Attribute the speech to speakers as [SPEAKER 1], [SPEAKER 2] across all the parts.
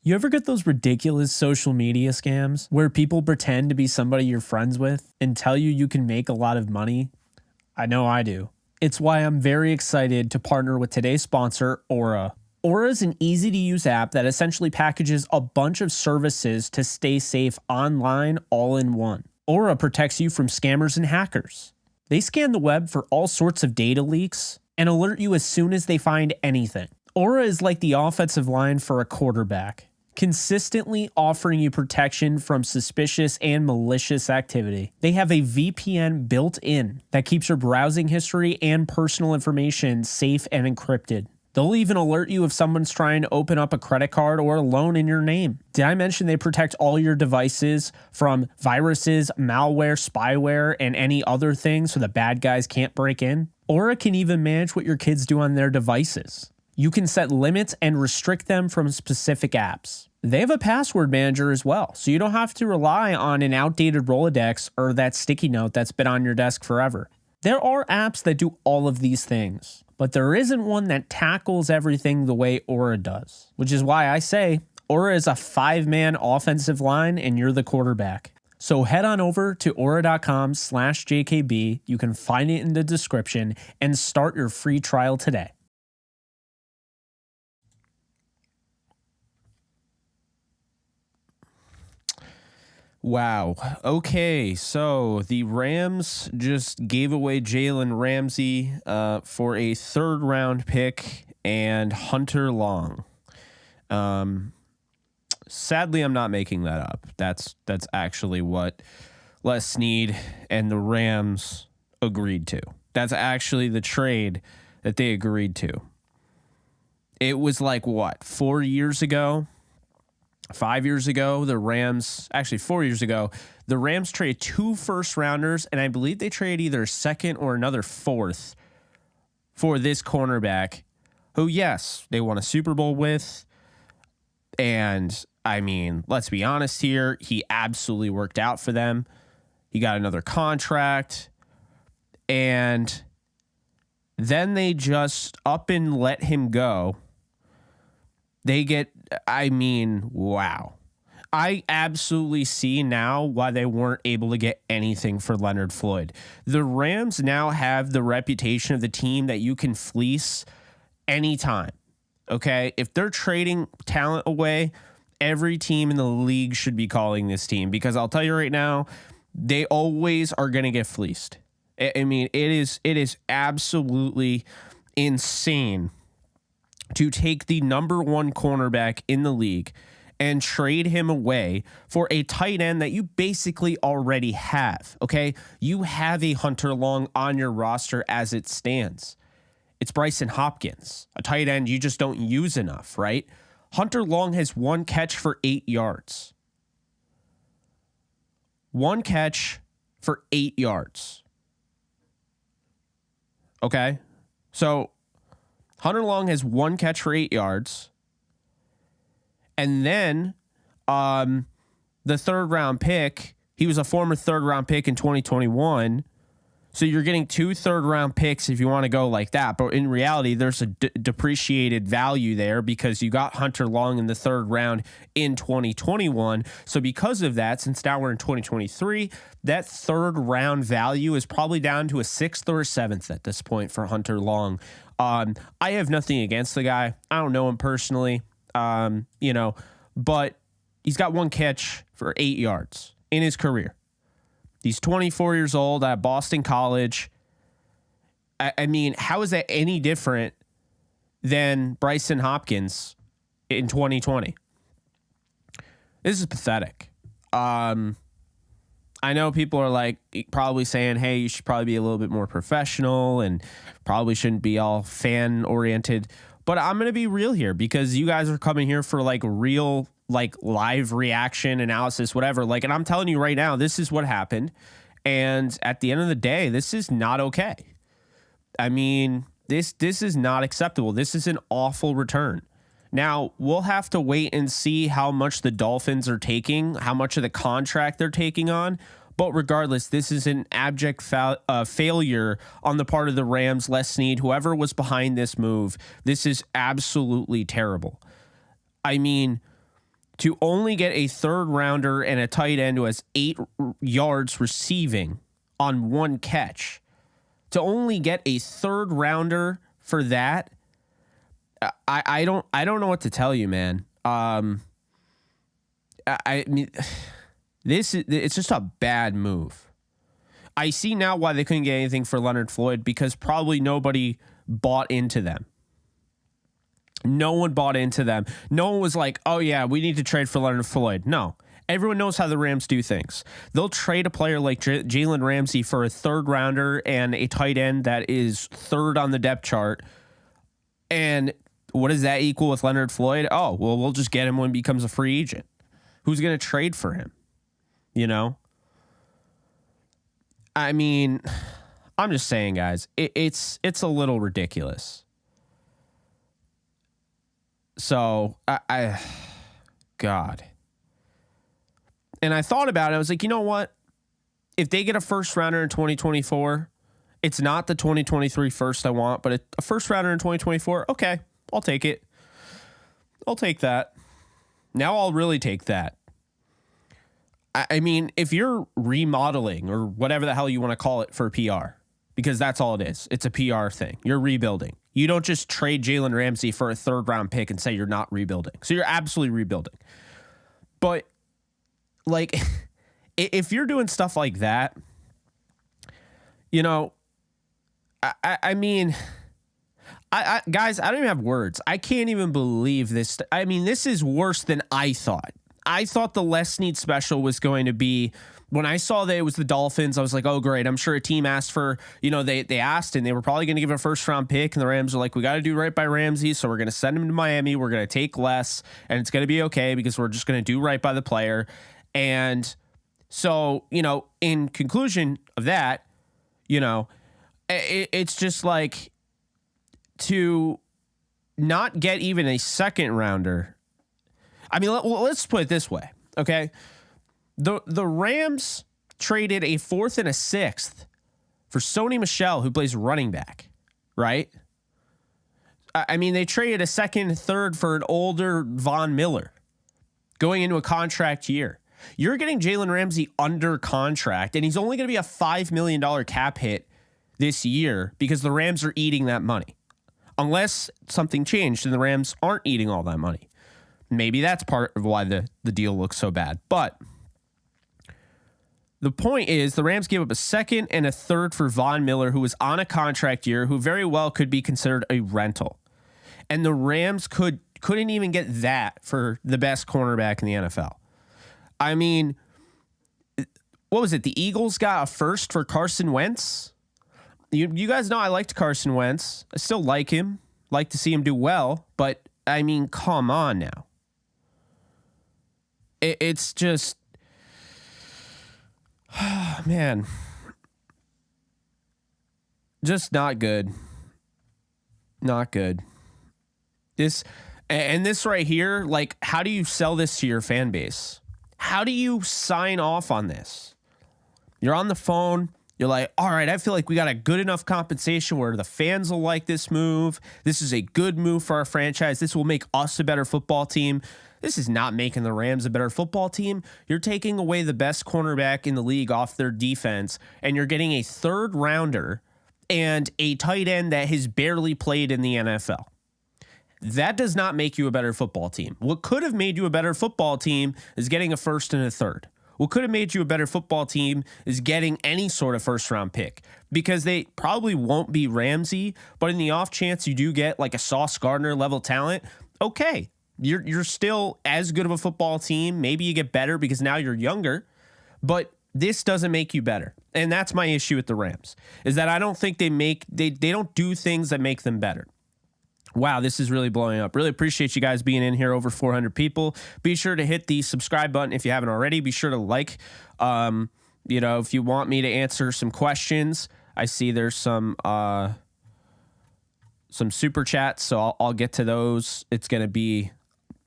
[SPEAKER 1] You ever get those ridiculous social media scams where people pretend to be somebody you're friends with and tell you you can make a lot of money? I know I do. It's why I'm very excited to partner with today's sponsor, Aura. Aura is an easy-to-use app that essentially packages a bunch of services to stay safe online all in one. Aura protects you from scammers and hackers. They scan the web for all sorts of data leaks and alert you as soon as they find anything. Aura is like the offensive line for a quarterback, consistently offering you protection from suspicious and malicious activity. They have a VPN built in that keeps your browsing history and personal information safe and encrypted. They'll even alert you if someone's trying to open up a credit card or a loan in your name. Did I mention they protect all your devices from viruses, malware, spyware, and any other things so the bad guys can't break in? Aura can even manage what your kids do on their devices. You can set limits and restrict them from specific apps. They have a password manager as well, so you don't have to rely on an outdated Rolodex or that sticky note that's been on your desk forever. There are apps that do all of these things, but there isn't one that tackles everything the way Aura does, which is why I say Aura is a 5-man offensive line and you're the quarterback. So head on over to aura.com/JKB. You can find it in the description and start your free trial today. Wow. Okay, so the Rams just gave away Jalen Ramsey for a 3rd-round pick and Hunter Long. Sadly, I'm not making that up. That's actually what Les Snead and the Rams agreed to. That's actually the trade that they agreed to. It was like, what, 4 years ago? 5 years ago, the Rams, actually 4 years ago, the Rams traded 2 first-rounders, and I believe they traded either a 2nd or another 4th for this cornerback, who, yes, they won a Super Bowl with. And, I mean, let's be honest here, he absolutely worked out for them. He got another contract, and then they just up and let him go. They get, I mean, wow. I absolutely see now why they weren't able to get anything for Leonard Floyd. The Rams now have the reputation of the team that you can fleece anytime. Okay? If they're trading talent away, every team in the league should be calling this team, because I'll tell you right now, they always are going to get fleeced. I mean, it is absolutely insane to take the number 1 cornerback in the league and trade him away for a tight end that you basically already have, okay? You have a Hunter Long on your roster as it stands. It's Bryson Hopkins, a tight end you just don't use enough, right? Hunter Long has 1 catch for 8 yards. 1 catch for 8 yards. Okay? So Hunter Long has 1 catch for 8 yards. And then the 3rd-round pick, he was a former 3rd-round pick in 2021. So you're getting 2 3rd-round picks if you want to go like that. But in reality, there's a depreciated value there because you got Hunter Long in the 3rd round in 2021. So because of that, since now we're in 2023, that 3rd-round value is probably down to a 6th or a 7th at this point for Hunter Long. I have nothing against the guy. I don't know him personally, but he's got 1 catch for 8 yards in his career. He's 24 years old at Boston College. I mean, how is that any different than Bryson Hopkins in 2020? This is pathetic. I know people are like probably saying, hey, you should probably be a little bit more professional and probably shouldn't be all fan oriented. But I'm going to be real here because you guys are coming here for like real, like live reaction analysis, whatever. Like, and I'm telling you right now, this is what happened. And at the end of the day, this is not okay. I mean, this is not acceptable. This is an awful return. Now, we'll have to wait and see how much the Dolphins are taking, how much of the contract they're taking on. But regardless, this is an abject failure on the part of the Rams, Les Snead, whoever was behind this move. This is absolutely terrible. I mean, to only get a third rounder and a tight end who has 8 yards receiving on 1 catch, to only get a third rounder for that, I don't know what to tell you, man. I mean, it's just a bad move. I see now why they couldn't get anything for Leonard Floyd, because probably nobody bought into them. No one bought into them. No one was like, oh yeah, we need to trade for Leonard Floyd. No. Everyone knows how the Rams do things. They'll trade a player like Jalen Ramsey for a third rounder and a tight end that is third on the depth chart. And what does that equal with Leonard Floyd? Oh, well, we'll just get him when he becomes a free agent. Who's going to trade for him? You know? I mean, I'm just saying, guys, it's a little ridiculous. So, God. And I thought about it. I was like, you know what? If they get a first rounder in 2024, it's not the 2023 first I want, but a first rounder in 2024, okay, I'll take it. I'll take that. Now I'll really take that. I mean, if you're remodeling or whatever the hell you want to call it for PR, because that's all it is. It's a PR thing. You're rebuilding. You don't just trade Jalen Ramsey for a third round pick and say you're not rebuilding. So you're absolutely rebuilding. But like, if you're doing stuff like that, you know, I mean, guys, I don't even have words. I can't even believe this. I mean, this is worse than I thought. I thought the Les Snead special was going to be, when I saw that it was the Dolphins, I was like, oh, great. I'm sure a team asked for, you know, they asked and they were probably going to give a first round pick. And the Rams were like, we got to do right by Ramsey. So we're going to send him to Miami. We're going to take Les and it's going to be okay because we're just going to do right by the player. And so, you know, in conclusion of that, you know, it's just like, to not get even a second rounder. I mean, let's put it this way. Okay. The Rams traded a 4th and a 6th for Sony Michel, who plays running back, right? I mean, they traded a 2nd and 3rd for an older Von Miller going into a contract year. You're getting Jalen Ramsey under contract, and he's only going to be a $5 million cap hit this year because the Rams are eating that money. Unless something changed and the Rams aren't eating all that money. Maybe that's part of why the deal looks so bad. But the point is, the Rams gave up a 2nd and a 3rd for Von Miller, who was on a contract year, who very well could be considered a rental. And the Rams couldn't even get that for the best cornerback in the NFL. I mean, what was it? The Eagles got a 1st for Carson Wentz. You guys know I liked Carson Wentz. I still like him. Like to see him do well. But, I mean, come on now. It's just... man. Just not good. Not good. This right here, like, how do you sell this to your fan base? How do you sign off on this? You're on the phone. You're like, all right, I feel like we got a good enough compensation where the fans will like this move. This is a good move for our franchise. This will make us a better football team. This is not making the Rams a better football team. You're taking away the best cornerback in the league off their defense, and you're getting a 3rd rounder and a tight end that has barely played in the NFL. That does not make you a better football team. What could have made you a better football team is getting a 1st and a 3rd. What could have made you a better football team is getting any sort of first round pick, because they probably won't be Ramsey, but in the off chance you do get like a Sauce Gardner level talent, okay, you're still as good of a football team. Maybe you get better because now you're younger, but this doesn't make you better. And that's my issue with the Rams, is that I don't think they don't do things that make them better. Wow, this is really blowing up. Really appreciate you guys being in here, over 400 people. Be sure to hit the subscribe button if you haven't already. Be sure to like. You know, if you want me to answer some questions, I see there's some super chats, so I'll get to those. It's going to be,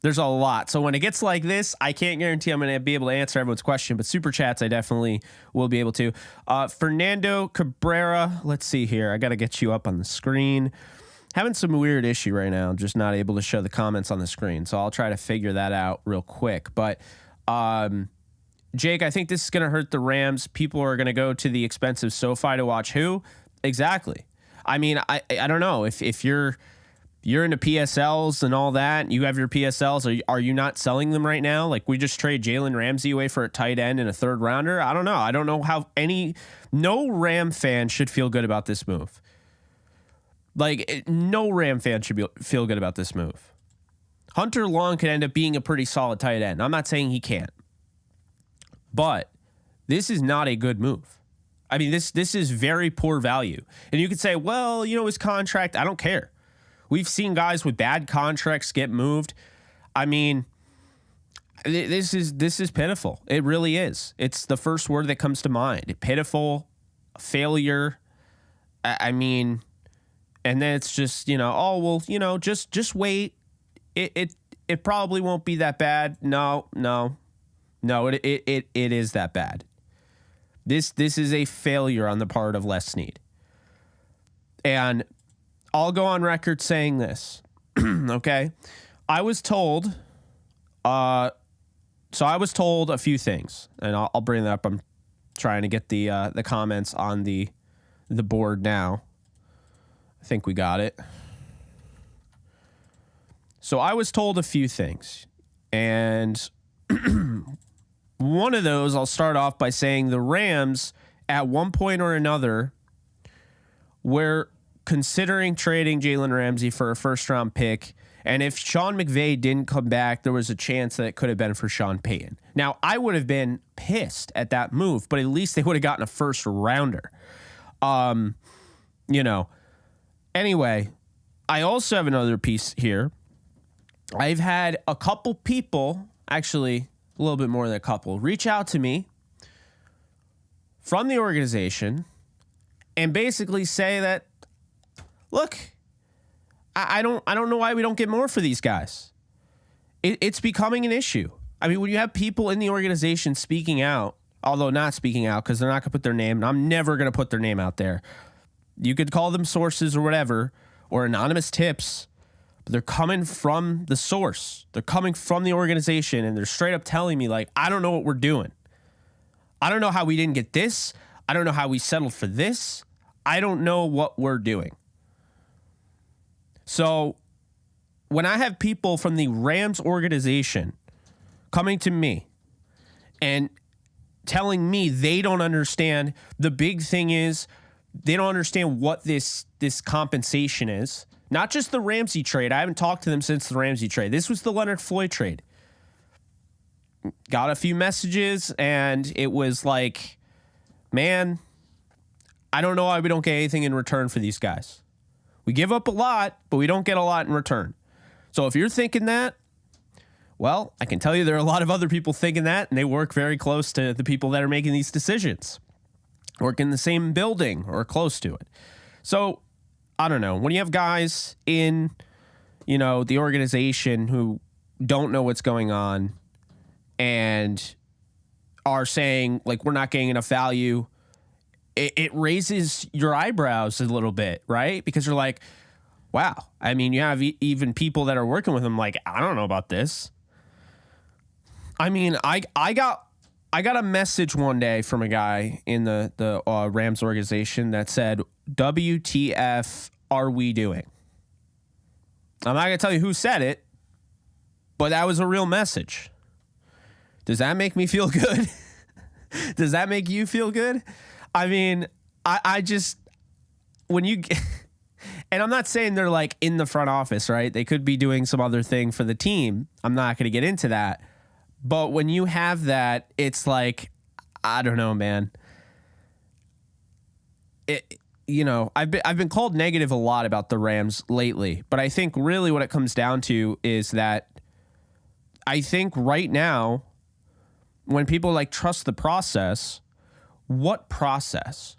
[SPEAKER 1] there's a lot. So when it gets like this, I can't guarantee I'm going to be able to answer everyone's question, but super chats I definitely will be able to. Fernando Cabrera, let's see here. I got to get you up on the screen. having some weird issue right now. I'm just not able to show the comments on the screen. So I'll try to figure that out real quick. But Jake, I think this is going to hurt the Rams. People are going to go to the expensive SoFi to watch who? Exactly. I mean, I don't know. If you're into PSLs and all that, you have your PSLs, are you not selling them right now? Like, we just trade Jalen Ramsey away for a tight end and a third rounder. I don't know. I don't know how no Ram fan should feel good about this move. Like, no Ram fan should feel good about this move. Hunter Long could end up being a pretty solid tight end. I'm not saying he can't. But this is not a good move. I mean, this is very poor value. And you could say, well, his contract, I don't care. We've seen guys with bad contracts get moved. I mean, this is pitiful. It really is. It's the first word that comes to mind. Pitiful, failure. I mean, and then it's just, just wait. It probably won't be that bad. No, it is that bad. This is a failure on the part of Les Snead. And I'll go on record saying this. Okay. I was told a few things, and I'll bring that up. I'm trying to get the comments on the board now. I think we got it. So I was told a few things, and one of those, I'll start off by saying the Rams at one point or another were considering trading Jalen Ramsey for a first-round pick, and if Sean McVay didn't come back, there was a chance that it could have been for Sean Payton. Now, I would have been pissed at that move, but at least they would have gotten a first-rounder. Anyway, I also have another piece here. I've had a couple people, actually a little bit more than a couple, reach out to me from the organization and basically say that, look, I don't know why we don't get more for these guys. It's becoming an issue. I mean, when you have people in the organization speaking out, although not speaking out because they're not going to put their name, and I'm never going to put their name out there. You could call them sources or whatever, or anonymous tips, but they're coming from the source. They're coming from the organization, and they're straight up telling me, like, I don't know what we're doing. I don't know how we didn't get this. I don't know how we settled for this. I don't know what we're doing. So when I have people from the Rams organization coming to me and telling me they don't understand, the big thing is they don't understand what this compensation is. Not just the Ramsey trade. I haven't talked to them since the Ramsey trade. This was the Leonard Floyd trade. Got a few messages, and it was like, man, I don't know why we don't get anything in return for these guys. We give up a lot, but we don't get a lot in return. So if you're thinking that, well, I can tell you there are a lot of other people thinking that, and they work very close to the people that are making these decisions. Work in the same building or close to it. So I don't know. When you have guys in, the organization who don't know what's going on and are saying, like, we're not getting enough value, it raises your eyebrows a little bit, right? Because you're like, wow. I mean, you have even people that are working with them like, I don't know about this. I mean, I got a message one day from a guy in the Rams organization that said, WTF are we doing? I'm not going to tell you who said it, but that was a real message. Does that make me feel good? Does that make you feel good? I mean, I just, when you, and I'm not saying they're like in the front office, right? They could be doing some other thing for the team. I'm not going to get into that. But when you have that, it's like, I don't know, man. I've been called negative a lot about the Rams lately, but I think really what it comes down to is that I think right now, when people like trust the process, what process?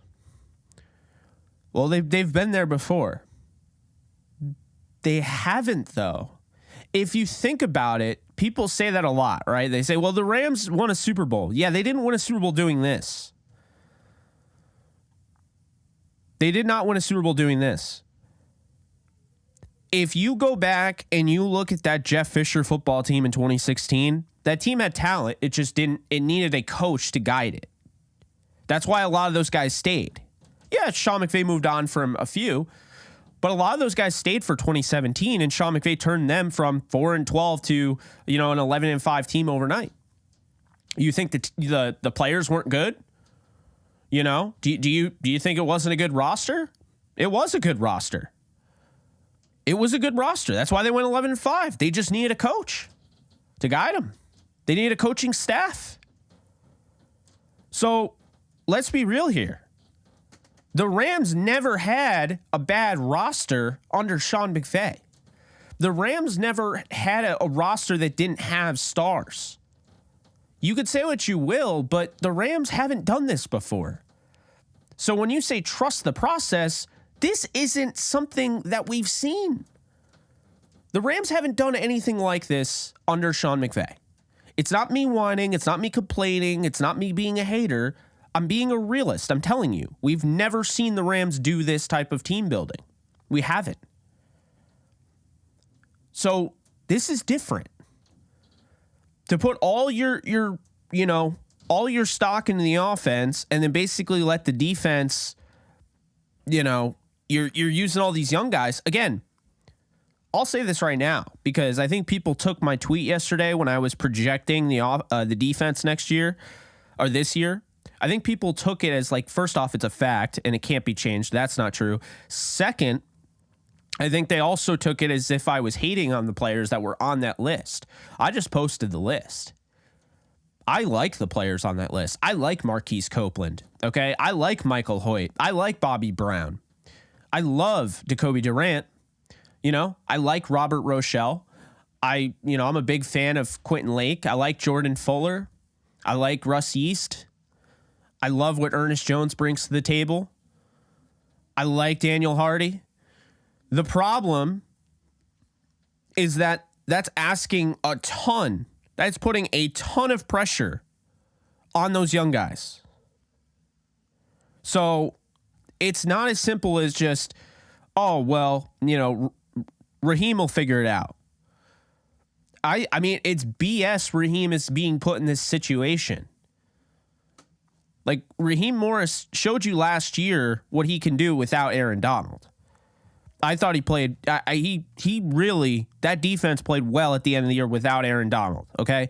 [SPEAKER 1] Well, they've been there before. They haven't, though. If you think about it, people say that a lot, right? They say, well, the Rams won a Super Bowl. Yeah, they didn't win a Super Bowl doing this. They did not win a Super Bowl doing this. if you go back and you look at that Jeff Fisher football team in 2016, that team had talent. It just didn't, it needed a coach to guide it. That's why a lot of those guys stayed. Yeah, Sean McVay moved on from a few, but a lot of those guys stayed for 2017, and Sean McVay turned them from 4-12 to, an 11-5 team overnight. You think that the players weren't good? Do you think it wasn't a good roster? It was a good roster. It was a good roster. That's why they went 11-5. They just needed a coach to guide them. They needed a coaching staff. So let's be real here. The Rams never had a bad roster under Sean McVay. The Rams never had a roster that didn't have stars. You could say what you will, but the Rams haven't done this before. So when you say trust the process, this isn't something that we've seen. The Rams haven't done anything like this under Sean McVay. It's not me whining. It's not me complaining. It's not me being a hater. I'm being a realist. I'm telling you, we've never seen the Rams do this type of team building. We haven't. So this is different. To put all your stock into the offense and then basically let the defense, you're using all these young guys. Again, I'll say this right now because I think people took my tweet yesterday when I was projecting the defense next year or this year. I think people took it as first off, it's a fact and it can't be changed. That's not true. Second, I think they also took it as if I was hating on the players that were on that list. I just posted the list. I like the players on that list. I like Marquise Copeland. Okay. I like Michael Hoyt. I like Bobby Brown. I love Jacoby Durant. I like Robert Rochelle. I'm a big fan of Quentin Lake. I like Jordan Fuller. I like Russ East. I love what Ernest Jones brings to the table. I like Daniel Hardy. The problem is that that's asking a ton. That's putting a ton of pressure on those young guys. So it's not as simple as just, Raheem will figure it out. I mean, it's BS Raheem is being put in this situation. Raheem Morris showed you last year what he can do without Aaron Donald. I thought he played, he really, that defense played well at the end of the year without Aaron Donald, okay?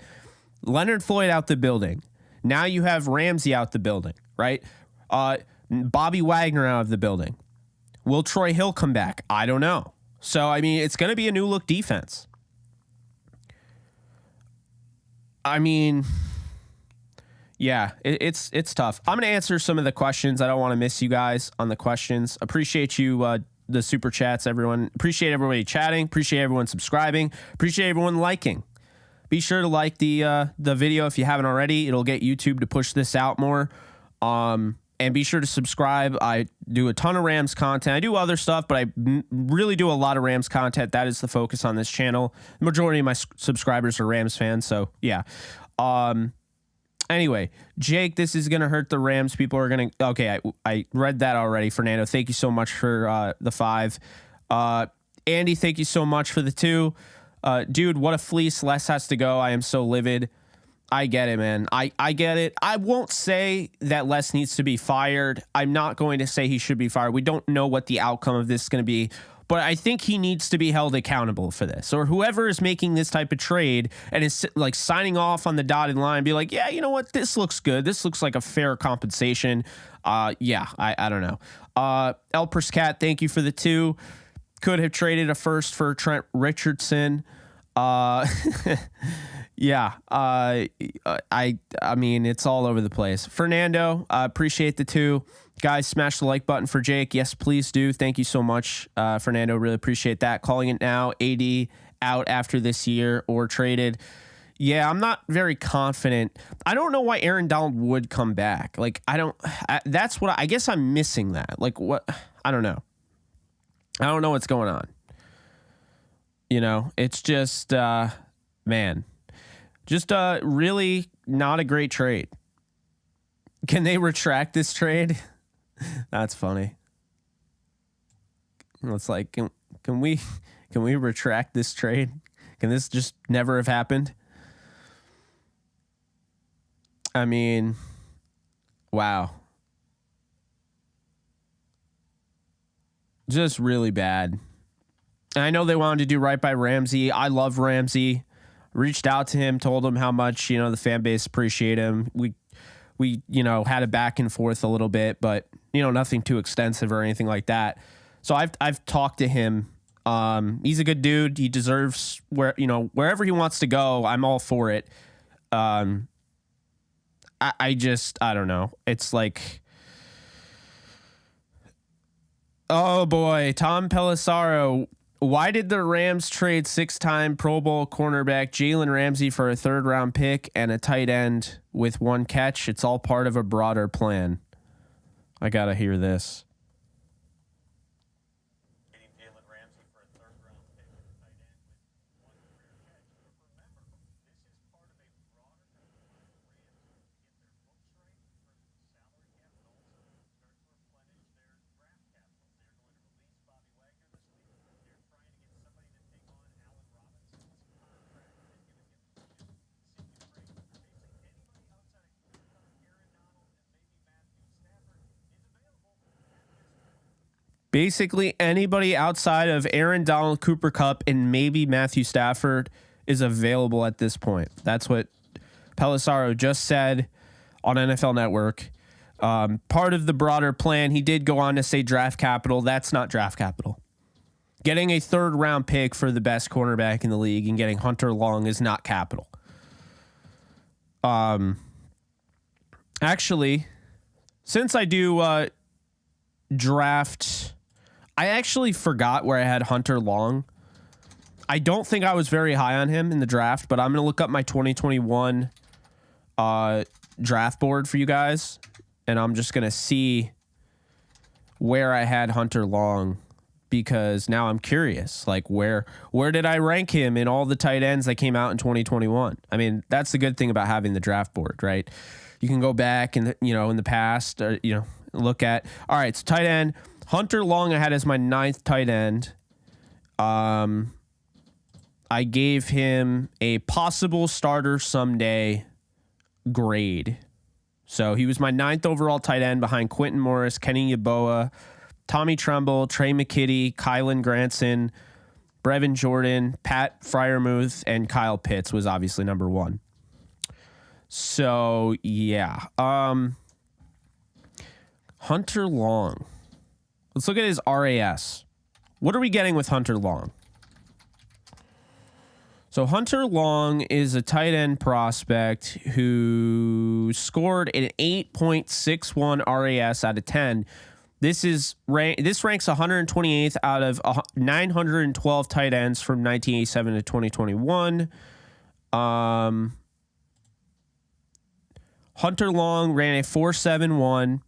[SPEAKER 1] Leonard Floyd out the building. Now you have Ramsey out the building, right? Bobby Wagner out of the building. Will Troy Hill come back? I don't know. So, I mean, it's going to be a new look defense. I mean, yeah, it's tough. I'm going to answer some of the questions. I don't want to miss you guys on the questions. Appreciate you, the super chats, everyone. Appreciate everybody chatting. Appreciate everyone subscribing. Appreciate everyone liking. Be sure to like the video if you haven't already. It'll get YouTube to push this out more. And be sure to subscribe. I do a ton of Rams content. I do other stuff, but I really do a lot of Rams content. That is the focus on this channel. The majority of my subscribers are Rams fans, so yeah. Anyway, Jake, this is going to hurt the Rams. People are going to... Okay, I read that already. Fernando, thank you so much for the 5. Andy, thank you so much for the 2. Dude, what a fleece. Les has to go. I am so livid. I get it, man. I get it. I won't say that Les needs to be fired. I'm not going to say he should be fired. We don't know what the outcome of this is going to be. But I think he needs to be held accountable for this, or whoever is making this type of trade and is signing off on the dotted line, be like, yeah, you know what? This looks good. This looks like a fair compensation. Yeah, I don't know. El Perscat, thank you for the 2. Could have traded a first for Trent Richardson. Yeah. I mean, it's all over the place. Fernando, appreciate the 2. Guys, smash the like button for Jake. Yes, please do. Thank you so much, Fernando. Really appreciate that. Calling it now. AD out after this year or traded. Yeah, I'm not very confident. I don't know why Aaron Donald would come back. That's what I guess I'm missing that. What? I don't know. I don't know what's going on. It's just, man, just really not a great trade. Can they retract this trade? That's funny. It's like, can we Can we retract this trade? Can this just never have happened? I mean, wow. Just really bad. And I know they wanted to do right by Ramsey. I love Ramsey. Reached out to him, told him how much, the fan base appreciate him. We had a back and forth a little bit, but nothing too extensive or anything like that. So I've talked to him. He's a good dude. He deserves wherever he wants to go. I'm all for it. I don't know. It's like, oh boy, Tom Pelissero. Why did the Rams trade 6-time Pro Bowl cornerback Jalen Ramsey for a 3rd-round pick and a tight end with 1 catch? It's all part of a broader plan. I gotta hear this.
[SPEAKER 2] Jalen Ramsey for a 3rd-round pick and a tight end with 1 career catch. Remember, this is part of a broader plan for the Rams to get their books right in terms of the salary cap and also start to replenish their draft capital. They're going to release Bobby Wagner this week. They're trying to get somebody to take on Allen Robinson's contract and giving him the second break. Basically, anybody outside of Cooper Kupp, Aaron Donald, and maybe Matthew Stafford is available at this point.
[SPEAKER 1] Basically, anybody outside of Aaron Donald, Cooper Kupp, and maybe Matthew Stafford is available at this point. That's what Pelissero just said on NFL Network. Part of the broader plan, he did go on to say draft capital. That's not draft capital. Getting a 3rd-round pick for the best cornerback in the league and getting Hunter Long is not capital. Actually, since I do draft, I actually forgot where I had Hunter Long. I don't think I was very high on him in the draft, but I'm going to look up my 2021 draft board for you guys, and I'm just going to see where I had Hunter Long, because now I'm curious, like where did I rank him in all the tight ends that came out in 2021? I mean, that's the good thing about having the draft board, right? You can go back and in the past, look at, all right, so tight end, Hunter Long I had as my 9th tight end. I gave him a possible starter someday grade. So he was my 9th overall tight end behind Quentin Morris, Kenny Yeboah, Tommy Tremble, Trey McKitty, Kylan Granson, Brevin Jordan, Pat Freiermuth, and Kyle Pitts was obviously number 1. So yeah. Hunter Long. Let's look at his RAS. What are we getting with Hunter Long? So Hunter Long is a tight end prospect who scored an 8.61 RAS out of 10. This ranks 128th out of 912 tight ends from 1987 to 2021. Hunter Long ran a 4.71.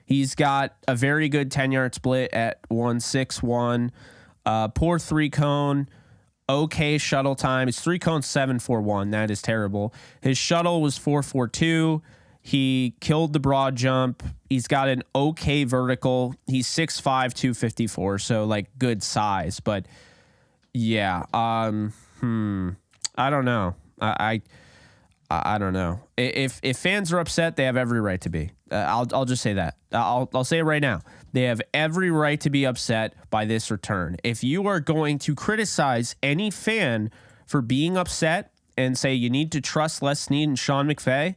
[SPEAKER 1] He's got a very good 10-yard split at 1.61. Poor 3-cone. Okay shuttle time. His 3-cone 7.41. That is terrible. His shuttle was 4.42. He killed the broad jump. He's got an okay vertical. He's 6'5", 254. So like good size, but yeah. I don't know. I don't know. If fans are upset, they have every right to be. I'll just say that. I'll say it right now. They have every right to be upset by this return. If you are going to criticize any fan for being upset and say you need to trust Les Snead and Sean McVay,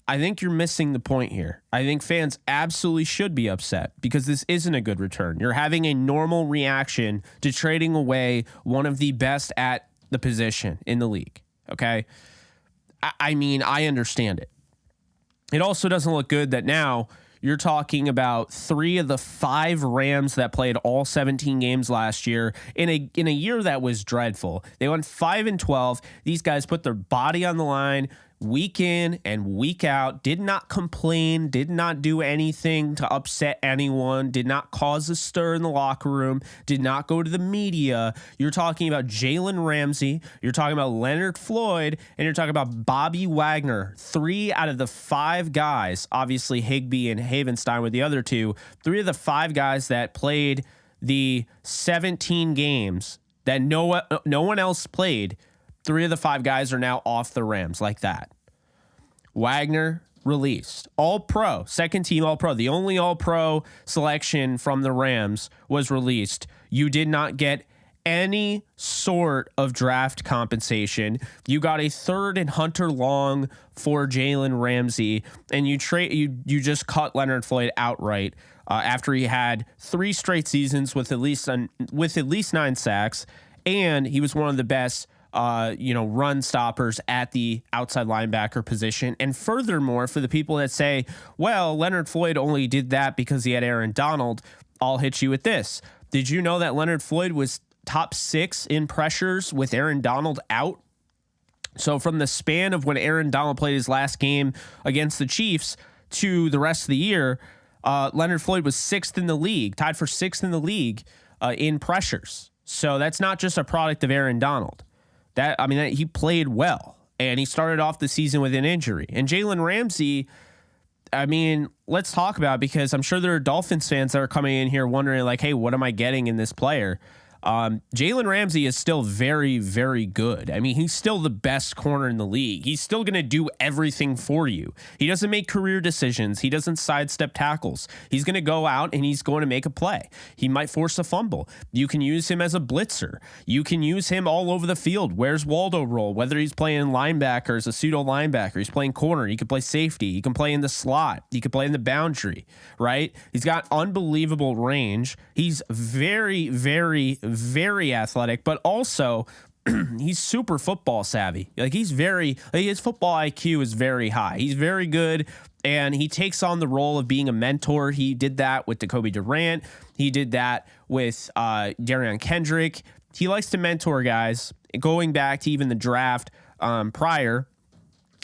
[SPEAKER 1] I think you're missing the point here. I think fans absolutely should be upset because this isn't a good return. You're having a normal reaction to trading away one of the best at the position in the league. Okay? I mean, I understand it. It also doesn't look good that now you're talking about 3 of the 5 Rams that played all 17 games last year in a year that was dreadful. They went 5-12. These guys put their body on the line week in and week out, did not complain, did not do anything to upset anyone, did not cause a stir in the locker room, did not go to the media. You're talking about Jalen Ramsey, you're talking about Leonard Floyd, and you're talking about Bobby Wagner. 3 out of the 5 guys, obviously Higbee and Havenstein were the other 2, 3 of the 5 guys that played the 17 games that no one else played. 3 of the 5 guys are now off the Rams like that. Wagner released. All-Pro, second team All-Pro. The only All-Pro selection from the Rams was released. You did not get any sort of draft compensation. You got a third and Hunter Long for Jalen Ramsey, and you just cut Leonard Floyd outright after he had 3 straight seasons with at least 9 sacks, and he was one of the best run stoppers at the outside linebacker position. And furthermore, for the people that say, well, Leonard Floyd only did that because he had Aaron Donald, I'll hit you with this. Did you know that Leonard Floyd was top 6 in pressures with Aaron Donald out? So from the span of when Aaron Donald played his last game against the Chiefs to the rest of the year, Leonard Floyd was 6th in the league, tied for 6th in the league in pressures. So that's not just a product of Aaron Donald. He played well, and he started off the season with an injury. And Jalen Ramsey, let's talk about it, because I'm sure there are Dolphins fans that are coming in here wondering, like, hey, what am I getting in this player? Jalen Ramsey is still very, very good. He's still the best corner in the league. He's still going to do everything for you. He doesn't make career decisions. He doesn't sidestep tackles. He's going to go out and he's going to make a play. He might force a fumble. You can use him as a blitzer. You can use him all over the field. Where's Waldo role? Whether he's playing linebacker as a pseudo linebacker, he's playing corner. He can play safety. He can play in the slot. He can play in the boundary, right? He's got unbelievable range. He's very, very, very athletic, but also he's super football savvy. His football IQ is very high. He's very good, and he takes on the role of being a mentor. He did that with Jacoby Durant. He did that with Darian Kendrick. He likes to mentor guys. Going back to even the draft prior,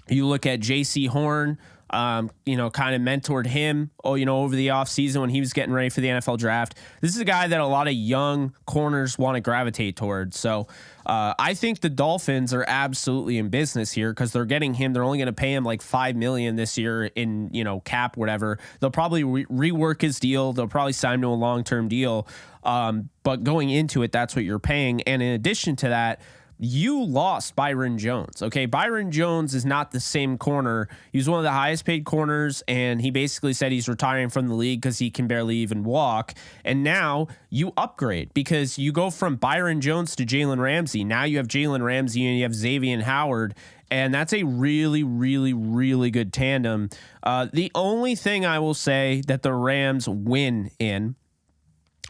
[SPEAKER 1] you look at J.C. Horn, kind of mentored him, over the offseason when he was getting ready for the NFL draft. This is a guy that a lot of young corners want to gravitate towards. So I think the Dolphins are absolutely in business here because they're getting him. They're only going to pay him like $5 million this year in, cap, whatever. They'll probably rework his deal. They'll probably sign him to a long-term deal. But going into it, that's what you're paying. And in addition to that, you lost Byron Jones. Okay, Byron Jones is not the same corner. He was one of the highest paid corners, and he basically said he's retiring from the league because he can barely even walk. And now you upgrade because you go from Byron Jones to Jalen Ramsey. Now you have Jalen Ramsey and you have Xavier Howard, and that's a really, really, really good tandem. The only thing I will say that the Rams win in,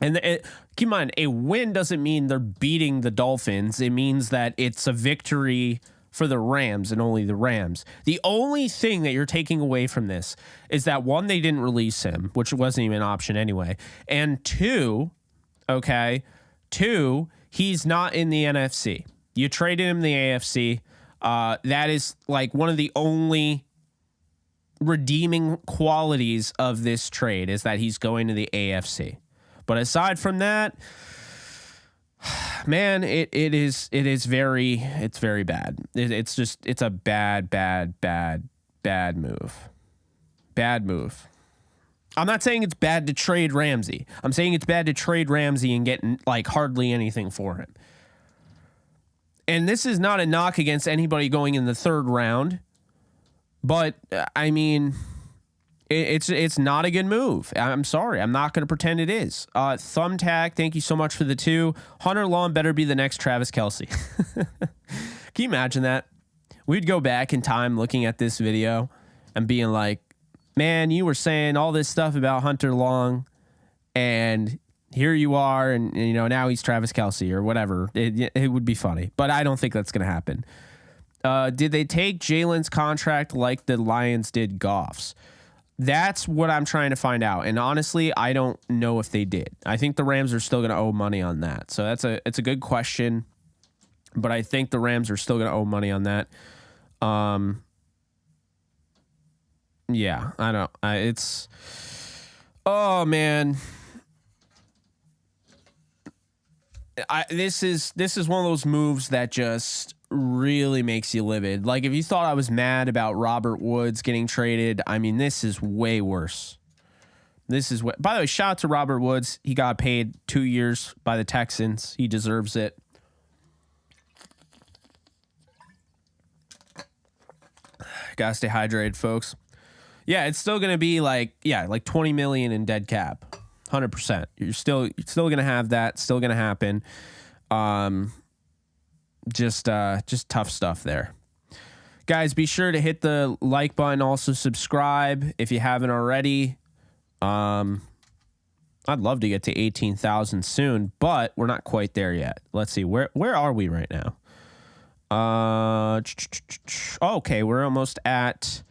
[SPEAKER 1] and keep in mind, a win doesn't mean they're beating the Dolphins. It means that it's a victory for the Rams and only the Rams. The only thing that you're taking away from this is that, 1, they didn't release him, which wasn't even an option anyway. And 2, he's not in the NFC. You traded him in the AFC. That is like one of the only redeeming qualities of this trade is that he's going to the AFC. But aside from that, man, it's very bad. It's a bad move. Bad move. I'm not saying it's bad to trade Ramsey. I'm saying it's bad to trade Ramsey and get like hardly anything for him. And this is not a knock against anybody going in the 3rd round, but it's not a good move. I'm sorry. I'm not going to pretend it is. Thumbtack, thank you so much for the 2. Hunter Long better be the next Travis Kelce. Can you imagine that? We'd go back in time looking at this video and being like, man, you were saying all this stuff about Hunter Long, and here you are, and now he's Travis Kelce or whatever. It would be funny, but I don't think that's going to happen. Did they take Jalen's contract like the Lions did Goff's? That's what I'm trying to find out. And honestly, I don't know if they did. I think the Rams are still going to owe money on that. So it's a good question, but I think the Rams are still going to owe money on that. Yeah, I don't. Oh man. This is one of those moves that just really makes you livid. Like, if you thought I was mad about Robert Woods getting traded, this is way worse. By the way, shout out to Robert Woods. He got paid 2 years by the Texans. He deserves it. Gotta stay hydrated, folks. Yeah, it's still gonna be like 20 million in dead cap. 100%. You're still gonna have that. Still gonna happen. Just tough stuff there. Guys, be sure to hit the like button. Also subscribe if you haven't already. I'd love to get to 18,000 soon, but we're not quite there yet. Let's see. Where are we right now? Okay, we're almost at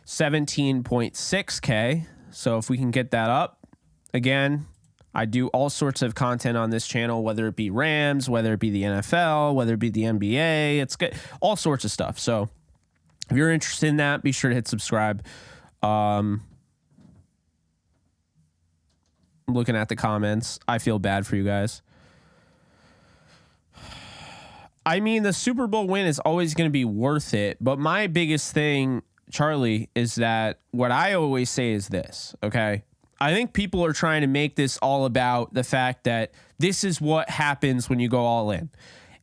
[SPEAKER 1] 17.6K. So if we can get that up, again, I do all sorts of content on this channel, whether it be Rams, whether it be the NFL, whether it be the NBA. It's good, all sorts of stuff. So if you're interested in that, be sure to hit subscribe. Looking at the comments, I feel bad for you guys. I mean, the Super Bowl win is always going to be worth it, but my biggest thing, Charlie, is that what I always say is this, okay? I think people are trying to make this all about the fact that this is what happens when you go all in.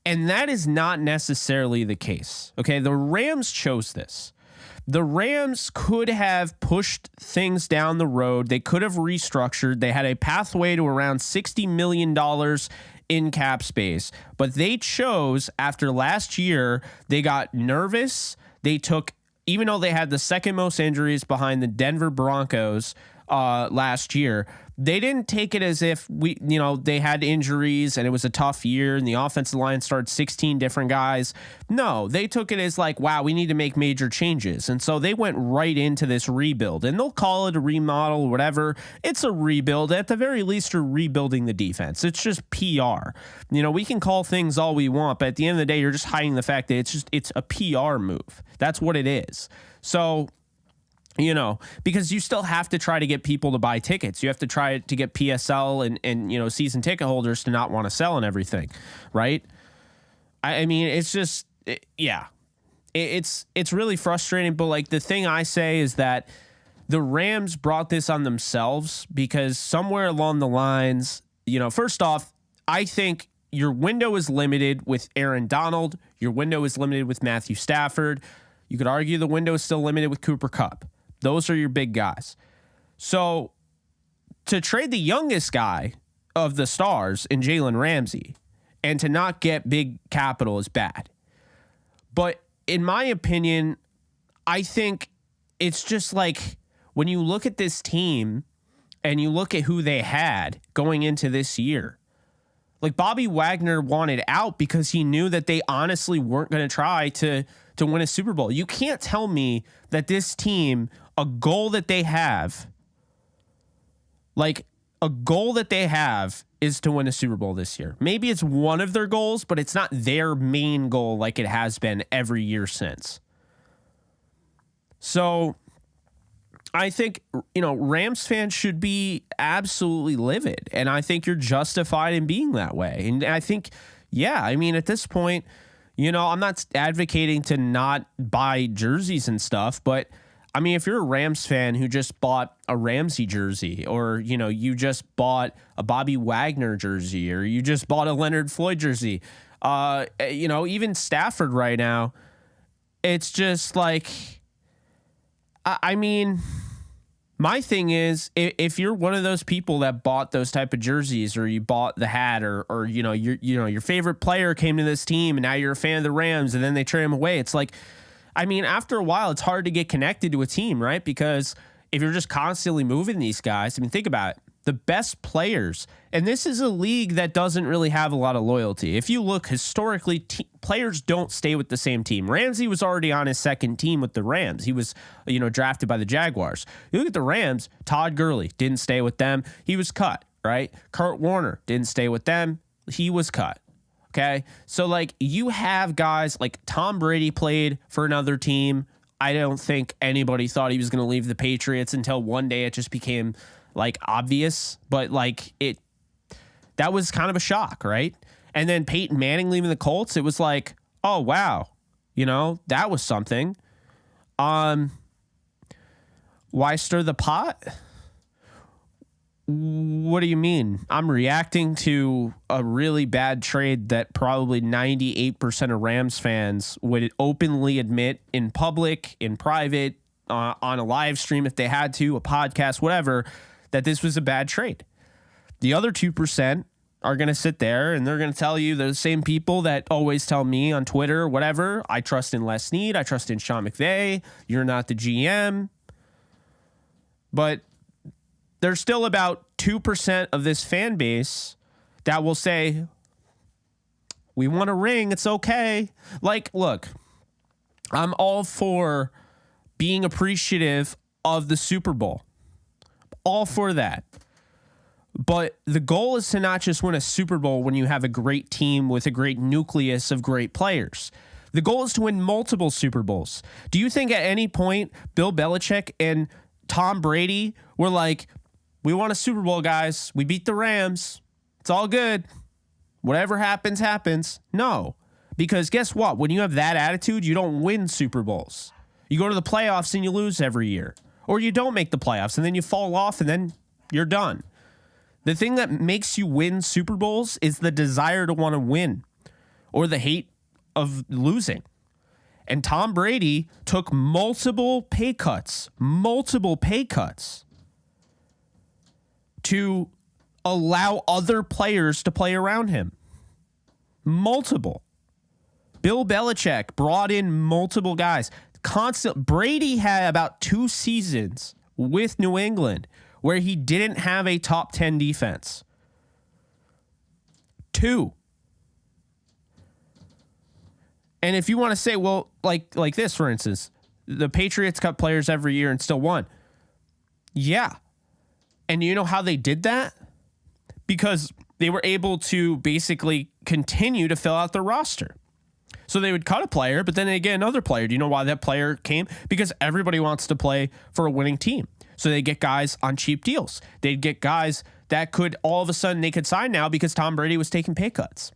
[SPEAKER 1] And that is not necessarily the case, okay? The Rams chose this. The Rams could have pushed things down the road. They could have restructured. They had a pathway to around $60 million in cap space. But they chose, after last year, they got nervous. They took, even though they had the second most injuries behind the Denver Broncos last year, they didn't take it as if they had injuries and it was a tough year and the offensive line started 16 different guys. No, they took it as like, wow, we need to make major changes. And so they went right into this rebuild, and they'll call it a remodel or whatever. It's a rebuild. At the very least, you're rebuilding the defense. It's just PR. We can call things all we want, but at the end of the day, you're just hiding the fact that it's a PR move. That's what it is. So, because you still have to try to get people to buy tickets. You have to try to get PSL and season ticket holders to not want to sell and everything, right? I mean, it's just, it's really frustrating. But like the thing I say is that the Rams brought this on themselves because somewhere along the lines, first off, I think your window is limited with Aaron Donald. Your window is limited with Matthew Stafford. You could argue the window is still limited with Cooper Kupp. Those are your big guys. So to trade the youngest guy of the stars in Jalen Ramsey and to not get big capital is bad. But in my opinion, I think it's just like when you look at this team and you look at who they had going into this year, like Bobby Wagner wanted out because he knew that they honestly weren't going to try to win a Super Bowl. You can't tell me that this team, a goal that they have is to win a Super Bowl this year. Maybe it's one of their goals, but it's not their main goal like it has been every year since. So I think, Rams fans should be absolutely livid. And I think you're justified in being that way. And I think, at this point, I'm not advocating to not buy jerseys and stuff, but I mean, if you're a Rams fan who just bought a Ramsey jersey, or, you just bought a Bobby Wagner jersey, or you just bought a Leonard Floyd jersey, even Stafford right now, it's just like, I mean, my thing is, if you're one of those people that bought those type of jerseys, or you bought the hat, or your favorite player came to this team and now you're a fan of the Rams and then they trade him away, it's like, I mean, after a while, it's hard to get connected to a team, right? Because if you're just constantly moving these guys, I mean, think about it. The best players, and this is a league that doesn't really have a lot of loyalty. If you look historically, players don't stay with the same team. Ramsey was already on his second team with the Rams. He was, drafted by the Jaguars. You look at the Rams, Todd Gurley didn't stay with them. He was cut, right? Kurt Warner didn't stay with them. He was cut. Okay. So like you have guys like Tom Brady played for another team. I don't think anybody thought he was going to leave the Patriots until one day it just became like obvious, but like that was kind of a shock. Right. And then Peyton Manning leaving the Colts. It was like, oh, wow. That was something. Why stir the pot? What do you mean? I'm reacting to a really bad trade that probably 98% of Rams fans would openly admit in public, in private, on a live stream if they had to, a podcast, whatever, that this was a bad trade. The other 2% are going to sit there and they're going to tell you, they're the same people that always tell me on Twitter, whatever, I trust in Les Snead, I trust in Sean McVay, you're not the GM. But there's still about 2% of this fan base that will say, we want a ring, it's okay. Like, look, I'm all for being appreciative of the Super Bowl. All for that. But the goal is to not just win a Super Bowl when you have a great team with a great nucleus of great players. The goal is to win multiple Super Bowls. Do you think at any point Bill Belichick and Tom Brady were like, we won a Super Bowl, guys. We beat the Rams. It's all good. Whatever happens, happens. No. Because guess what? When you have that attitude, you don't win Super Bowls. You go to the playoffs and you lose every year. Or you don't make the playoffs and then you fall off and then you're done. The thing that makes you win Super Bowls is the desire to want to win or the hate of losing. And Tom Brady took multiple pay cuts to allow other players to play around him. Multiple. Bill Belichick brought in multiple guys. Brady had about 2 seasons with New England where he didn't have a top 10 defense. 2. And if you want to say, well, like this, for instance, the Patriots cut players every year and still won. Yeah. And you know how they did that? Because they were able to basically continue to fill out their roster. So they would cut a player, but then they get another player. Do you know why that player came? Because everybody wants to play for a winning team. So they get guys on cheap deals. They'd get guys that could all of a sudden they could sign now because Tom Brady was taking pay cuts.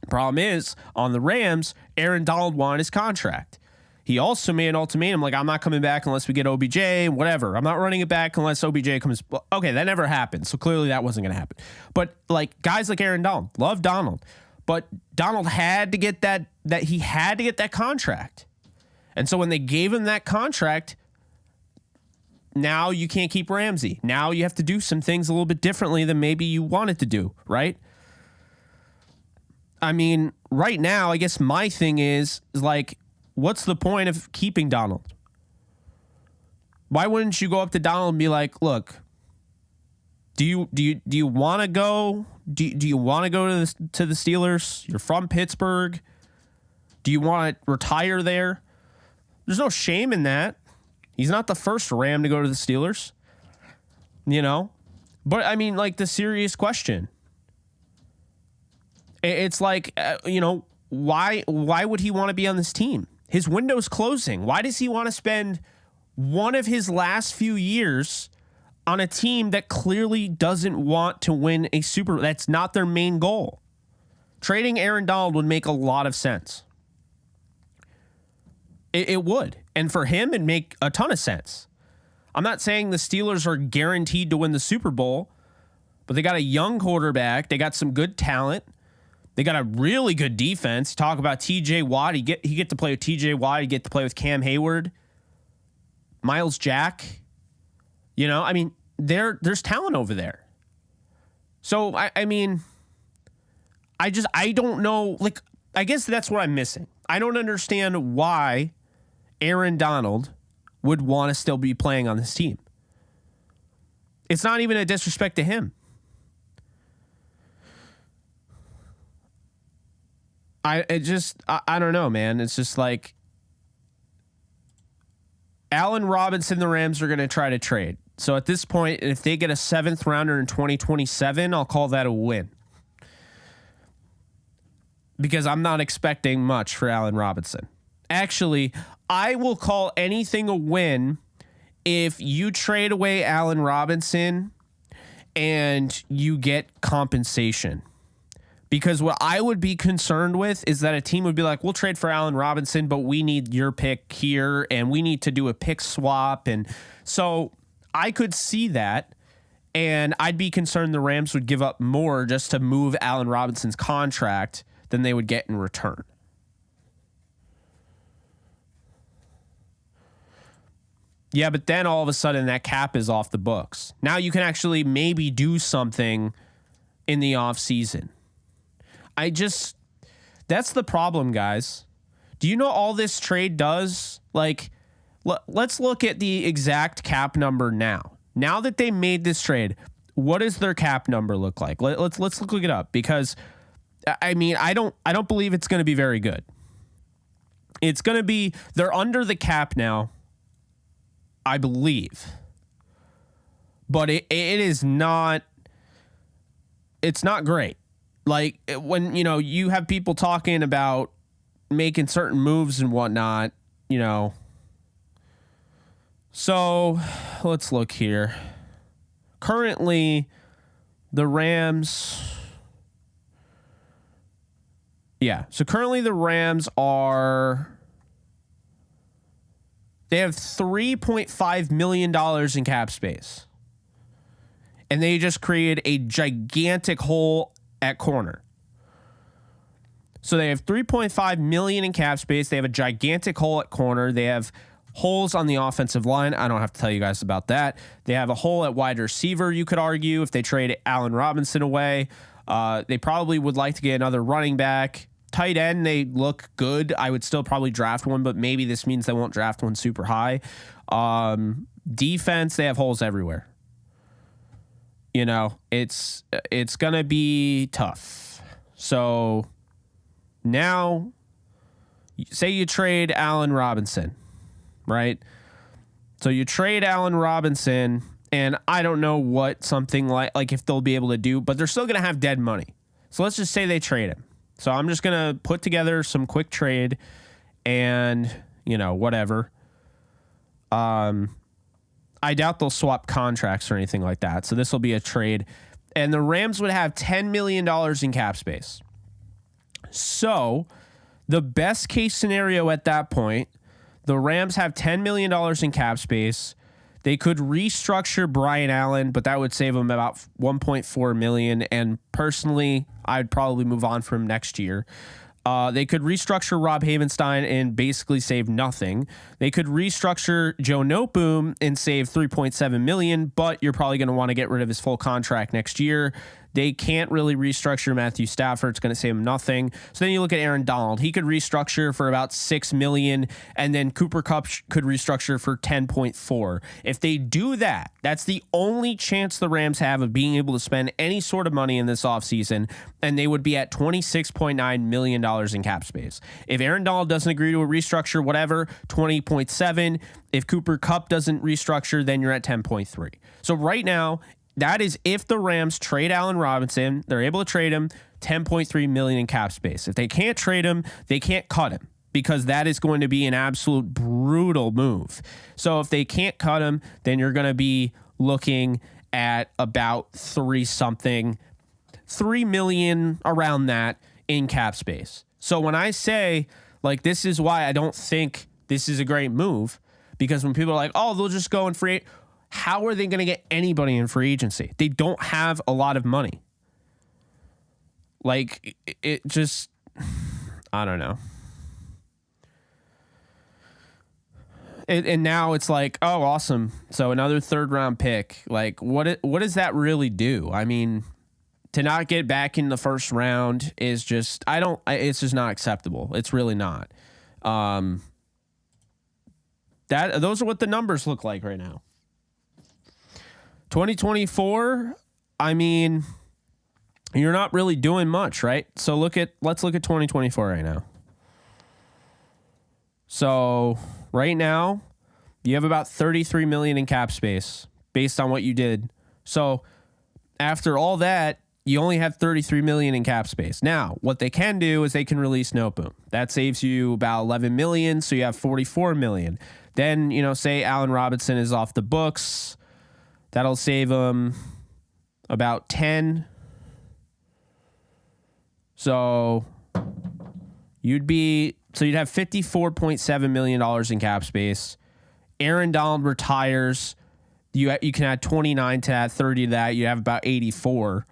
[SPEAKER 1] Problem is, on the Rams, Aaron Donald wanted his contract. He also made an ultimatum like, I'm not coming back unless we get OBJ, whatever. I'm not running it back unless OBJ comes. Okay, that never happened. So clearly that wasn't going to happen. But like guys like Aaron Donald, love Donald. But Donald had to get that he had to get that contract. And so when they gave him that contract, now you can't keep Ramsey. Now you have to do some things a little bit differently than maybe you wanted to do, right? I mean, right now, I guess my thing is like, what's the point of keeping Donald? Why wouldn't you go up to Donald and be like, look, do you want to go? Do you want to go to the Steelers? You're from Pittsburgh. Do you want to retire there? There's no shame in that. He's not the first Ram to go to the Steelers, you know? But I mean, like the serious question. It's like, why would he want to be on this team? His window's closing. Why does he want to spend one of his last few years on a team that clearly doesn't want to win a Super Bowl? That's not their main goal. Trading Aaron Donald would make a lot of sense. It would. And for him, it'd make a ton of sense. I'm not saying the Steelers are guaranteed to win the Super Bowl, but they got a young quarterback. They got some good talent. They got a really good defense. Talk about TJ Watt. He get to play with TJ Watt. He get to play with Cam Hayward, Miles Jack. You know, I mean, there's talent over there. So I mean, I don't know. Like, I guess that's what I'm missing. I don't understand why Aaron Donald would want to still be playing on this team. It's not even a disrespect to him. I don't know, man. It's just like Allen Robinson, the Rams are going to try to trade. So at this point, if they get a 7th rounder in 2027, I'll call that a win. Because I'm not expecting much for Allen Robinson. Actually, I will call anything a win if you trade away Allen Robinson and you get compensation. Because what I would be concerned with is that a team would be like, we'll trade for Allen Robinson, but we need your pick here and we need to do a pick swap. And so I could see that. And I'd be concerned the Rams would give up more just to move Allen Robinson's contract than they would get in return. Yeah, but then all of a sudden that cap is off the books. Now you can actually maybe do something in the offseason. That's the problem, guys. Do you know all this trade does? Like, let's look at the exact cap number now. Now that they made this trade, what does their cap number look like? Let's look it up, because I mean, I don't believe it's going to be very good. It's going to be, they're under the cap now, I believe. But it is not, it's not great. Like, when, you know, you have people talking about making certain moves and whatnot, you know. So let's look here. Currently, the Rams. Yeah. So currently the Rams they have $3.5 million in cap space. And they just created a gigantic hole at corner. So they have $3.5 million in cap space. They have a gigantic hole at corner. They have holes on the offensive line. I don't have to tell you guys about that. They have a hole at wide receiver, you could argue, if they trade Allen Robinson away. They probably would like to get another running back. Tight end, they look good. I would still probably draft one, but maybe this means they won't draft one super high. Defense, they have holes everywhere. You know, it's going to be tough. So now, say you trade Allen Robinson, right? So you trade Allen Robinson, and I don't know what something like if they'll be able to do, but they're still going to have dead money. So let's just say they trade him. So I'm just going to put together some quick trade and, you know, whatever. I doubt they'll swap contracts or anything like that. So this will be a trade. And the Rams would have $10 million in cap space. So the best case scenario at that point, the Rams have $10 million in cap space. They could restructure Brian Allen, but that would save them about $1.4 million. And personally, I'd probably move on from him next year. They could restructure Rob Havenstein and basically save nothing. They could restructure Joe Noteboom and save $3.7 million, but you're probably going to want to get rid of his full contract next year. They can't really restructure Matthew Stafford. It's going to save him nothing. So then you look at Aaron Donald. He could restructure for about $6 million, and then Cooper Kupp could restructure for $10.4. If they do that, that's the only chance the Rams have of being able to spend any sort of money in this offseason, and they would be at $26.9 million in cap space. If Aaron Donald doesn't agree to a restructure, whatever, 20.7. If Cooper Kupp doesn't restructure, then you're at 10.3. So right now, that is if the Rams trade Allen Robinson, they're able to trade him, $10.3 million in cap space. If they can't trade him, they can't cut him, because that is going to be an absolute brutal move. So if they can't cut him, then you're going to be looking at about $3 million around that in cap space. So when I say, like, this is why I don't think this is a great move, because when people are like, oh, they'll just go in free, how are they going to get anybody in free agency? They don't have a lot of money. Like, it just, I don't know. And now it's like, oh, awesome. So another third round pick. Like, what does that really do? I mean, to not get back in the first round is just, it's just not acceptable. It's really not. Those are what the numbers look like right now. 2024, I mean, you're not really doing much, right? So let's look at 2024 right now. So right now, you have about $33 million in cap space based on what you did. So after all that, you only have $33 million in cap space. Now, what they can do is they can release Noteboom. That saves you about $11 million, so you have $44 million. Then, you know, say Allen Robinson is off the books. That'll save them about 10. So you'd have $54.7 million in cap space. Aaron Donald retires. You can add 29 to that, 30 to that. You have about 84.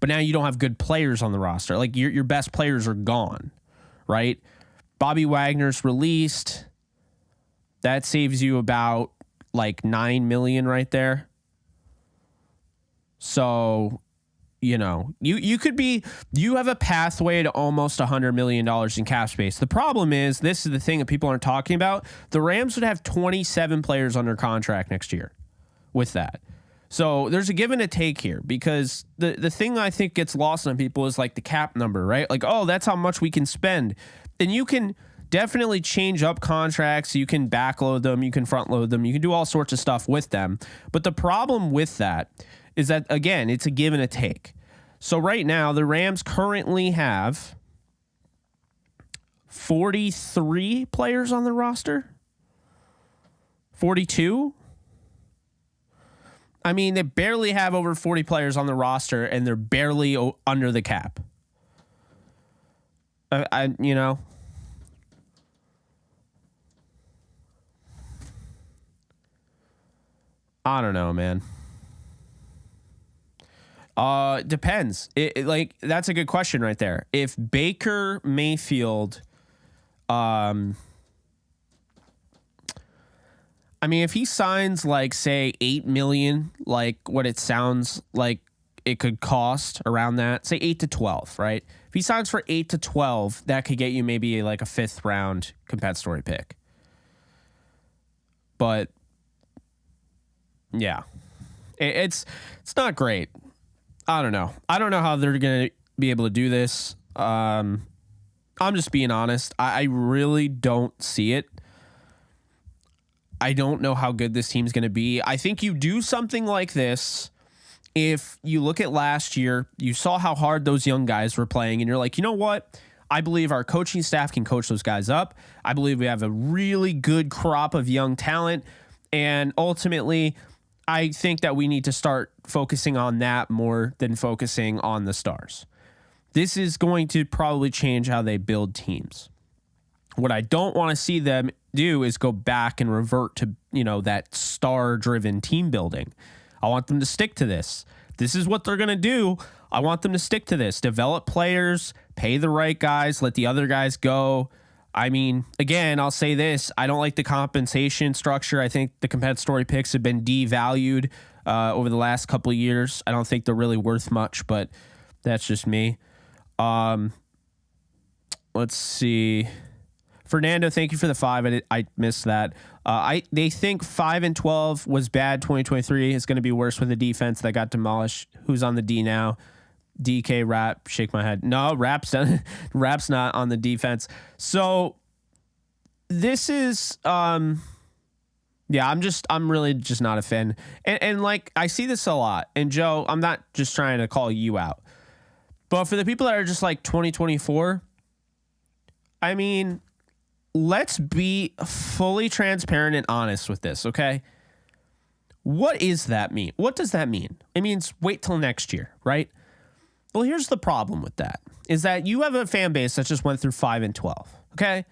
[SPEAKER 1] But now you don't have good players on the roster. Like your best players are gone, right? Bobby Wagner's released. That saves you about like $9 million right there. So, you know, you have a pathway to almost $100 million in cap space. The problem is, this is the thing that people aren't talking about. The Rams would have 27 players under contract next year with that. So there's a give and a take here, because the thing I think gets lost on people is like the cap number, right? Like, oh, that's how much we can spend. And you can definitely change up contracts. You can backload them. You can front load them. You can do all sorts of stuff with them. But the problem with that is that, again, it's a give and a take. So right now, the Rams currently have 43 players on the roster. 42? I mean, they barely have over 40 players on the roster, and they're barely under the cap. You know, I don't know, man. Depends. Like, that's a good question right there. If Baker Mayfield, I mean, if he signs like, say, $8 million, like what it sounds like it could cost around that, say 8 to 12, right? If he signs for 8 to 12, that could get you maybe like a 5th round compensatory pick. But yeah, it's not great. I don't know. I don't know how they're going to be able to do this. I'm just being honest. I really don't see it. I don't know how good this team's going to be. I think you do something like this. If you look at last year, you saw how hard those young guys were playing, and you're like, you know what? I believe our coaching staff can coach those guys up. I believe we have a really good crop of young talent. And ultimately, I think that we need to start focusing on that more than focusing on the stars. This is going to probably change how they build teams. What I don't want to see them do is go back and revert to, you know, that star-driven team building. I want them to stick to this. This is what they're going to do. I want them to stick to this. Develop players, pay the right guys, let the other guys go. I mean, again, I'll say this. I don't like the compensation structure. I think the compensatory picks have been devalued over the last couple of years. I don't think they're really worth much, but that's just me. Let's see. Fernando, thank you for the 5. I missed that. They think 5-12 was bad. 2023 is going to be worse with a defense that got demolished. Who's on the D now? DK, Rap, shake my head. No, Rap's not on the defense. So this is, I'm really just not a fan. And like, I see this a lot. And Joe, I'm not just trying to call you out, but for the people that are just like 2024, I mean, let's be fully transparent and honest with this, okay? What does that mean? What does that mean? It means wait till next year, right? Well, here's the problem with that, is that you have a fan base that just went through 5-12, okay?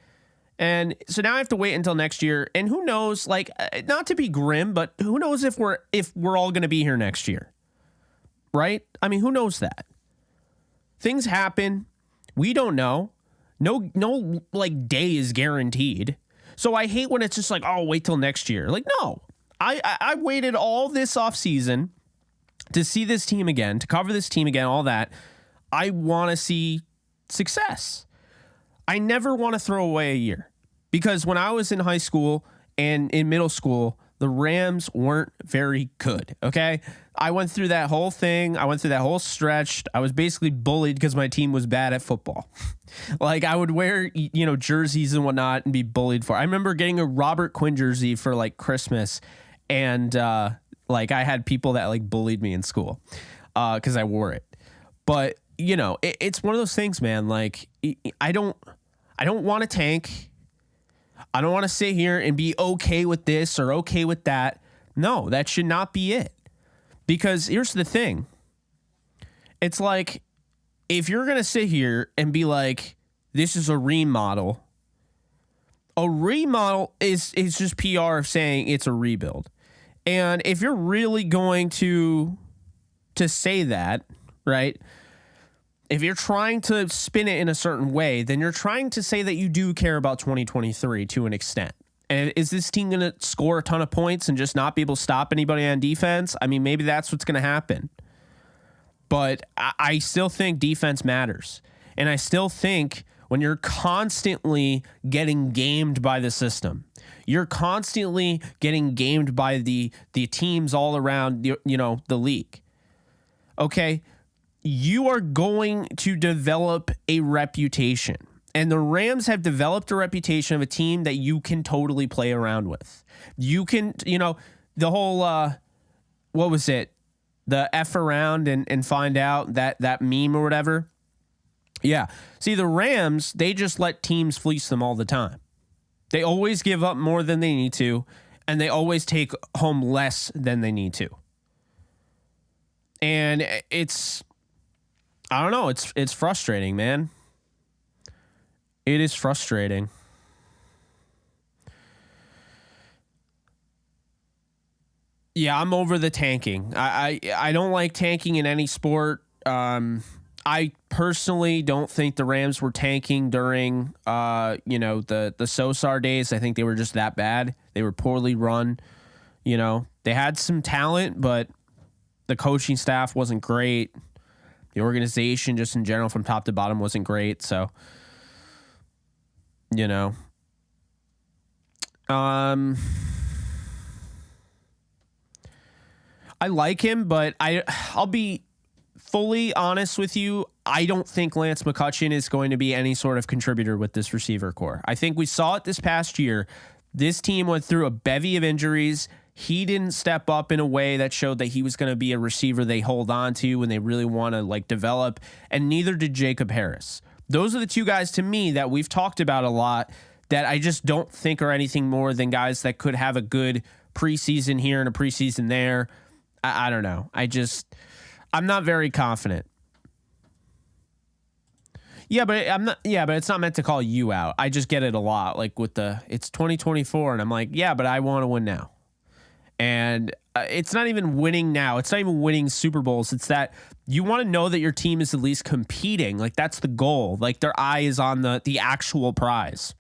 [SPEAKER 1] And so now I have to wait until next year, and who knows, like, not to be grim, but who knows if we're all going to be here next year, right? I mean, who knows that? Things happen. We don't know. No, like, day is guaranteed. So I hate when it's just like, oh, wait till next year. Like, no, I waited all this offseason to see this team again, to cover this team again, all that. I want to see success. I never want to throw away a year, because when I was in high school and in middle school, the Rams weren't very good, okay? I went through that whole thing. I went through that whole stretch. I was basically bullied because my team was bad at football. Like, I would wear, you know, jerseys and whatnot and be bullied for it. I remember getting a Robert Quinn jersey for, like, Christmas, and, like, I had people that, like, bullied me in school because I wore it. But, you know, it's one of those things, man. Like, I don't want to tank. I don't want to sit here and be okay with this or okay with that. No, that should not be it. Because here's the thing. It's like, if you're going to sit here and be like, this is a remodel is just PR saying it's a rebuild. And if you're really going to say that, right? If you're trying to spin it in a certain way, then you're trying to say that you do care about 2023 to an extent. And is this team going to score a ton of points and just not be able to stop anybody on defense? I mean, maybe that's what's going to happen. But I still think defense matters. And I still think when you're constantly getting gamed by the system, you're constantly getting gamed by the teams all around the league. Okay, you are going to develop a reputation. And the Rams have developed a reputation of a team that you can totally play around with. You can, the whole, what was it? The F around and find out that meme or whatever. Yeah. See, the Rams, they just let teams fleece them all the time. They always give up more than they need to, and they always take home less than they need to. And I don't know, it's frustrating, man. It is frustrating. Yeah, I'm over the tanking. I don't like tanking in any sport. I personally don't think the Rams were tanking during the Sosar days. I think they were just that bad. They were poorly run. They had some talent, but the coaching staff wasn't great. The organization just in general from top to bottom wasn't great. So, I like him, but I'll be fully honest with you. I don't think Lance McCutcheon is going to be any sort of contributor with this receiver core. I think we saw it this past year. This team went through a bevy of injuries. He didn't step up in a way that showed that he was going to be a receiver they hold on to when they really want to develop, and neither did Jacob Harris. Those are the two guys to me that we've talked about a lot that I just don't think are anything more than guys that could have a good preseason here and a preseason there. I don't know. I'm not very confident. Yeah, but it's not meant to call you out. I just get it a lot. It's 2024, and I'm like, yeah, but I want to win now. And it's not even winning now. It's not even winning Super Bowls. It's that you want to know that your team is at least competing. That's the goal. Their eye is on the actual prize.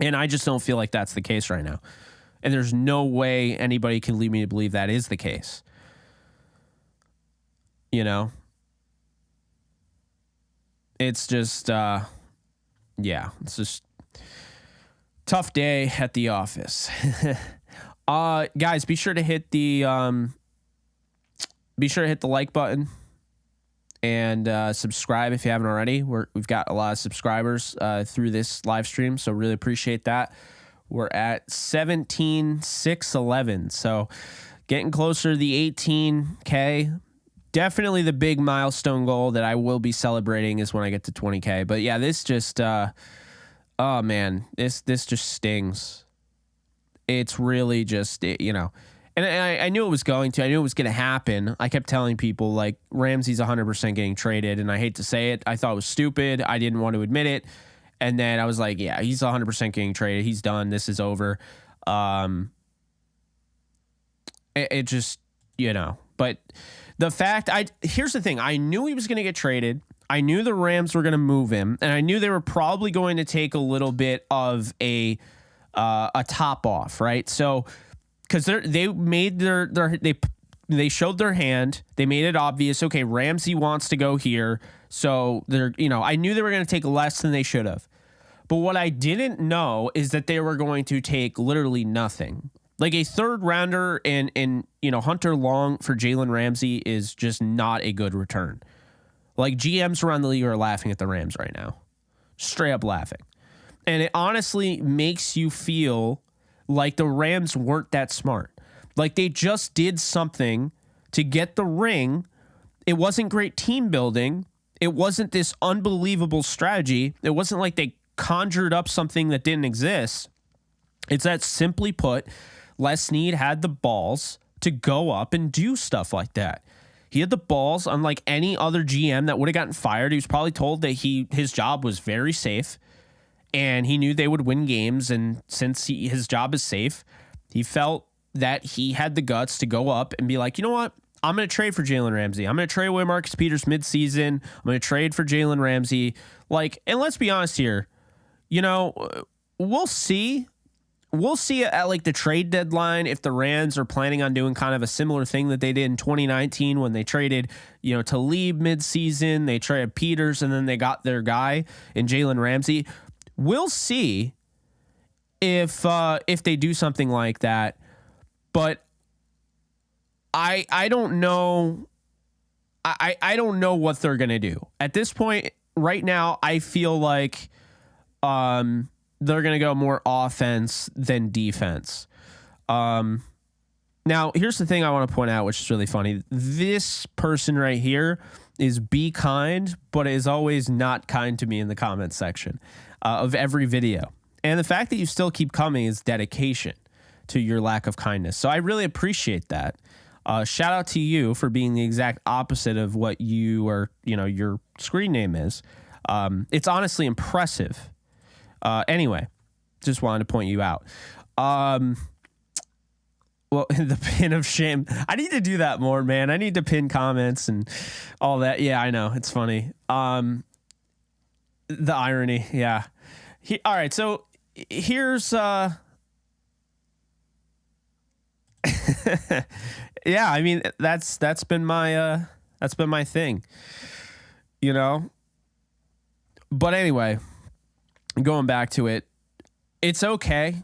[SPEAKER 1] And I just don't feel like that's the case right now. And there's no way anybody can lead me to believe that is the case. It's just, it's just tough day at the office. Guys, be sure to hit the like button and subscribe if you haven't already. We've got a lot of subscribers through this live stream, so really appreciate that. We're at 17,611, so getting closer to the 18K. Definitely the big milestone goal that I will be celebrating is when I get to 20K. But yeah, this just, oh man, this just stings. It's really just, and I knew it was going to. I knew it was going to happen. I kept telling people Ramsey's 100% getting traded, and I hate to say it. I thought it was stupid. I didn't want to admit it. And then I was like, yeah, he's 100% getting traded. He's done. This is over. It just, but the fact, here's the thing. I knew he was going to get traded. I knew the Rams were going to move him, and I knew they were probably going to take a little bit of a top off, right? So, because they made they showed their hand. They made it obvious. Okay, Ramsey wants to go here, so I knew they were going to take less than they should have. But what I didn't know is that they were going to take literally nothing. A third rounder in Hunter Long for Jalen Ramsey is just not a good return. GMs around the league are laughing at the Rams right now. Straight up laughing. And it honestly makes you feel like the Rams weren't that smart. They just did something to get the ring. It wasn't great team building. It wasn't this unbelievable strategy. It wasn't like they conjured up something that didn't exist. It's that, simply put, Les Snead had the balls to go up and do stuff like that. He had the balls, unlike any other GM that would have gotten fired. He was probably told that his job was very safe, and he knew they would win games. And since his job is safe, he felt that he had the guts to go up and be like, you know what? I'm going to trade for Jalen Ramsey. I'm going to trade away Marcus Peters midseason. I'm going to trade for Jalen Ramsey. Like, and let's be honest here, you know, we'll see. We'll see at like the trade deadline if the Rams are planning on doing kind of a similar thing that they did in 2019 when they traded, you know, Talib midseason. They traded Peters and then they got their guy in Jalen Ramsey. We'll see if they do something like that. But I don't know. I don't know what they're gonna do at this point. Right now, I feel like they're gonna go more offense than defense. Now, here's the thing I want to point out, which is really funny. This person right here is be kind, but is always not kind to me in the comments section of every video. And the fact that you still keep coming is dedication to your lack of kindness. So I really appreciate that. Shout out to you for being the exact opposite of what you are, you know, your screen name is. It's honestly impressive. Anyway, just wanted to point you out. Well, the pin of shame. I need to do that more, man. I need to pin comments and all that. Yeah, I know. It's funny. The irony. Yeah. All right. So here's, yeah, I mean, that's been my thing, you know, but anyway, going back to it, it's okay.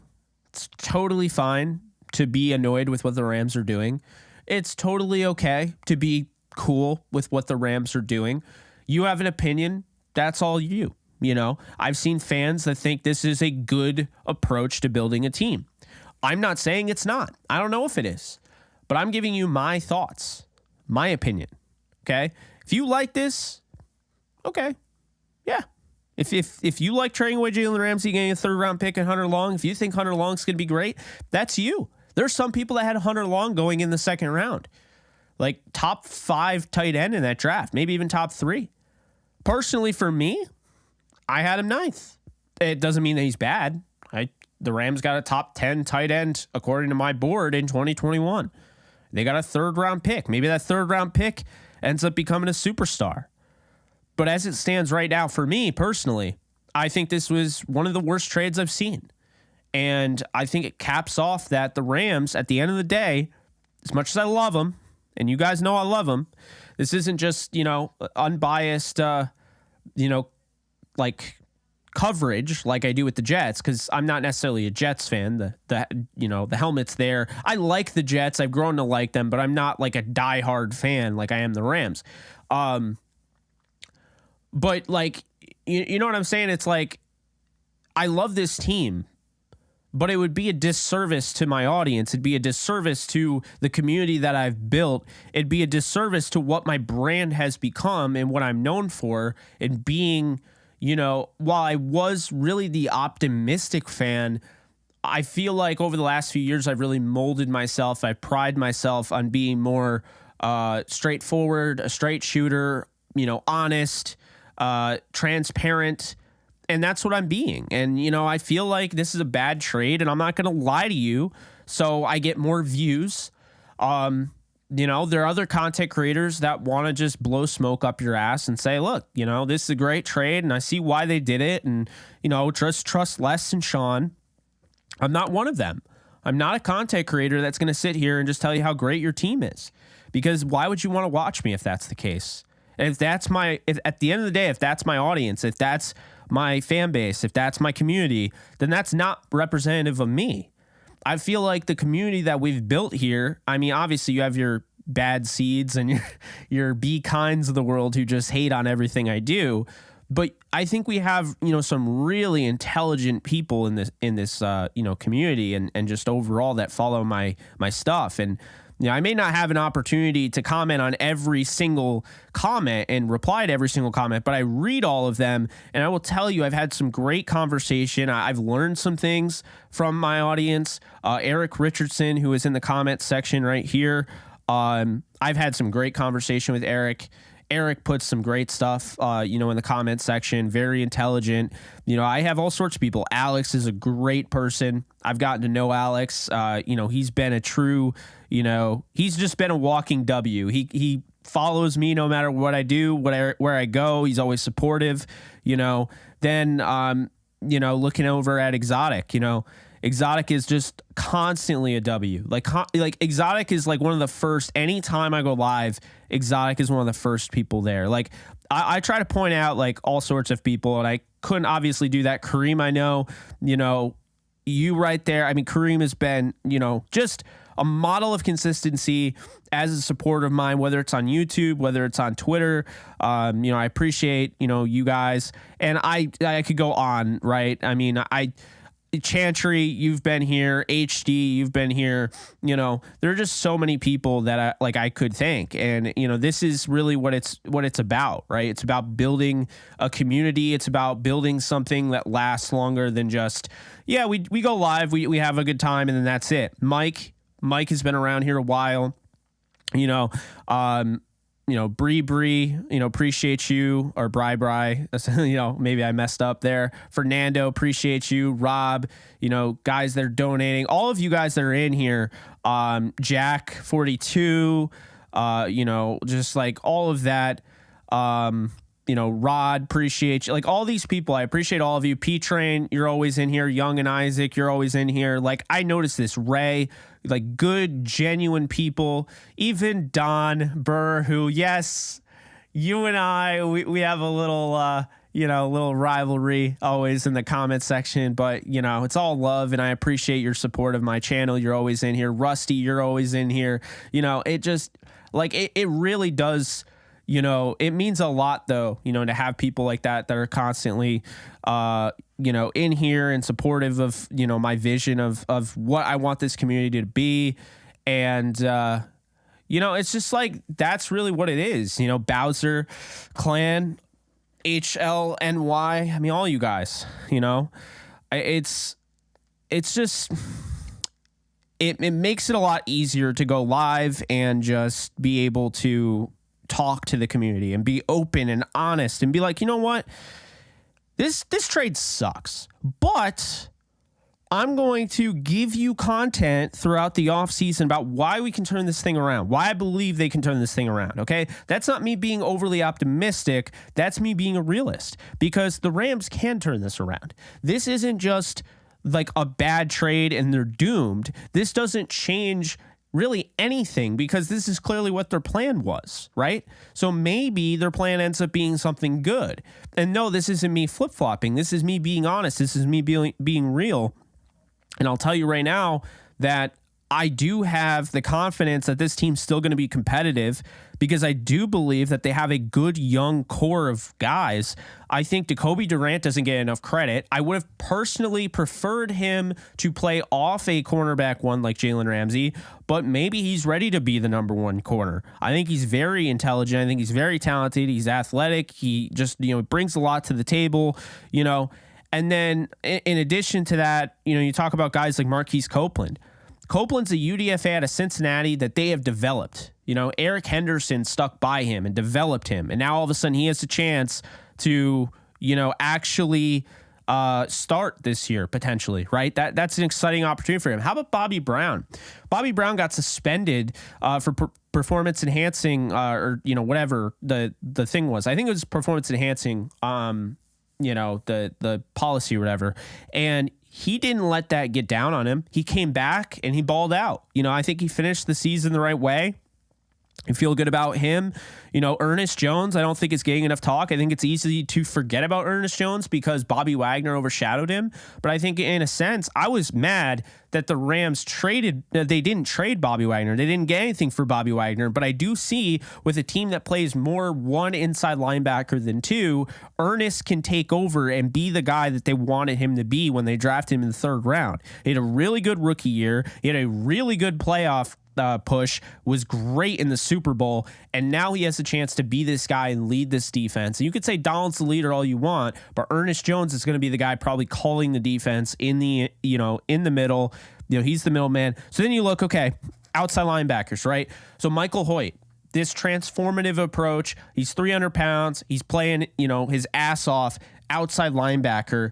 [SPEAKER 1] It's totally fine to be annoyed with what the Rams are doing. It's totally okay to be cool with what the Rams are doing. You have an opinion. That's all you know, I've seen fans that think this is a good approach to building a team. I'm not saying it's not. I don't know if it is, but I'm giving you my thoughts, my opinion. Okay. If you like this, okay. Yeah. If you like trading away Jalen Ramsey, getting a 3rd round pick and Hunter Long, if you think Hunter Long's going to be great, that's you. There's some people that had Hunter Long going in the 2nd round, like top 5 tight end in that draft, maybe even top 3. Personally, for me, I had him 9th. It doesn't mean that he's bad. The Rams got a top 10 tight end according to my board in 2021. They got a 3rd round pick. Maybe that 3rd round pick ends up becoming a superstar. But as it stands right now, for me personally, I think this was one of the worst trades I've seen. And I think it caps off that the Rams, at the end of the day, as much as I love them, and you guys know I love them, this isn't just, you know, unbiased, you know, like coverage like I do with the Jets, because I'm not necessarily a Jets fan. The you know, the helmet's there. I like the Jets. I've grown to like them, but I'm not like a diehard fan like I am the Rams. But like, you know what I'm saying? It's like, I love this team, but it would be a disservice to my audience. It'd be a disservice to the community that I've built. It'd be a disservice to what my brand has become and what I'm known for, and being, you know, while I was really the optimistic fan, I feel like over the last few years, I've really molded myself. I pride myself on being more straightforward, a straight shooter, you know, honest, transparent. And that's what I'm being. And, you know, I feel like this is a bad trade, and I'm not going to lie to you. So I get more views. You know, there are other content creators that want to just blow smoke up your ass and say, look, you know, this is a great trade and I see why they did it. And, you know, just trust less in Sean. I'm not one of them. I'm not a content creator that's going to sit here and just tell you how great your team is, because why would you want to watch me if that's the case? And if at the end of the day, if that's my audience, if that's my fan base, if that's my community, then that's not representative of me. I feel like the community that we've built here, I mean, obviously you have your bad seeds and your be kinds of the world who just hate on everything I do. But I think we have, you know, some really intelligent people in this you know, community and just overall that follow my stuff. And, you know, I may not have an opportunity to comment on every single comment and reply to every single comment, but I read all of them, and I will tell you, I've had some great conversation. I've learned some things from my audience. Eric Richardson, who is in the comments section right here, I've had some great conversation with Eric, Eric puts some great stuff, in the comment section. Very intelligent. I have all sorts of people. Alex is a great person. I've gotten to know Alex. He's been a true, he's just been a walking W. He follows me no matter what I do, where I go. He's always supportive. Then looking over at Exotic, Exotic is just constantly a W. Like Exotic is like one of the first. Anytime I go live, Exotic is one of the first people there. Like I try to point out like all sorts of people, and I couldn't obviously do that. Kareem, I know, you right there. I mean, Kareem has been, just a model of consistency as a supporter of mine, whether it's on YouTube, whether it's on Twitter. I appreciate, you guys, and I could go on, right? I mean, Chantry, you've been here. HD, you've been here. There are just so many people that I could thank, and this is really what it's about, right? It's about building a community. It's about building something that lasts longer than just we go live, we have a good time, and then that's it. Mike has been around here a while. Bree, appreciate you, or Bri, maybe I messed up there. Fernando, appreciate you. Rob, guys that are donating, all of you guys that are in here, Jack 42, just like all of that. Rod, appreciate you. Like all these people, I appreciate all of you. P-Train, you're always in here. Young and Isaac, you're always in here. Like I noticed this. Ray, like good, genuine people. Even Don Burr, who, yes, you and I, we have a little, little rivalry always in the comment section, but it's all love, and I appreciate your support of my channel. You're always in here. Rusty, you're always in here. It just like, it really does. It means a lot though, to have people like that are constantly, in here and supportive of, my vision of what I want this community to be. And, it's just like, that's really what it is. Bowser Clan, HLNY. I mean, all you guys, it's just, it makes it a lot easier to go live and just be able to talk to the community and be open and honest and be like, you know what, this trade sucks, but I'm going to give you content throughout the offseason about why we can turn this thing around, why I believe they can turn this thing around. Okay, that's not me being overly optimistic, that's me being a realist, because the Rams can turn this around. This isn't just like a bad trade and they're doomed. This doesn't change really anything, because this is clearly what their plan was, right? So maybe their plan ends up being something good. And no, this isn't me flip-flopping. This is me being honest. This is me being real. And I'll tell you right now that I do have the confidence that this team's still going to be competitive, because I do believe that they have a good young core of guys. I think Jacoby Durant doesn't get enough credit. I would have personally preferred him to play off a cornerback one like Jalen Ramsey, but maybe he's ready to be the number one corner. I think he's very intelligent. I think he's very talented. He's athletic. He just, brings a lot to the table, And then in addition to that, you talk about guys like Marquise Copeland. Copeland's a UDFA out of Cincinnati that they have developed. Eric Henderson stuck by him and developed him. And now all of a sudden he has a chance to, actually start this year potentially, right? That's an exciting opportunity for him. How about Bobby Brown? Bobby Brown got suspended for performance enhancing or, whatever the thing was. I think it was performance enhancing, the policy or whatever. And he didn't let that get down on him. He came back and he balled out. I think he finished the season the right way. I feel good about him. Ernest Jones, I don't think it's getting enough talk. I think it's easy to forget about Ernest Jones because Bobby Wagner overshadowed him. But I think in a sense, I was mad that the Rams they didn't trade Bobby Wagner. They didn't get anything for Bobby Wagner. But I do see with a team that plays more one inside linebacker than two, Ernest can take over and be the guy that they wanted him to be when they drafted him in the third round. He had a really good rookie year. He had a really good playoff push, was great in the Super Bowl, and now he has a chance to be this guy and lead this defense. And you could say Donald's the leader all you want, but Ernest Jones is going to be the guy probably calling the defense in the middle. He's the middleman. So then you look, okay, outside linebackers, right? So Michael Hoyt, this transformative approach. He's 300 pounds. He's playing, his ass off outside linebacker.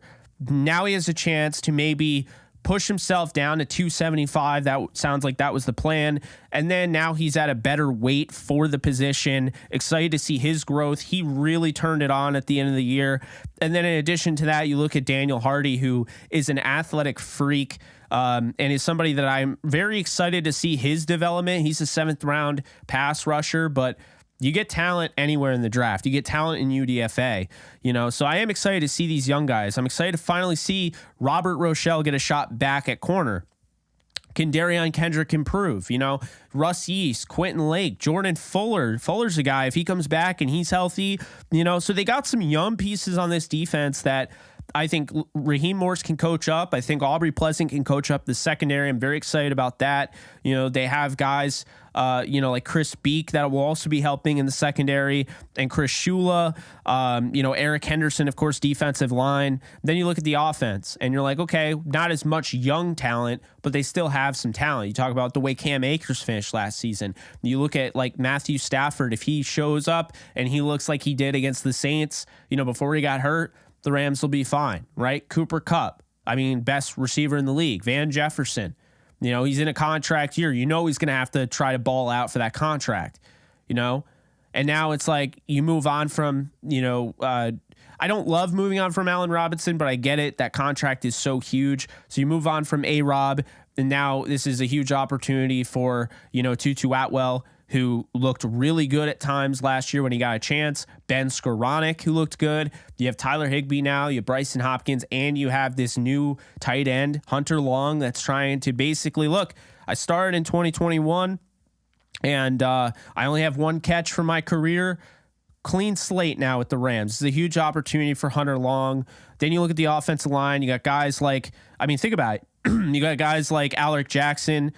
[SPEAKER 1] Now he has a chance to maybe push himself down to 275. That sounds like that was the plan. And then now he's at a better weight for the position. Excited to see his growth. He really turned it on at the end of the year. And then in addition to that, you look at Daniel Hardy, who is an athletic freak, and is somebody that I'm very excited to see his development. He's a 7th round pass rusher, but you get talent anywhere in the draft. You get talent in UDFA, so I am excited to see these young guys. I'm excited to finally see Robert Rochelle get a shot back at corner. Can Darion Kendrick improve? Russ Yeast, Quentin Lake, Jordan Fuller. Fuller's a guy, if he comes back and he's healthy, so they got some young pieces on this defense that I think Raheem Morse can coach up. I think Aubrey Pleasant can coach up the secondary. I'm very excited about that. They have guys, like Chris Beek that will also be helping in the secondary, and Chris Shula, Eric Henderson, of course, defensive line. Then you look at the offense and you're like, okay, not as much young talent, but they still have some talent. You talk about the way Cam Akers finished last season. You look at like Matthew Stafford, if he shows up and he looks like he did against the Saints, before he got hurt, the Rams will be fine, right? Cooper Kupp, best receiver in the league. Van Jefferson, he's in a contract year. He's going to have to try to ball out for that contract, And now it's like you move on from, I don't love moving on from Allen Robinson, but I get it. That contract is so huge. So you move on from A-Rob, and now this is a huge opportunity for, Tutu Atwell, who looked really good at times last year when he got a chance. Ben Skoranek, who looked good. You have Tyler Higbee now. You have Bryson Hopkins, and you have this new tight end, Hunter Long, that's trying to basically, look, I started in 2021, and I only have one catch for my career. Clean slate now with the Rams. This is a huge opportunity for Hunter Long. Then you look at the offensive line. You got guys like, think about it. You got guys like Alec Jackson.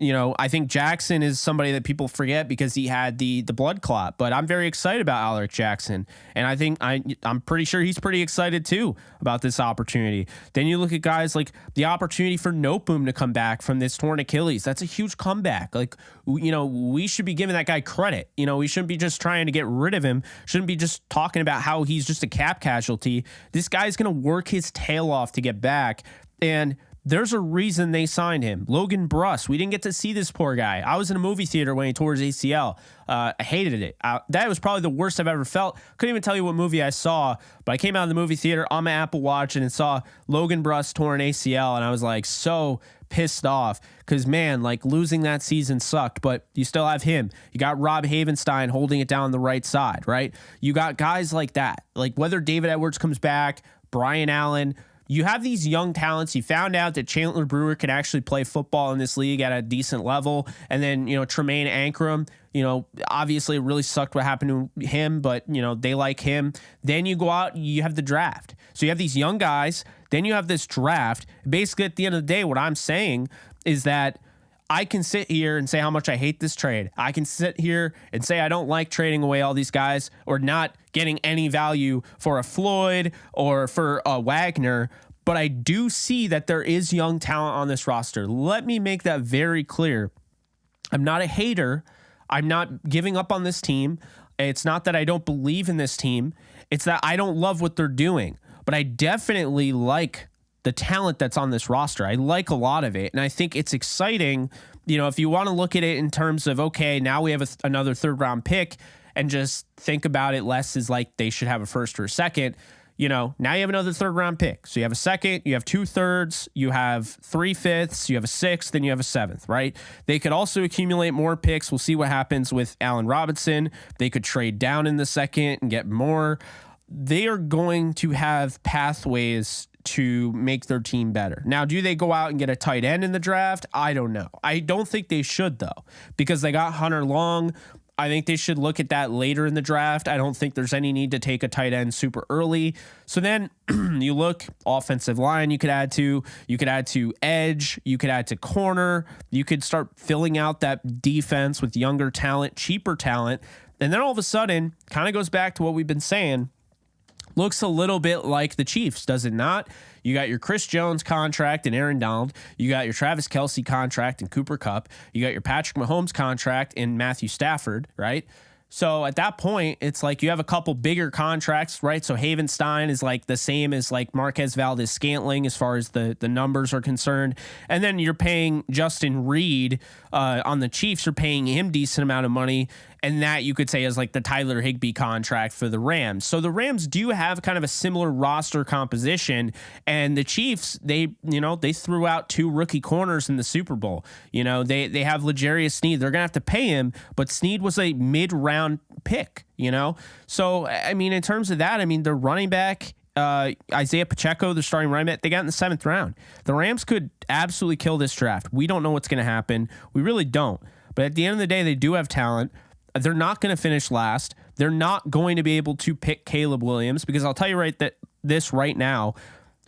[SPEAKER 1] I think Jackson is somebody that people forget because he had the blood clot, but I'm very excited about Alec Jackson. And I think I'm pretty sure he's pretty excited too about this opportunity. Then you look at guys like the opportunity for Noteboom to come back from this torn Achilles. That's a huge comeback. Like, we should be giving that guy credit. We shouldn't be just trying to get rid of him. Shouldn't be just talking about how he's just a cap casualty. This guy's going to work his tail off to get back. And there's a reason they signed him. Logan Bruss. We didn't get to see this poor guy. I was in a movie theater when he tore his ACL. I hated it. That was probably the worst I've ever felt. Couldn't even tell you what movie I saw, but I came out of the movie theater on my Apple Watch and saw Logan Bruss tore an ACL, and I was like so pissed off because, man, like losing that season sucked, but you still have him. You got Rob Havenstein holding it down the right side, right? You got guys like that. Like whether David Edwards comes back, Brian Allen, you have these young talents. You found out that Chandler Brewer can actually play football in this league at a decent level. And then, Tremaine Ankrum, obviously it really sucked what happened to him, but, they like him. Then you go out, you have the draft. So you have these young guys, then you have this draft. Basically, at the end of the day, what I'm saying is that I can sit here and say how much I hate this trade. I can sit here and say I don't like trading away all these guys or not getting any value for a Floyd or for a Wagner, but I do see that there is young talent on this roster. Let me make that very clear. I'm not a hater. I'm not giving up on this team. It's not that I don't believe in this team. It's that I don't love what they're doing, but I definitely like the talent that's on this roster. I like a lot of it. And I think it's exciting, if you want to look at it in terms of, okay, now we have another 3rd round pick and just think about it less as like they should have a 1st or a 2nd, now you have another 3rd round pick. So you have a 2nd, you have 2 3rds, you have 3 5ths, you have a 6th, then you have a 7th, right? They could also accumulate more picks. We'll see what happens with Allen Robinson. They could trade down in the 2nd and get more. They are going to have pathways to make their team better. Now, do they go out and get a tight end in the draft? I don't know. I don't think they should, though, because they got Hunter Long. I think they should look at that later in the draft. I don't think there's any need to take a tight end super early. So then you look offensive line you could add to edge, you could add to corner, you could start filling out that defense with younger talent, cheaper talent. And then all of a sudden, kind of goes back to what we've been saying. Looks a little bit like the Chiefs, does it not? You got your Chris Jones contract and Aaron Donald. You got your Travis Kelce contract and Cooper Kupp. You got your Patrick Mahomes contract and Matthew Stafford, right? So at that point, it's like you have a couple bigger contracts, right? So Havenstein is like the same as like Marquez Valdez-Scantling as far as the numbers are concerned. And then you're paying Justin Reed on the Chiefs. You're paying him decent amount of money. And that you could say is like the Tyler Higbee contract for the Rams. So the Rams do have kind of a similar roster composition, and the Chiefs, they threw out 2 rookie corners in the Super Bowl. They have L'Jarius Sneed. They're gonna have to pay him, but Sneed was a mid-round pick. So I mean, in terms of that, I mean, the running back. Isaiah Pacheco, the starting running back, they got in the 7th round. The Rams could absolutely kill this draft. We don't know what's going to happen. We really don't. But at the end of the day, they do have talent. They're not going to finish last. They're not going to be able to pick Caleb Williams, because I'll tell you right now,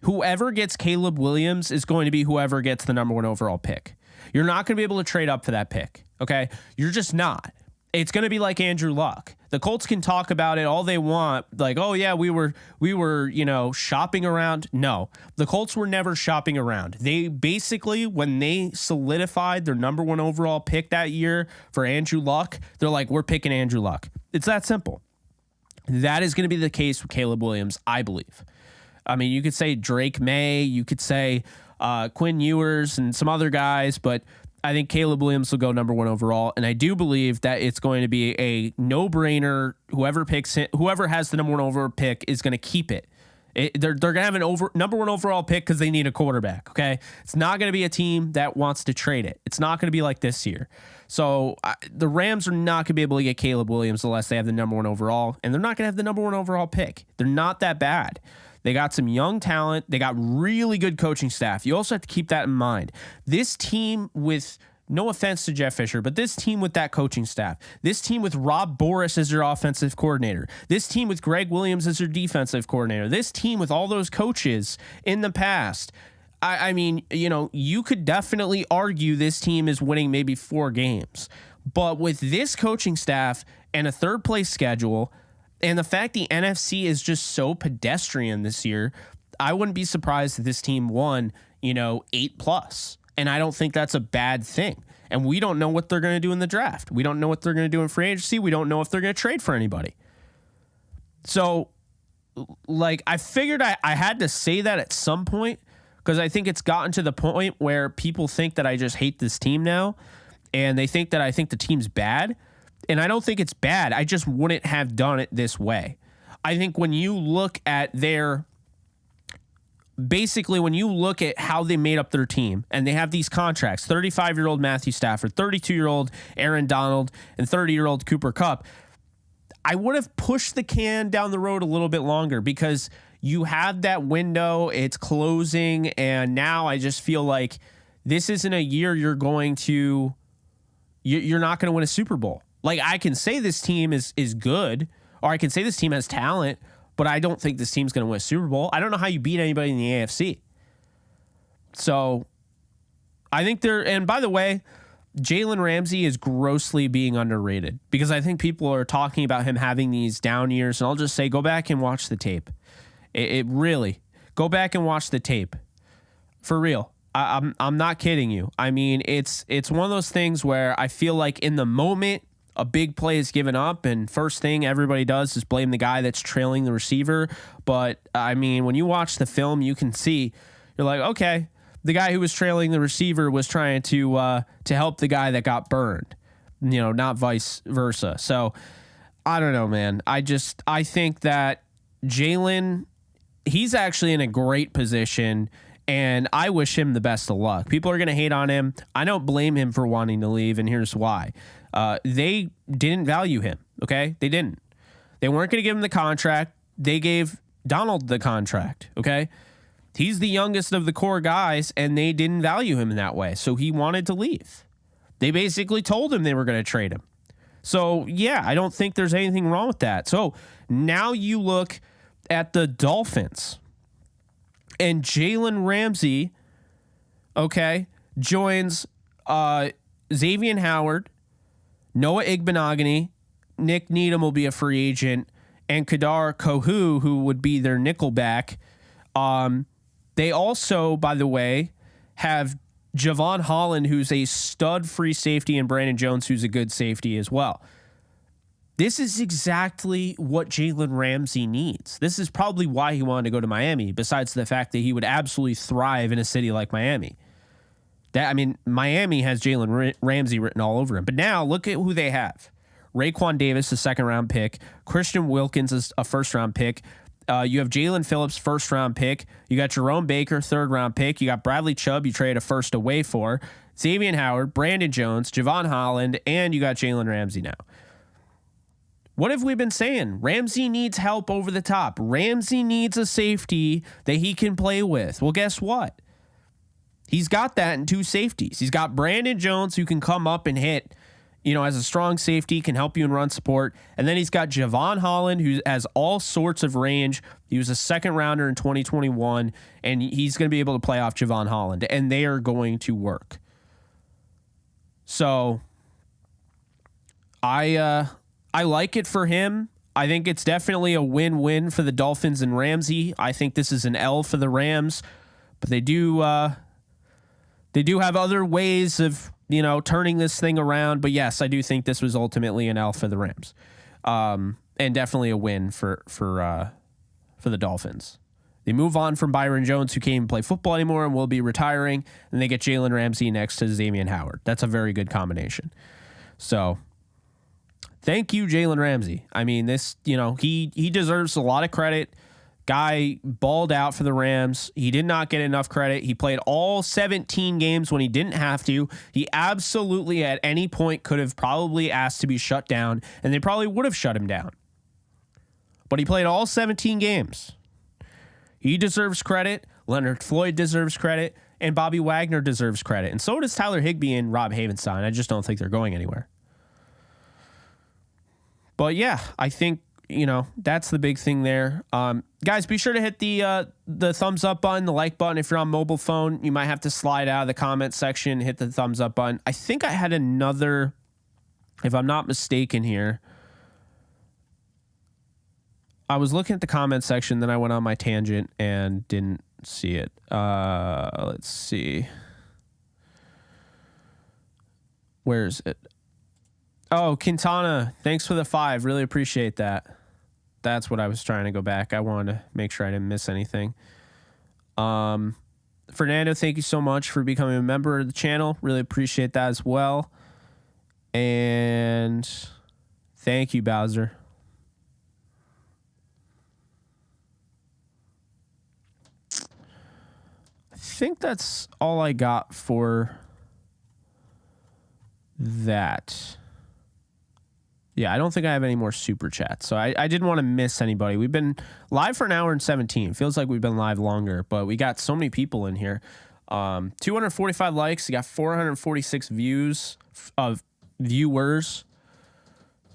[SPEAKER 1] whoever gets Caleb Williams is going to be whoever gets the number 1 overall pick. You're not going to be able to trade up for that pick, okay? You're just not. It's going to be like Andrew Luck. The Colts can talk about it all they want, like, oh yeah, we were, shopping around. No, the Colts were never shopping around. They basically, when they solidified their number 1 overall pick that year for Andrew Luck, they're like, we're picking Andrew Luck. It's that simple. That is going to be the case with Caleb Williams, I believe. I mean, you could say Drake May, you could say Quinn Ewers and some other guys, but I think Caleb Williams will go number 1 overall, and I do believe that it's going to be a no-brainer. Whoever picks it, whoever has the number 1 overall pick is going to keep it. They're going to have an number 1 overall pick because they need a quarterback. Okay, it's not going to be a team that wants to trade it. It's not going to be like this year. So the Rams are not going to be able to get Caleb Williams unless they have the number 1 overall, and they're not going to have the number 1 overall pick. They're not that bad. They got some young talent. They got really good coaching staff. You also have to keep that in mind. This team with, no offense to Jeff Fisher, but this team with that coaching staff, this team with Rob Boris as their offensive coordinator, this team with Greg Williams as their defensive coordinator, this team with all those coaches in the past, I mean, you could definitely argue this team is winning maybe 4 games. But with this coaching staff and a 3rd place schedule, and the fact the NFC is just so pedestrian this year, I wouldn't be surprised if this team won, 8+. And I don't think that's a bad thing. And we don't know what they're going to do in the draft. We don't know what they're going to do in free agency. We don't know if they're going to trade for anybody. So, I figured I had to say that at some point, because I think it's gotten to the point where people think that I just hate this team now, and they think that I think the team's bad. And I don't think it's bad. I just wouldn't have done it this way. I think when you look at when you look at how they made up their team, and they have these contracts, 35-year-old Matthew Stafford, 32-year-old Aaron Donald, and 30-year-old Cooper Kupp, I would have pushed the can down the road a little bit longer, because you have that window, it's closing, and now I just feel like this isn't a year you're not going to win a Super Bowl. Like, I can say this team is good, or I can say this team has talent, but I don't think this team's going to win a Super Bowl. I don't know how you beat anybody in the AFC. So I think and by the way, Jalen Ramsey is grossly being underrated, because I think people are talking about him having these down years. And I'll just say, go back and watch the tape. It really, go back and watch the tape for real. I'm not kidding you. I mean, it's one of those things where I feel like in the moment, a big play is given up, and first thing everybody does is blame the guy that's trailing the receiver. But I mean, when you watch the film, you can see, you're like, okay, the guy who was trailing the receiver was trying to help the guy that got burned, not vice versa. So I don't know, man. I think that Jalen, he's actually in a great position, and I wish him the best of luck. People are going to hate on him. I don't blame him for wanting to leave, and here's why. They didn't value him, okay? They didn't. They weren't going to give him the contract. They gave Donald the contract, okay? He's the youngest of the core guys, and they didn't value him in that way, so he wanted to leave. They basically told him they were going to trade him. So, yeah, I don't think there's anything wrong with that. So, now you look at the Dolphins, and Jalen Ramsey, okay, joins Xavier Howard, Noah Igbenogany, Nick Needham will be a free agent, and Kadar Kohu, who would be their nickel back. They also, by the way, have Javon Holland, who's a stud free safety, and Brandon Jones, who's a good safety as well. This is exactly what Jalen Ramsey needs. This is probably why he wanted to go to Miami, besides the fact that he would absolutely thrive in a city like Miami. Miami has Jalen Ramsey written all over him. But now look at who they have. Raekwon Davis, a second-round pick. Christian Wilkins is a first-round pick. You have Jalen Phillips, first-round pick. You got Jerome Baker, third-round pick. You got Bradley Chubb, you traded a first away for. Xavier Howard, Brandon Jones, Javon Holland, and you got Jalen Ramsey now. What have we been saying? Ramsey needs help over the top. Ramsey needs a safety that he can play with. Well, guess what? He's got that in two safeties. He's got Brandon Jones, who can come up and hit, as a strong safety, can help you in run support. And then he's got Javon Holland, who has all sorts of range. He was a second rounder in 2021, and he's going to be able to play off Javon Holland, and they are going to work. So I like it for him. I think it's definitely a win-win for the Dolphins and Ramsey. I think this is an L for the Rams, but they do have other ways of, turning this thing around. But yes, I do think this was ultimately an L for the Rams, and definitely a win for the Dolphins. They move on from Byron Jones, who can't even play football anymore and will be retiring, and they get Jalen Ramsey next to Xavier Howard. That's a very good combination. So thank you, Jalen Ramsey. I mean, this, he deserves a lot of credit. Guy balled out for the Rams. He did not get enough credit. He played all 17 games when he didn't have to. He absolutely at any point could have probably asked to be shut down, and they probably would have shut him down. But he played all 17 games. He deserves credit. Leonard Floyd deserves credit, and Bobby Wagner deserves credit. And so does Tyler Higbee and Rob Havenstein. I just don't think they're going anywhere. But yeah, I think, that's the big thing there. Guys, be sure to hit the thumbs up button, the like button. If you're on mobile phone, you might have to slide out of the comment section, hit the thumbs up button. I think I had another, if I'm not mistaken here. I was looking at the comment section, then I went on my tangent and didn't see it. Let's see. Where is it? Oh, Quintana, thanks for the 5. Really appreciate that. That's what I was trying to go back. I wanted to make sure I didn't miss anything. Fernando, thank you so much for becoming a member of the channel. Really appreciate that as well. And thank you, Bowser. I think that's all I got for that. Yeah, I don't think I have any more super chats. So I didn't want to miss anybody. We've been live for an hour and 17. Feels like we've been live longer, but we got so many people in here. 245 likes. We got 446 viewers.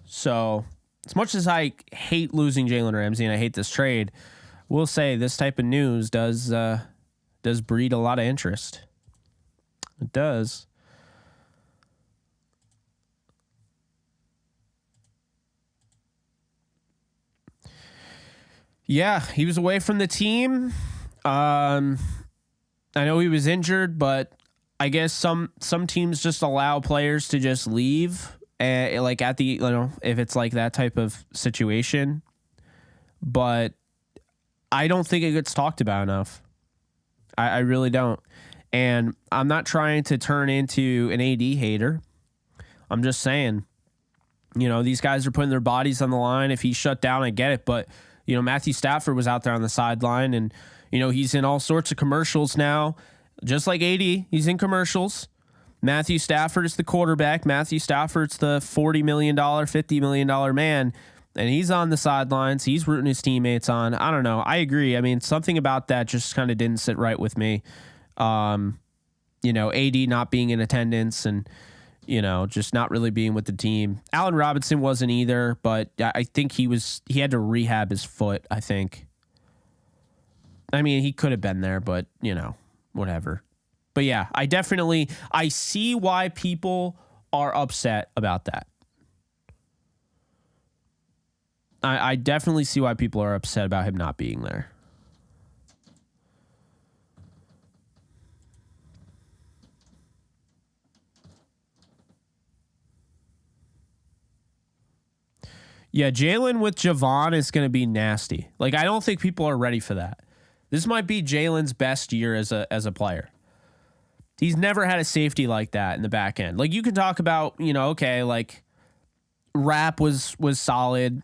[SPEAKER 1] So as much as I hate losing Jalen Ramsey and I hate this trade, we'll say this type of news does breed a lot of interest. It does. Yeah, he was away from the team. I know he was injured, but I guess some teams just allow players to just leave, like at the if it's like that type of situation. But I don't think it gets talked about enough. I really don't. And I'm not trying to turn into an AD hater. I'm just saying, these guys are putting their bodies on the line. If he's shut down, I get it, but Matthew Stafford was out there on the sideline, and, he's in all sorts of commercials now. Just like AD, he's in commercials. Matthew Stafford is the quarterback. Matthew Stafford's the $40 million, $50 million man, and he's on the sidelines. He's rooting his teammates on. I don't know. I agree. I mean, something about that just kind of didn't sit right with me. AD not being in attendance and, just not really being with the team. Allen Robinson wasn't either, but I think he had to rehab his foot, I think. I mean, he could have been there, but, whatever. But yeah, I see why people are upset about that. I definitely see why people are upset about him not being there. Yeah, Jalen with Javon is going to be nasty. Like, I don't think people are ready for that. This might be Jalen's best year as a player. He's never had a safety like that in the back end. Like, you can talk about, okay, like Rapp was solid,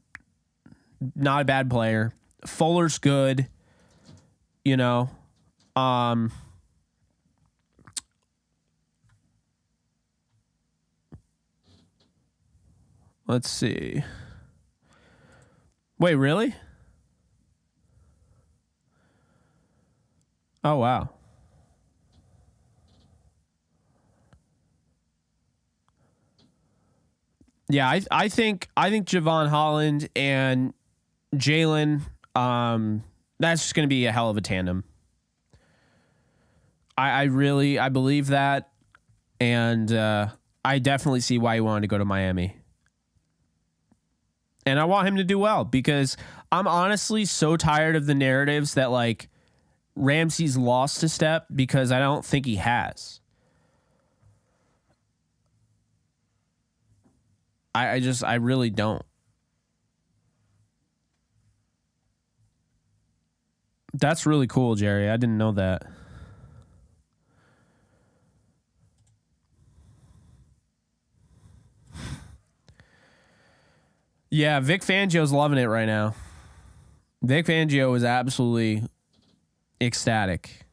[SPEAKER 1] not a bad player. Fuller's good, let's see. Wait, really? Oh, wow. Yeah, I think Javon Holland and Jalen, that's just going to be a hell of a tandem. I believe that, and I definitely see why he wanted to go to Miami. And I want him to do well because I'm honestly so tired of the narratives that like Ramsey's lost a step, because I don't think he has. I really don't. That's really cool, Jerry. I didn't know that. Yeah, Vic Fangio's loving it right now. Vic Fangio is absolutely ecstatic.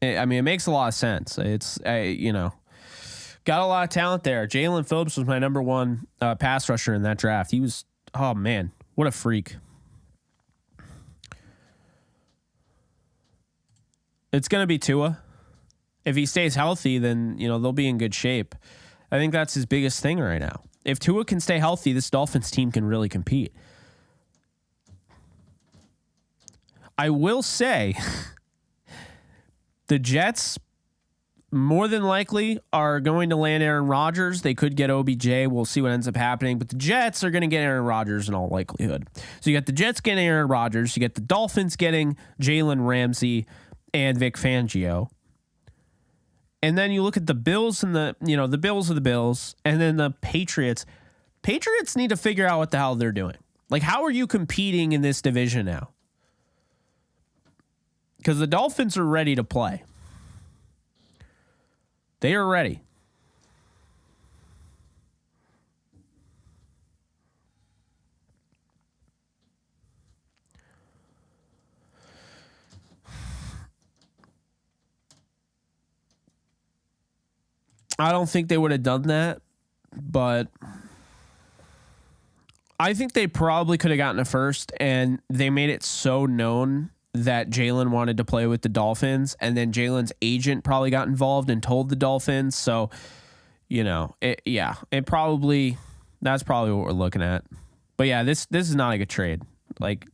[SPEAKER 1] I mean, it makes a lot of sense. It's, got a lot of talent there. Jalen Phillips was my number one pass rusher in that draft. He was, oh man, what a freak. It's going to be Tua. If he stays healthy, then, they'll be in good shape. I think that's his biggest thing right now. If Tua can stay healthy, this Dolphins team can really compete. I will say the Jets more than likely are going to land Aaron Rodgers. They could get OBJ. We'll see what ends up happening. But the Jets are going to get Aaron Rodgers in all likelihood. So you got the Jets getting Aaron Rodgers. You get the Dolphins getting Jalen Ramsey and Vic Fangio. And then you look at the Bills and the Bills are the Bills. And then the Patriots. Patriots need to figure out what the hell they're doing. Like, how are you competing in this division now? Because the Dolphins are ready to play. They are ready. I don't think they would have done that, but I think they probably could have gotten a first, and they made it so known that Jalen wanted to play with the Dolphins, and then Jalen's agent probably got involved and told the Dolphins. So, that's probably what we're looking at. But yeah, this is not a good trade. Like,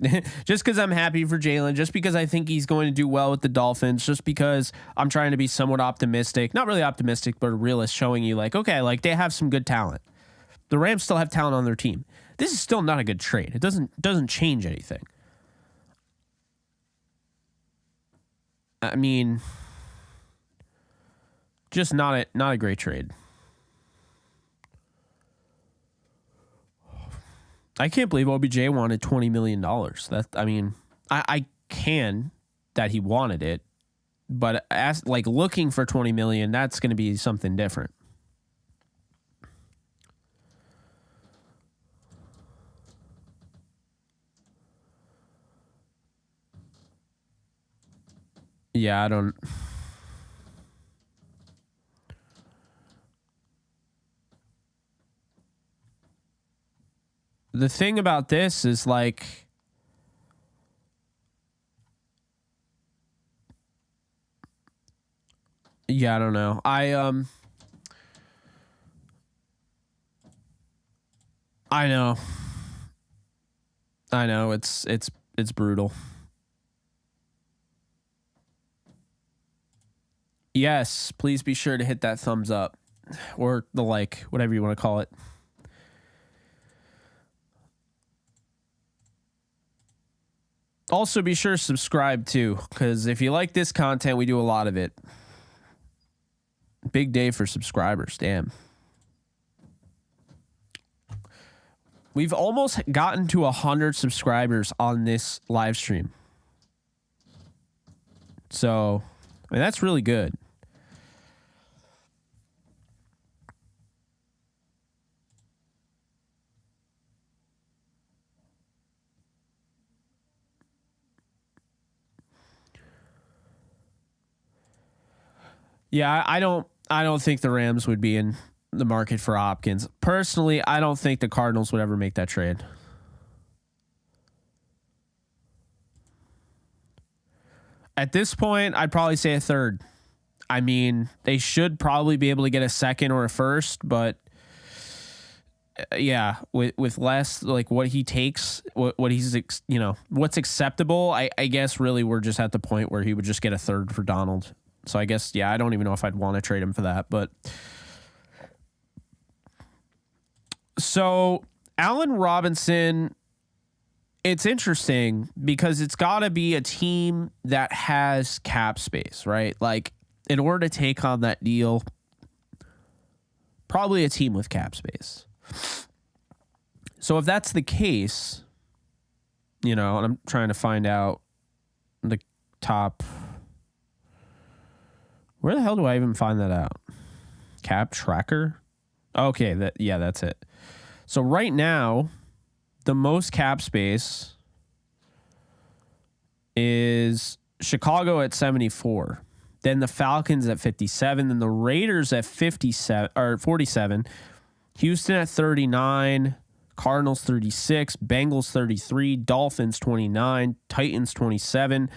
[SPEAKER 1] just because I'm happy for Jalen, just because I think he's going to do well with the Dolphins, just because I'm trying to be somewhat optimistic, not really optimistic, but a realist, showing you like, okay, like they have some good talent. The Rams still have talent on their team. This is still not a good trade. It doesn't change anything. I mean, just not a great trade. I can't believe OBJ wanted $20 million. I can that he wanted it, but as like looking for $20 million, that's going to be something different. Yeah, I don't. The thing about this is like, yeah, I don't know. I know it's brutal. Yes, please be sure to hit that thumbs up or the like, whatever you want to call it. Also, be sure to subscribe too, because if you like this content, we do a lot of it. Big day for subscribers. Damn. We've almost gotten to 100 subscribers on this live stream. So, I mean, that's really good. Yeah, I don't think the Rams would be in the market for Hopkins. Personally, I don't think the Cardinals would ever make that trade. At this point, I'd probably say a third. I mean, they should probably be able to get a second or a first, but yeah, with less, like what he takes, what he's, what's acceptable, I guess really we're just at the point where he would just get a third for Donald. So I guess, yeah, I don't even know if I'd want to trade him for that. But so Allen Robinson, it's interesting because it's got to be a team that has cap space, right? Like in order to take on that deal, probably a team with cap space. So if that's the case, and I'm trying to find out the top. Where the hell do I even find that out? Cap tracker? Okay, that's it. So right now, the most cap space is Chicago at 74. Then the Falcons at 57. Then the Raiders at 57 or 47. Houston at 39. Cardinals 36. Bengals 33. Dolphins 29. Titans 27.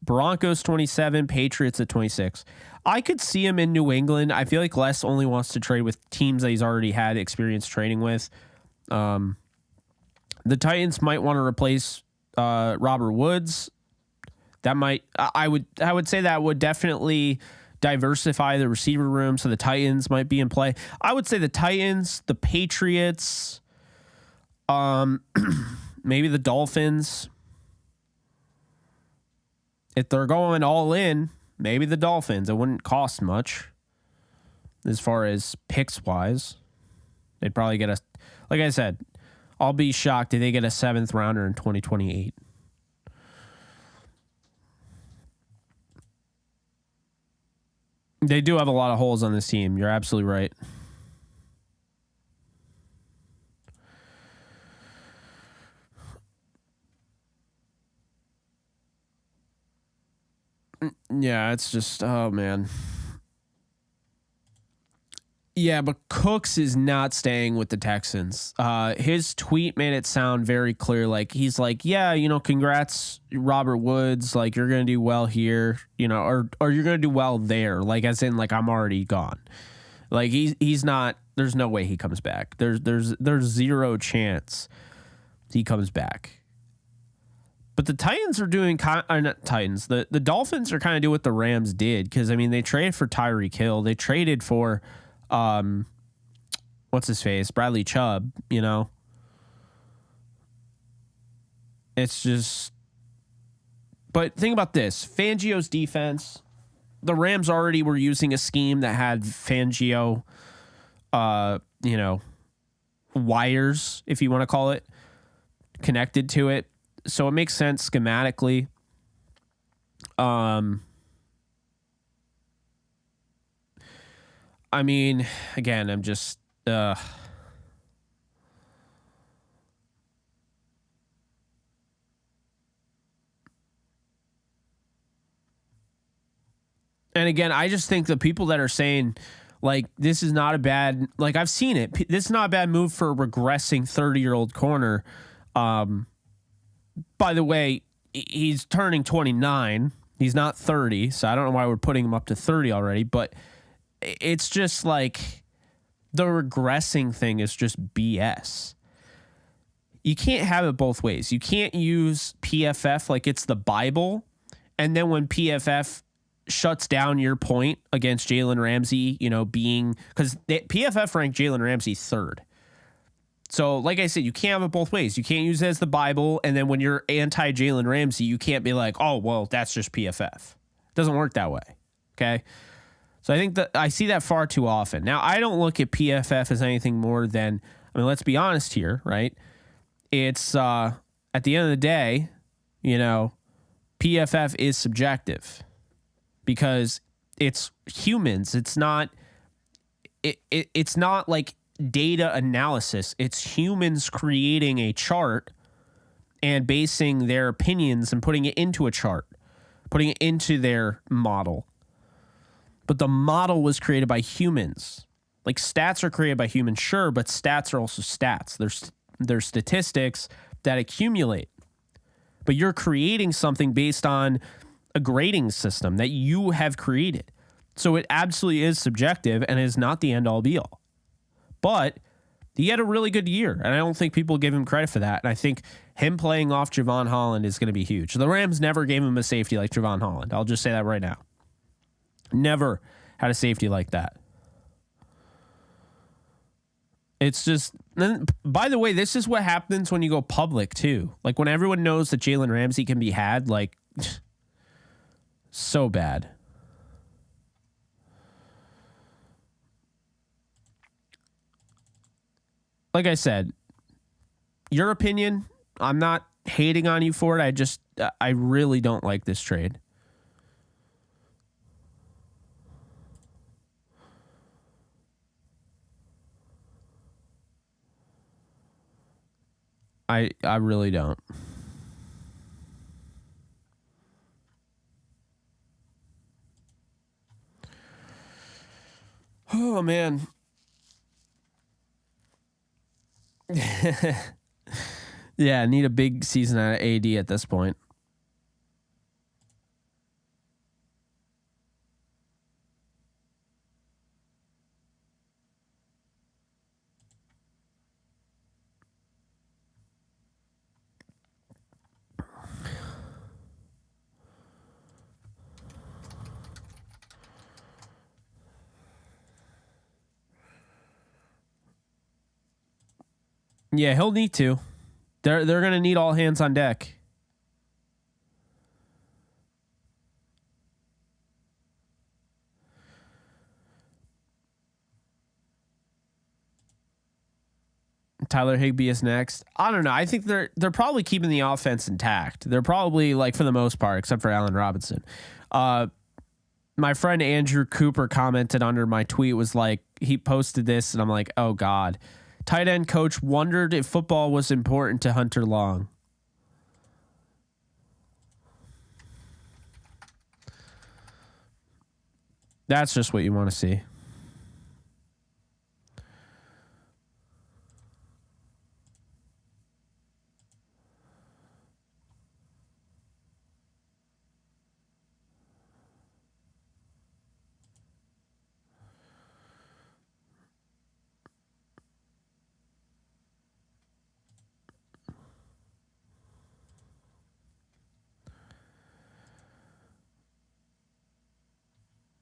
[SPEAKER 1] Broncos 27. Patriots at 26. I could see him in New England. I feel like Les only wants to trade with teams that he's already had experience trading with. The Titans might want to replace Robert Woods. That might I would say that would definitely diversify the receiver room. So the Titans might be in play. I would say the Titans, the Patriots, maybe the Dolphins. If they're going all in, maybe the Dolphins. It wouldn't cost much as far as picks wise. They'd probably get like I said, I'll be shocked if they get a 7th rounder in 2028. They do have a lot of holes on this team. You're absolutely right. Yeah, it's just, oh man. Yeah, but Cooks is not staying with the Texans. His tweet made it sound very clear. Like he's like, yeah, congrats, Robert Woods. Like you're gonna do well here, or you're gonna do well there. Like as in, like I'm already gone. Like he's not. There's no way he comes back. There's zero chance he comes back. But the Titans are doing not Titans. The Dolphins are kind of doing what the Rams did because I mean they traded for Tyreek Hill. They traded for. What's his face? Bradley Chubb, It's just, but think about this. Fangio's defense, the Rams already were using a scheme that had Fangio, wires, if you want to call it, connected to it. So it makes sense schematically. I mean, again, I'm just and again, I just think the people that are saying like this is not a bad, like I've seen it. This is not a bad move for a regressing 30-year-old corner. By the way, he's turning 29. He's not 30, so I don't know why we're putting him up to 30 already, but it's just like the regressing thing is just BS. You can't have it both ways. You can't use PFF like it's the Bible, and then when PFF shuts down your point against Jalen Ramsey, being because PFF ranked Jalen Ramsey 3rd. So, like I said, you can't have it both ways. You can't use it as the Bible, and then when you're anti Jalen Ramsey, you can't be like, oh, well, that's just PFF. It doesn't work that way. Okay. So I think that I see that far too often. Now, I don't look at PFF as anything more than, I mean, let's be honest here, right? It's at the end of the day, you know, PFF is subjective because it's humans. It's not like data analysis. It's humans creating a chart and basing their opinions and putting it into a chart, putting it into their model. But the model was created by humans. Like stats are created by humans, sure, but stats are also stats. There's statistics that accumulate. But you're creating something based on a grading system that you have created. So it absolutely is subjective and is not the end all be all. But he had a really good year, and I don't think people give him credit for that. And I think him playing off Javon Holland is going to be huge. The Rams never gave him a safety like Javon Holland. I'll just say that right now. Never had a safety like that. It's just, by the way, this is what happens when you go public too. Like when everyone knows that Jalen Ramsey can be had, like so bad. Like I said, your opinion, I'm not hating on you for it. I really don't like this trade. I really don't. Oh, man. Yeah, need a big season out of AD at this point. Yeah, he'll need to. They're going to need all hands on deck. Tyler Higbee is next. I don't know. I think they're probably keeping the offense intact. They're probably, like, for the most part, except for Allen Robinson. My friend Andrew Cooper commented under my tweet, was like, he posted this, and I'm like, oh God. Tight end coach wondered if football was important to Hunter Long. That's just what you want to see.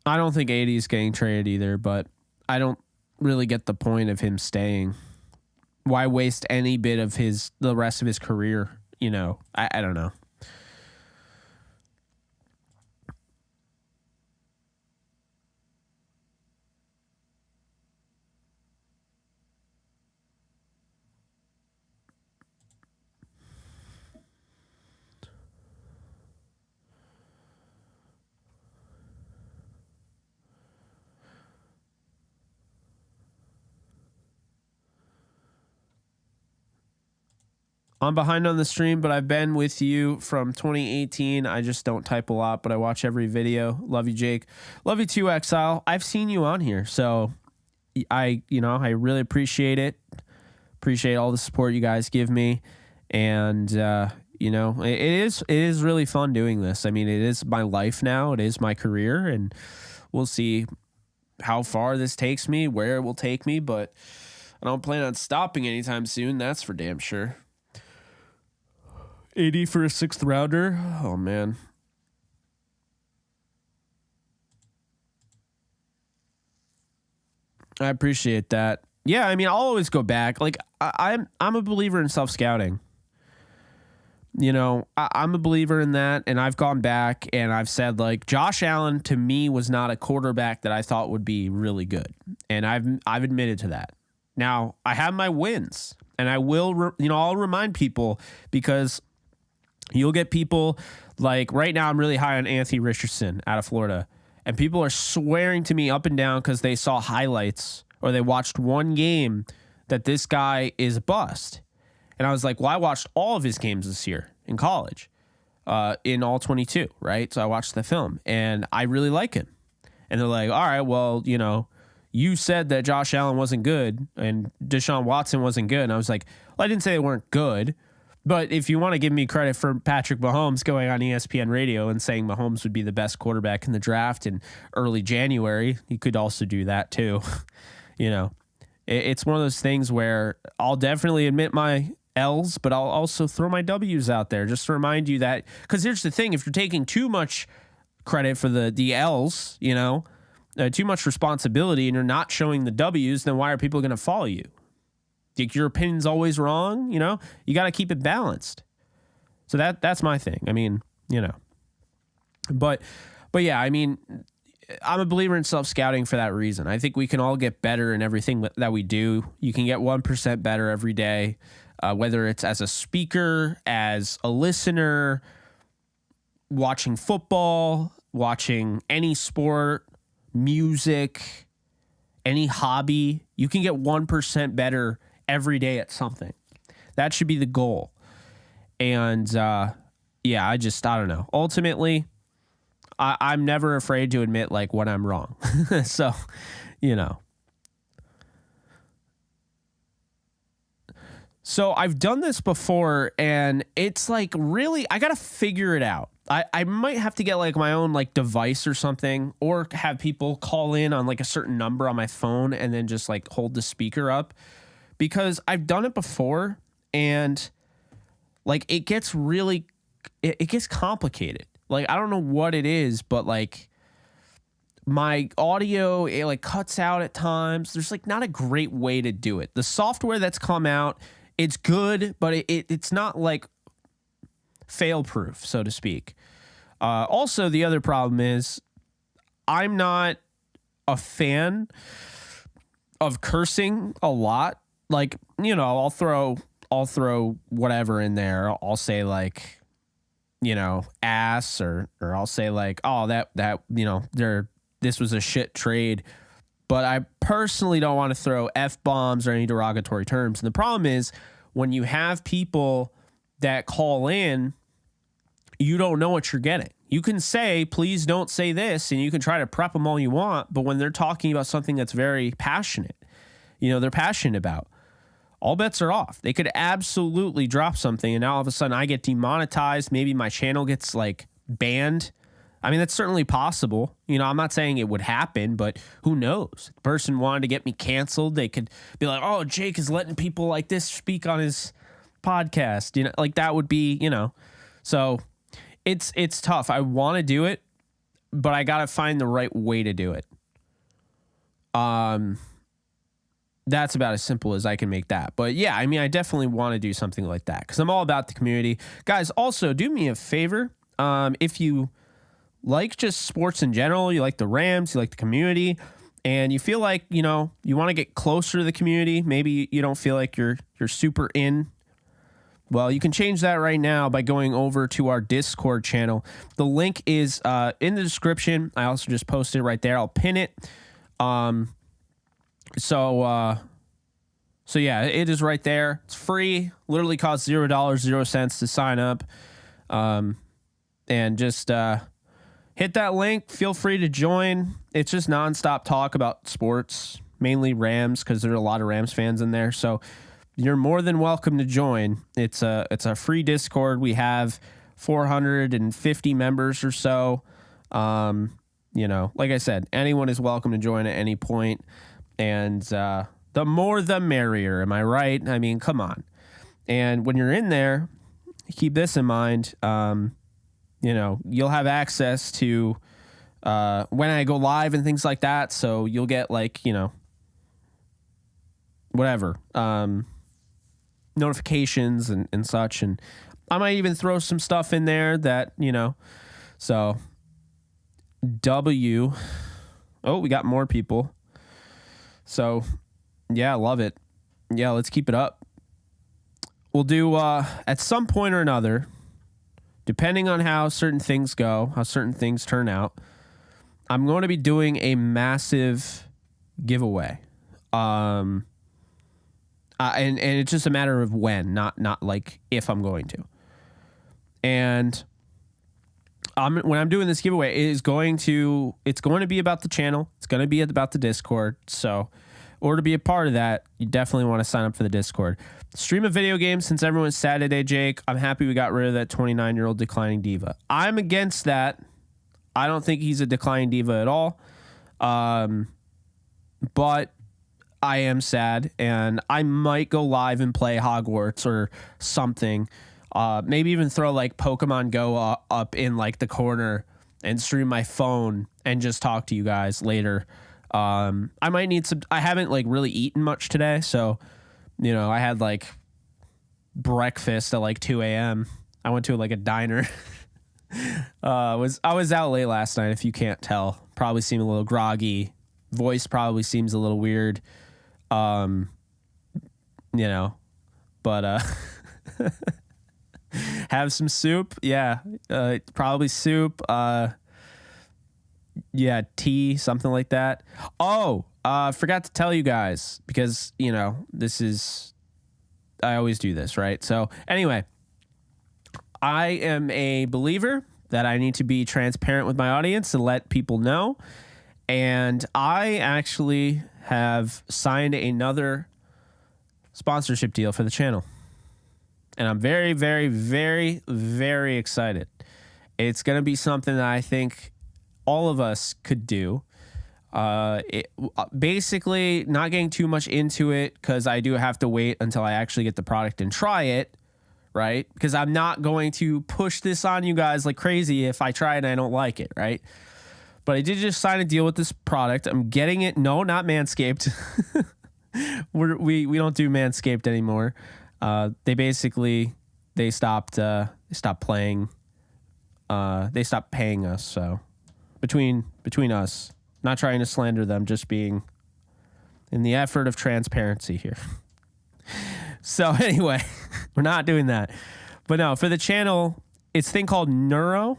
[SPEAKER 1] I don't think 80 is getting traded either, but I don't really get the point of him staying. Why waste any bit of the rest of his career? You know, I don't know. I'm behind on the stream, but I've been with you from 2018. I just don't type a lot, but I watch every video. Love you, Jake. Love you too, Exile. I've seen you on here, so I really appreciate it. Appreciate all the support you guys give me, and it is really fun doing this. I mean, it is my life now. It is my career, and we'll see how far this takes me, where it will take me, but I don't plan on stopping anytime soon. That's for damn sure. 80 for a 6th rounder. Oh, man. I appreciate that. Yeah, I mean, I'll always go back. Like I'm a believer in self-scouting. You know, I'm a believer in that, and I've gone back and I've said, like, Josh Allen to me was not a quarterback that I thought would be really good, and I've admitted to that. Now I have my wins, and I will, I'll remind people, because you'll get people like right now. I'm really high on Anthony Richardson out of Florida, and people are swearing to me up and down because they saw highlights or they watched one game that this guy is a bust. And I was like, well, I watched all of his games this year in college, in all 22, right? So I watched the film, and I really like him. And they're like, all right, well, you said that Josh Allen wasn't good and Deshaun Watson wasn't good. And I was like, well, I didn't say they weren't good. But if you want to give me credit for Patrick Mahomes going on ESPN radio and saying Mahomes would be the best quarterback in the draft in early January, you could also do that too. It's one of those things where I'll definitely admit my L's, but I'll also throw my W's out there just to remind you that, because here's the thing, if you're taking too much credit for the L's, too much responsibility, and you're not showing the W's, then why are people going to follow you? Think your opinion's always wrong? You got to keep it balanced. So that's my thing. I mean, but yeah, I mean, I'm a believer in self-scouting for that reason. I think we can all get better in everything that we do. You can get 1% better every day. Whether it's as a speaker, as a listener, watching football, watching any sport, music, any hobby, you can get 1% better every day at something. That should be the goal. And I don't know. Ultimately, I'm never afraid to admit like when I'm wrong. So, So I've done this before, and it's like, really, I got to figure it out. I might have to get like my own like device or something, or have people call in on like a certain number on my phone and then just like hold the speaker up, because I've done it before, and like it gets complicated. Like, I don't know what it is, but like my audio, it like cuts out at times. There's like not a great way to do it. The software that's come out, it's good, but it's not like fail-proof, so to speak. Also, the other problem is I'm not a fan of cursing a lot. Like, I'll throw whatever in there. I'll say like, ass, or I'll say like, oh, this was a shit trade. But I personally don't want to throw F-bombs or any derogatory terms. And the problem is when you have people that call in, you don't know what you're getting. You can say, please don't say this, and you can try to prep them all you want. But when they're talking about something that's very passionate, they're passionate about, all bets are off. They could absolutely drop something, and now all of a sudden I get demonetized. Maybe my channel gets like banned. I mean, that's certainly possible. I'm not saying it would happen, but who knows? If the person wanted to get me canceled, they could be like, oh, Jake is letting people like this speak on his podcast. Like that would be, So it's tough. I want to do it, but I got to find the right way to do it. That's about as simple as I can make that. But yeah, I mean, I definitely want to do something like that because I'm all about the community. Guys, also do me a favor. If you like just sports in general, you like the Rams, you like the community, and you feel like, you want to get closer to the community, maybe you don't feel like you're super in, well, you can change that right now by going over to our Discord channel. The link is in the description. I also just posted it right there. I'll pin it. So yeah, it is right there. It's free. Literally costs $0, 0 cents to sign up. And just hit that link. Feel free to join. It's just nonstop talk about sports, mainly Rams, because there are a lot of Rams fans in there. So you're more than welcome to join. It's a free Discord. We have 450 members or so. Like I said, anyone is welcome to join at any point. And the more the merrier. Am I right? I mean, come on. And when you're in there, keep this in mind. You'll have access to when I go live and things like that. So you'll get like, whatever, notifications and such. And I might even throw some stuff in there that, so W. Oh, we got more people. So yeah, love it. Yeah, let's keep it up. We'll do, at some point or another, depending on how certain things go, how certain things turn out, I'm going to be doing a massive giveaway. And it's just a matter of when, not like if I'm going to. And when I'm doing this giveaway, it's going to be about the channel. It's going to be about the Discord. So, or to be a part of that, you definitely want to sign up for the Discord. Stream a video game since everyone's sad today, Jake. I'm happy we got rid of that 29-year-old declining diva. I'm against that. I don't think he's a declining diva at all. But I am sad, and I might go live and play Hogwarts or something. Maybe even throw like Pokemon Go up in like the corner and stream my phone and just talk to you guys later. I might need some. I haven't like really eaten much today, so I had like breakfast at like 2 a.m. I went to like a diner. I was out late last night. If you can't tell, probably seem a little groggy. Voice probably seems a little weird. But have some soup. Yeah. Probably soup. Yeah, tea, something like that. Oh, forgot to tell you guys because, I always do this, right? So anyway, I am a believer that I need to be transparent with my audience and let people know. And I actually have signed another sponsorship deal for the channel. And I'm very, very, very, very excited. It's going to be something that I think all of us could do. Basically, not getting too much into it because I do have to wait until I actually get the product and try it, right? Because I'm not going to push this on you guys like crazy if I try it and I don't like it, right? But I did just sign a deal with this product. I'm getting it. No, not Manscaped. we don't do Manscaped anymore. They stopped playing. They stopped paying us. So between us, not trying to slander them, just being in the effort of transparency here. So anyway, we're not doing that. But no, for the channel, it's a thing called Neuro.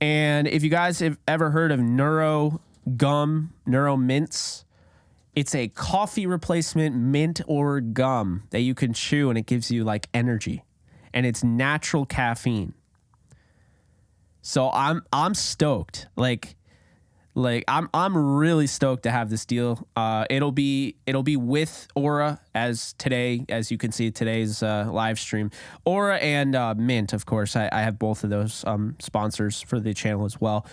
[SPEAKER 1] And if you guys have ever heard of Neuro Gum, Neuro Mints, it's a coffee replacement mint or gum that you can chew and it gives you like energy. And it's natural caffeine. So I'm stoked. Like I'm really stoked to have this deal. It'll be with Aura as you can see today's live stream. Aura and Mint, of course. I have both of those sponsors for the channel as well.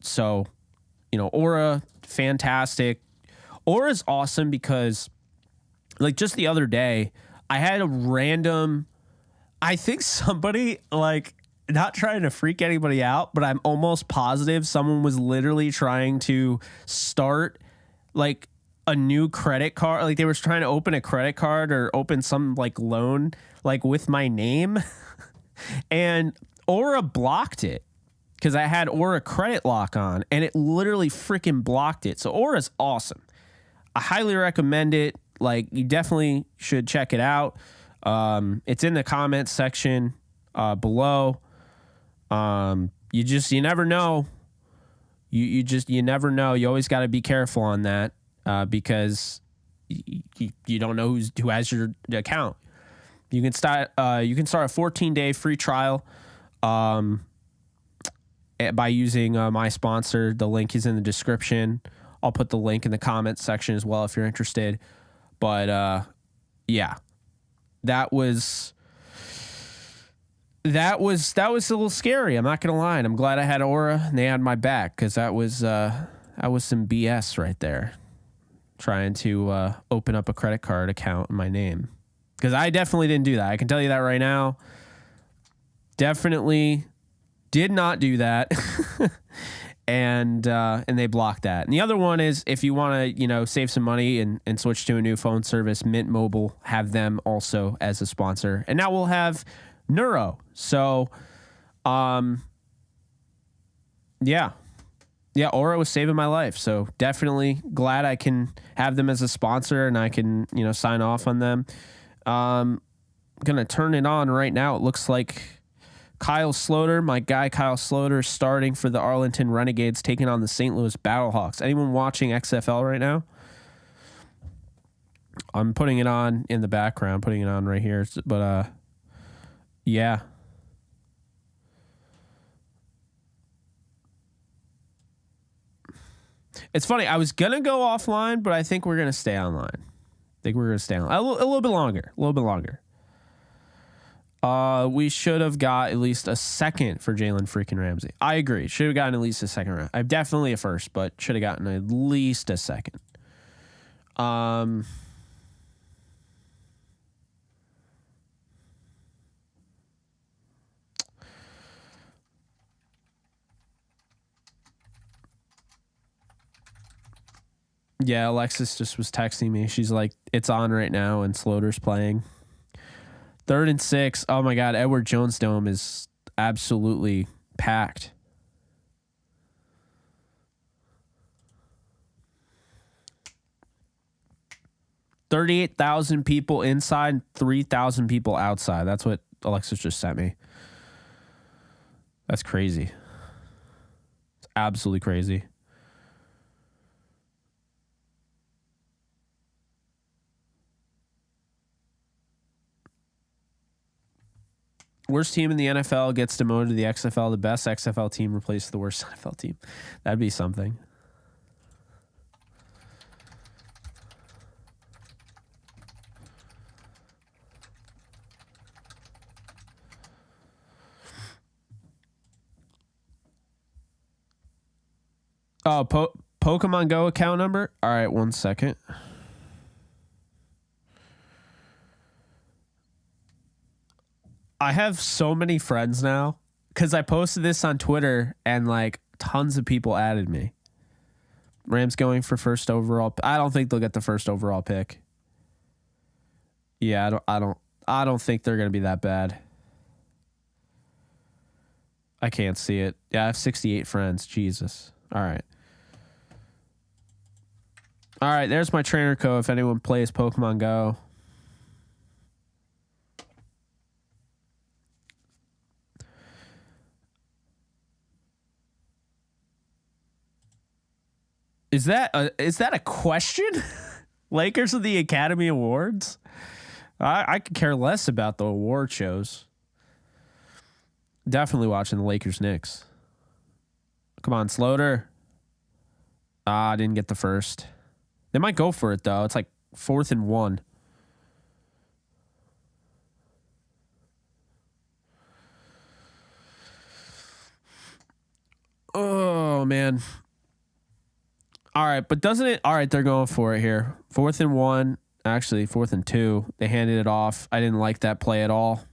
[SPEAKER 1] So Aura, fantastic. Aura is awesome because like just the other day I had a random, I think somebody like, not trying to freak anybody out, but I'm almost positive someone was literally trying to start like a new credit card. Like they were trying to open a credit card or open some like loan, like with my name. And Aura blocked it because I had Aura credit lock on and it literally freaking blocked it. So Aura's awesome. I highly recommend it. Like you definitely should check it out. It's in the comments section below. You never know. You never know. You always got to be careful on that, because you don't know who has your account. You can start a 14-day free trial, by using my sponsor. The link is in the description. I'll put the link in the comments section as well if you're interested. But, yeah, that was a little scary. I'm not going to lie. And I'm glad I had Aura and they had my back because that was some BS right there. Trying to open up a credit card account in my name. Because I definitely didn't do that. I can tell you that right now. Definitely did not do that. and they block that. And the other one is if you want to, save some money and switch to a new phone service, Mint Mobile, have them also as a sponsor. And now we'll have Neuro. So, yeah, Aura was saving my life. So definitely glad I can have them as a sponsor and I can, sign off on them. I'm going to turn it on right now. It looks like Kyle Sloter, my guy Kyle Sloter, starting for the Arlington Renegades, taking on the St. Louis Battlehawks. Anyone watching XFL right now? I'm putting it on in the background, putting it on right here. But, yeah. It's funny. I was going to go offline, but I think we're going to stay online. A little bit longer. We should have got at least a second for Jalen freaking Ramsey. I agree. Should have gotten at least a second round. I'm definitely a first, but should have gotten at least a second. Yeah, Alexis just was texting me. She's like, it's on right now and Sloter's playing. 3rd and 6. Oh my God. Edward Jones Dome is absolutely packed. $38,000 people inside, 3,000 people outside. That's what Alexis just sent me. That's crazy. It's absolutely crazy. Worst team in the NFL gets demoted to the XFL. The best XFL team replaces the worst NFL team. That'd be something. Oh, Pokemon Go account number? All right, 1 second. I have so many friends now because I posted this on Twitter and like tons of people added me. Rams going for first overall. I don't think they'll get the first overall pick. Yeah, I don't think they're going to be that bad. I can't see it. Yeah, I have 68 friends. Jesus. All right. All right, there's my trainer code if anyone plays Pokemon Go. Is that a question? Lakers of the Academy Awards? I could care less about the award shows. Definitely watching the Lakers Knicks. Come on, Sloter. I didn't get the first. They might go for it though. It's like 4th and 1. Oh man. All right, but doesn't it? All right, they're going for it here. 4th and 1. Actually, 4th and 2. They handed it off. I didn't like that play at all.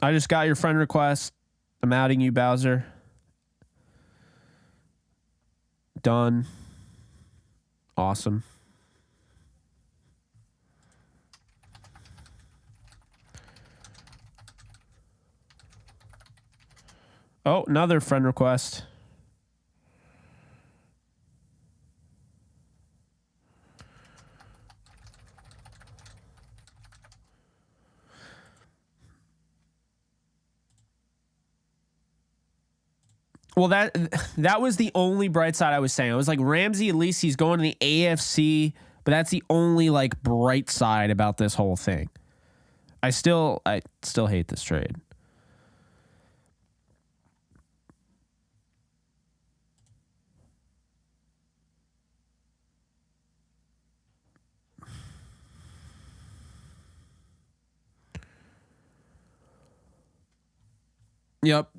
[SPEAKER 1] I just got your friend request. I'm adding you, Bowser. Done. Awesome. Oh, another friend request. Well, that was the only bright side I was saying. I was like, Ramsey, at least he's going to the AFC, but that's the only like bright side about this whole thing. I still hate this trade. Yep.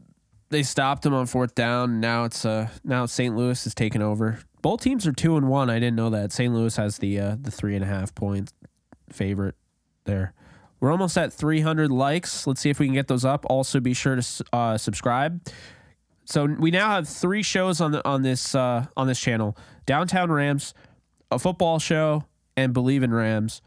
[SPEAKER 1] They stopped him on fourth down. Now it's St. Louis is taking over. Both teams are 2-1. I didn't know that. St. Louis has the 3.5 point favorite there. We're almost at 300 likes. Let's see if we can get those up. Also, be sure to subscribe. So we now have 3 shows on this channel: Downtown Rams, a football show, and Believe in Rams.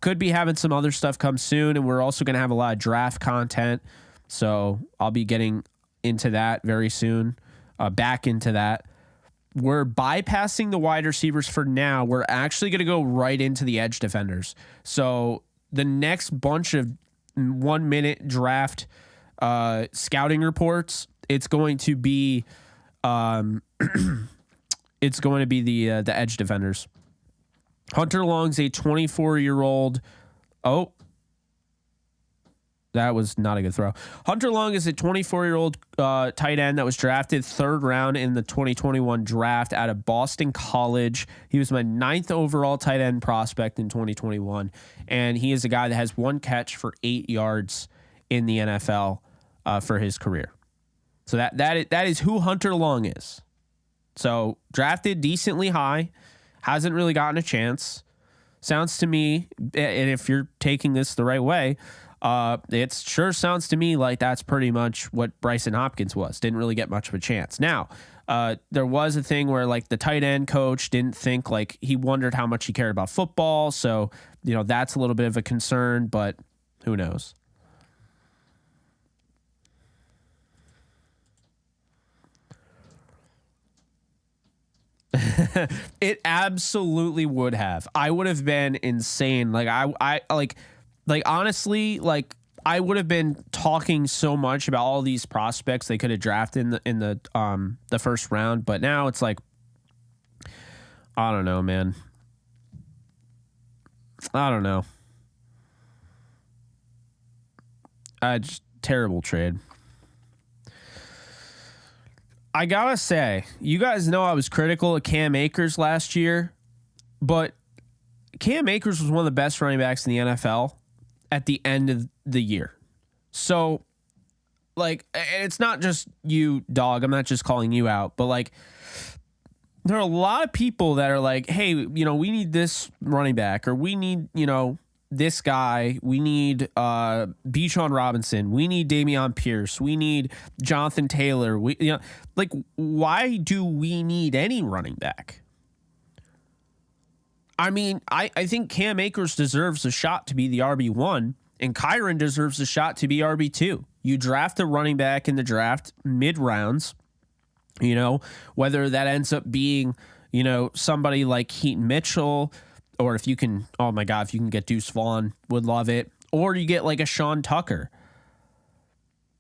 [SPEAKER 1] Could be having some other stuff come soon, and we're also going to have a lot of draft content. So I'll be getting into that very soon. Back into that. We're bypassing the wide receivers for now. We're actually going to go right into the edge defenders. So the next bunch of 1 minute draft scouting reports, it's going to be the edge defenders. Hunter Long's a 24-year-old. Oh, that was not a good throw. Hunter Long is a 24-year-old tight end that was drafted 3rd round in the 2021 draft out of Boston College. He was my 9th overall tight end prospect in 2021, and he is a guy that has 1 catch for 8 yards in the NFL for his career. So that is who Hunter Long is. So drafted decently high, hasn't really gotten a chance. Sounds to me, and if you're taking this the right way, it sure sounds to me like that's pretty much what Bryson Hopkins was. Didn't really get much of a chance. Now, there was a thing where like the tight end coach didn't think, like, he wondered how much he cared about football. So, that's a little bit of a concern, but who knows? It absolutely would have. I would have been insane. Like honestly, like I would have been talking so much about all these prospects they could have drafted in the first round, but now it's like, I don't know, man. I don't know. Just terrible trade. I gotta say, you guys know I was critical of Cam Akers last year, but Cam Akers was one of the best running backs in the NFL at the end of the year. So, like, it's not just you, dog. I'm not just calling you out, but like, there are a lot of people that are like, hey, we need this running back, or we need, this guy. We need Bijan Robinson. We need Dameon Pierce. We need Jonathan Taylor. Why do we need any running back? I mean, I think Cam Akers deserves a shot to be the RB1, and Kyron deserves a shot to be RB2. You draft a running back in the draft mid-rounds, whether that ends up being, somebody like Keaton Mitchell, or if you can, oh my God, if you can get Deuce Vaughn, would love it. Or you get like a Sean Tucker.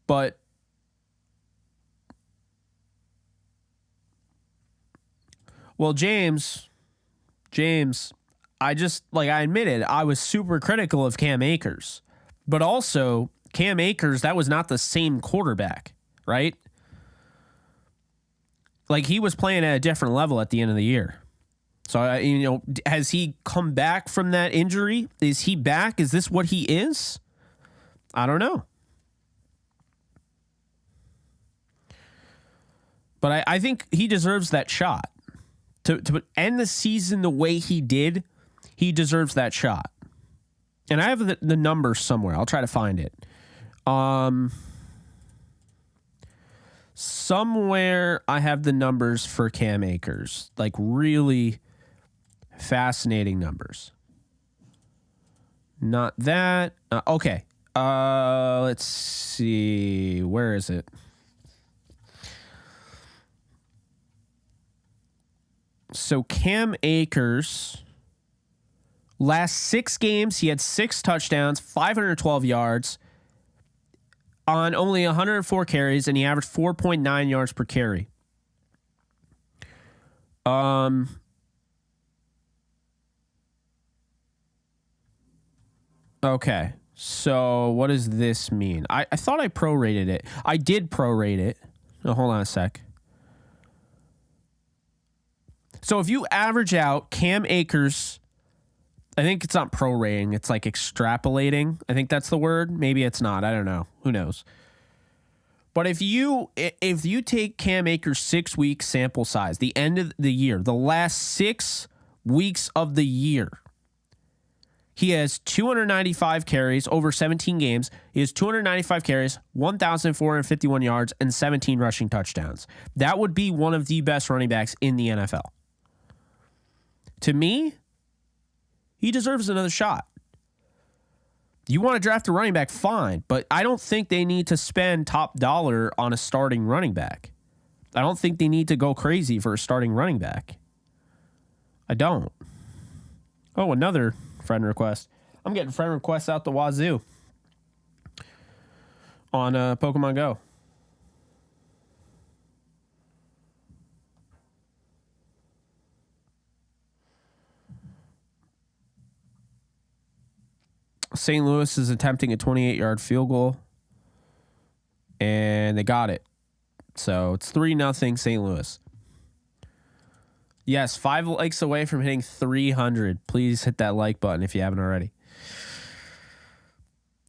[SPEAKER 1] But well, James, I admitted I was super critical of Cam Akers. But also, Cam Akers, that was not the same quarterback, right? Like, he was playing at a different level at the end of the year. So, has he come back from that injury? Is he back? Is this what he is? I don't know. But I think he deserves that shot. To end the season the way he did, he deserves that shot. And I have the numbers somewhere. I'll try to find it. Somewhere I have the numbers for Cam Akers. Like, really fascinating numbers. Not that. Okay. Let's see. Where is it? So Cam Akers, last 6 games, he had 6 touchdowns, 512 yards on only 104 carries, and he averaged 4.9 yards per carry. Okay, so what does this mean? I thought I prorated it. I did prorate it. No, hold on a sec. So if you average out Cam Akers, I think it's not prorating, it's like extrapolating. I think that's the word. Maybe it's not. I don't know. Who knows? But if you take Cam Akers' 6-week sample size, the end of the year, the last 6 weeks of the year, he has 295 carries over 17 games. He has 295 carries, 1,451 yards, and 17 rushing touchdowns. That would be one of the best running backs in the NFL. To me, he deserves another shot. You want to draft a running back, fine, but I don't think they need to spend top dollar on a starting running back. I don't think they need to go crazy for a starting running back. I don't. Oh, another friend request. I'm getting friend requests out the wazoo on Pokemon Go. St. Louis is attempting a 28-yard field goal, and they got it. So it's 3-0 St. Louis. Yes, 5 likes away from hitting 300. Please hit that like button if you haven't already.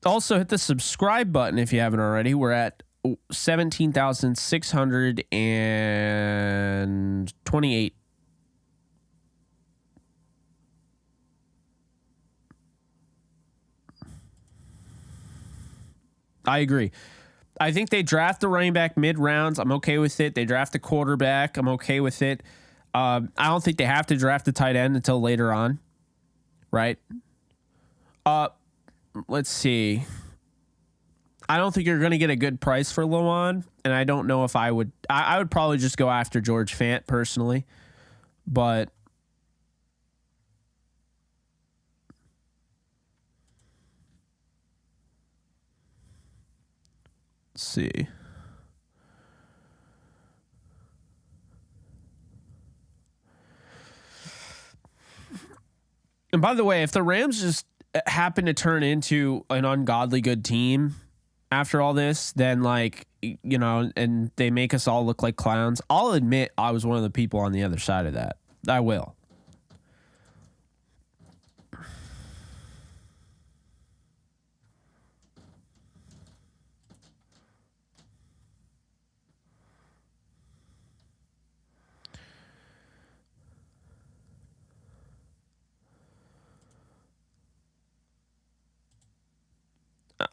[SPEAKER 1] Also, hit the subscribe button if you haven't already. We're at 17,628. I agree. I think they draft the running back mid-rounds. I'm okay with it. They draft the quarterback. I'm okay with it. I don't think they have to draft the tight end until later on, right? Let's see. I don't think you're going to get a good price for Lowan, and I don't know if I would. I would probably just go after George Fant personally, but let's see. And by the way, if the Rams just happen to turn into an ungodly good team after all this, then and they make us all look like clowns, I'll admit I was one of the people on the other side of that. I will.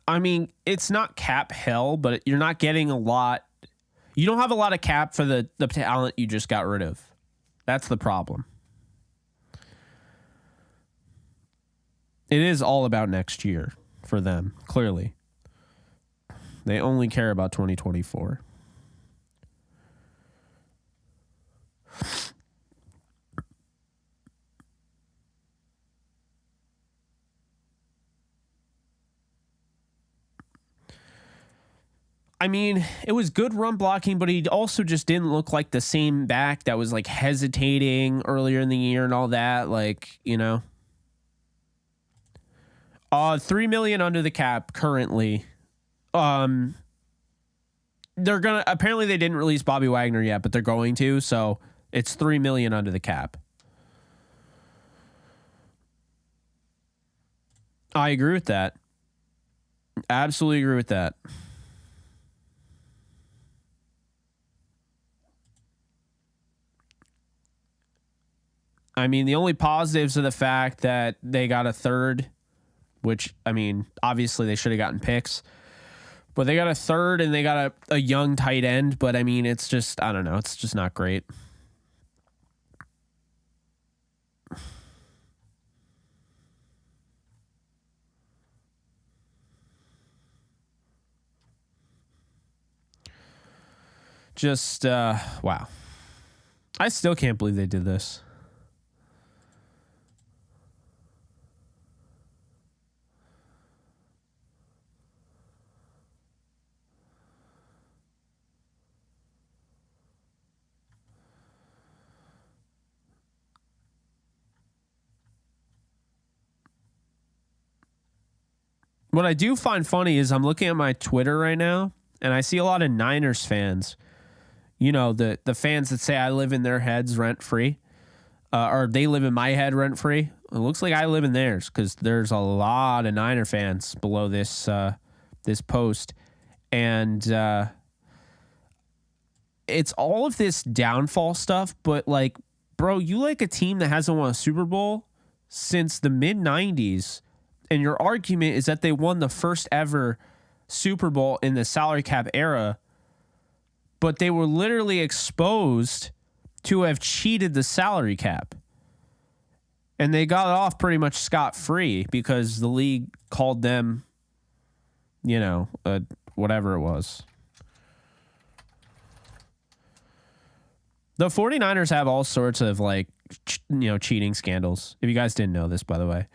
[SPEAKER 1] I mean, it's not cap hell, but you're not getting a lot. You don't have a lot of cap for the talent you just got rid of. That's the problem. It is all about next year for them, clearly. They only care about 2024. I mean, it was good run blocking, but he also just didn't look like the same back that was like hesitating earlier in the year and all that. $3 million under the cap currently. They're gonna apparently they didn't release Bobby Wagner yet, but they're going to, so it's $3 million under the cap. I agree with that. Absolutely agree with that. I mean, the only positives are the fact that they got a third, which, I mean, obviously they should have gotten picks, but they got a third and they got a young tight end. But I mean, it's just, I don't know. It's just not great. Just, wow. I still can't believe they did this. What I do find funny is I'm looking at my Twitter right now, and I see a lot of Niners fans. You know, the fans that say I live in their heads rent free, or they live in my head rent free. It looks like I live in theirs because there's a lot of Niner fans below this this post, and it's all of this downfall stuff, but like, bro, you like a team that hasn't won a Super Bowl since the mid 90s, and your argument is that they won the first ever Super Bowl in the salary cap era, but they were literally exposed to have cheated the salary cap. And they got off pretty much scot-free because the league called them, whatever it was. The 49ers have all sorts of cheating scandals. If you guys didn't know this, by the way,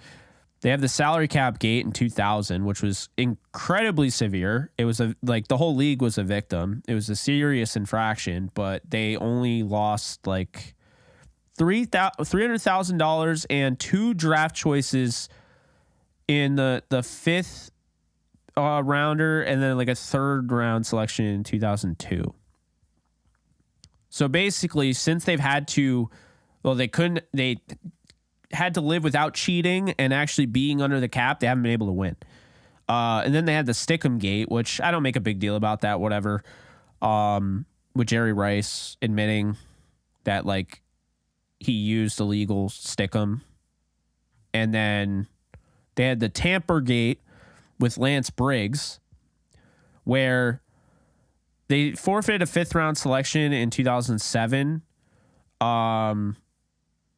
[SPEAKER 1] they have the salary cap gate in 2000, which was incredibly severe. It was the whole league was a victim. It was a serious infraction, but they only lost $300,000 and 2 draft choices in the fifth rounder, and then a third round selection in 2002. So basically, since they had to live without cheating and actually being under the cap, they haven't been able to win. And then they had the Stickum Gate, which I don't make a big deal about that, whatever. With Jerry Rice admitting that he used illegal Stickum. And then they had the Tamper Gate with Lance Briggs, where they forfeited a 5th round selection in 2007. And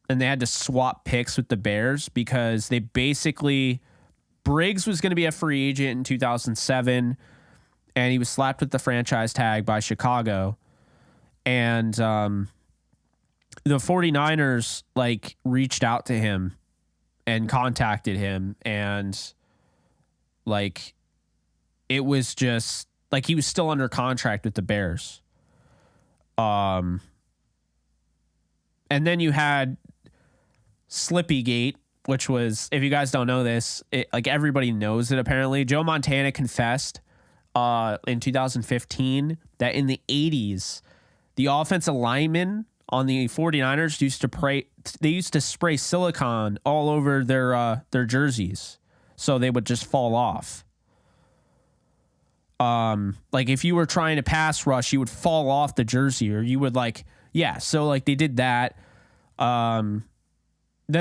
[SPEAKER 1] they had to swap picks with the Bears because they basically, Briggs was going to be a free agent in 2007, and he was slapped with the franchise tag by Chicago. And the 49ers reached out to him and contacted him, and it was just he was still under contract with the Bears. And then you had Slippygate, which was, if you guys don't know this, everybody knows it apparently. Joe Montana confessed in 2015 that in the 80s, the offensive linemen on the 49ers used to spray silicone all over their jerseys so they would just fall off. If you were trying to pass rush, you would fall off the jersey, or you would so they did that. Then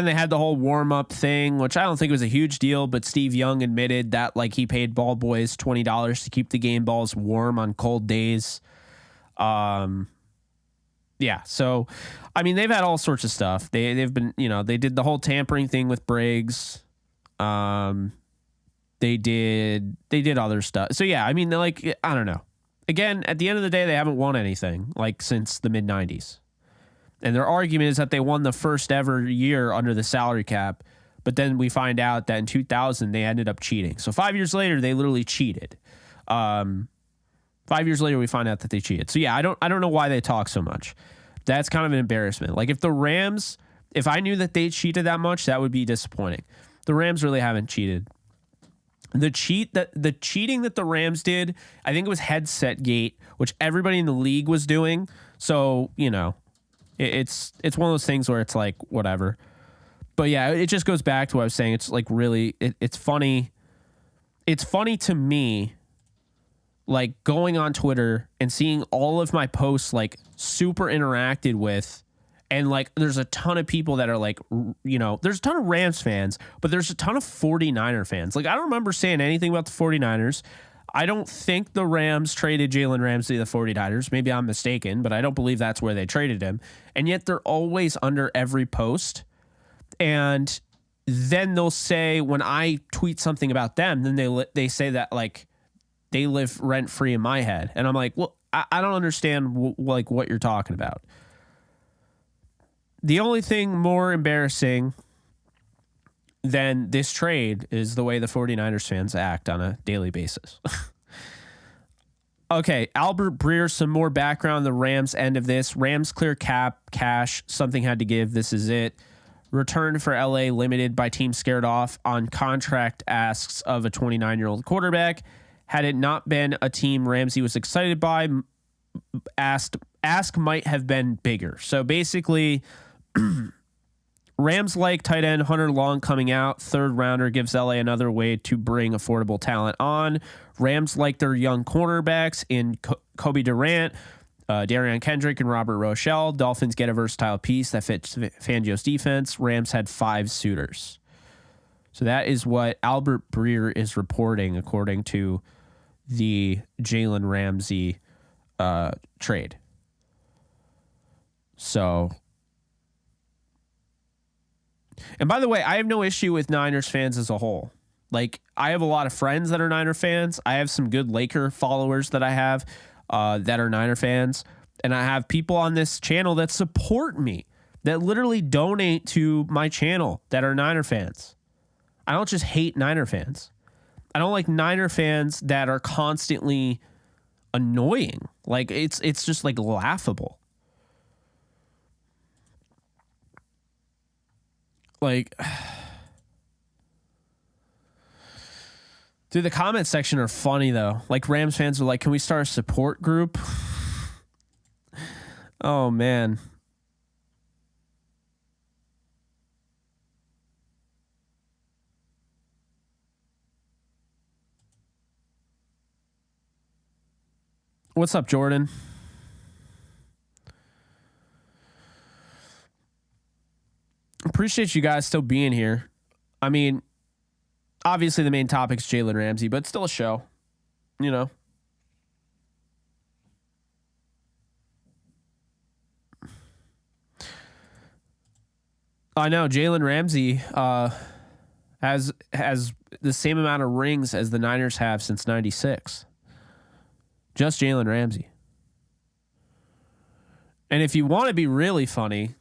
[SPEAKER 1] they had the whole warm-up thing, which I don't think was a huge deal, but Steve Young admitted that he paid ball boys $20 to keep the game balls warm on cold days. Yeah, so I mean, they've had all sorts of stuff. They've been, they did the whole tampering thing with Briggs. They did other stuff. So yeah, I mean, I don't know. Again, at the end of the day, they haven't won anything since the mid 90s. And their argument is that they won the first ever year under the salary cap, but then we find out that in 2000 they ended up cheating. So 5 years later, they literally cheated. 5 years later, we find out that they cheated. So yeah, I don't know why they talk so much. That's kind of an embarrassment. If the Rams, if I knew that they cheated that much, that would be disappointing. The Rams really haven't cheated. The cheating that the Rams did, I think it was headset gate, which everybody in the league was doing. So, it's one of those things where it's whatever. But yeah, it just goes back to what I was saying. It's really, it's funny. It's funny to me, going on Twitter and seeing all of my posts super interacted with. And there's a ton of people that are there's a ton of Rams fans, but there's a ton of 49er fans. I don't remember saying anything about the 49ers. I don't think the Rams traded Jalen Ramsey to the 49ers. Maybe I'm mistaken, but I don't believe that's where they traded him. And yet they're always under every post. And then they'll say, when I tweet something about them, then they say that they live rent free in my head. And I'm like, well, I don't understand what you're talking about. The only thing more embarrassing than this trade is the way the 49ers fans act on a daily basis. Okay, Albert Breer, some more background on the Rams end of this. Rams clear cap, cash, something had to give. This is it. Return for LA limited by team scared off on contract asks of a 29-year-old quarterback. Had it not been a team Ramsey was excited by, ask might have been bigger. So basically, Rams like tight end Hunter Long coming out. Third rounder gives LA another way to bring affordable talent on. Rams like their young cornerbacks in Kobe Durant. Darian Kendrick and Robert Rochelle. Dolphins get a versatile piece that fits Fangio's defense. Rams had 5 suitors. So that is what Albert Breer is reporting according to the Jalen Ramsey trade. So, and by the way, I have no issue with Niners fans as a whole. Like, I have a lot of friends that are Niner fans. I have some good Laker followers that I have that are Niner fans. And I have people on this channel that support me, that literally donate to my channel that are Niner fans. I don't just hate Niner fans. I don't like Niner fans that are constantly annoying. Like, it's just like laughable. Like, dude, the comment section are funny though. Like, Rams fans are like, can we start a support group? Oh man. What's up, Jordan? Appreciate you guys still being here. I mean, obviously the main topic's Jalen Ramsey, but still a show, you know. I know Jalen Ramsey has the same amount of rings as the Niners have since '96. Just Jalen Ramsey. And if you want to be really funny,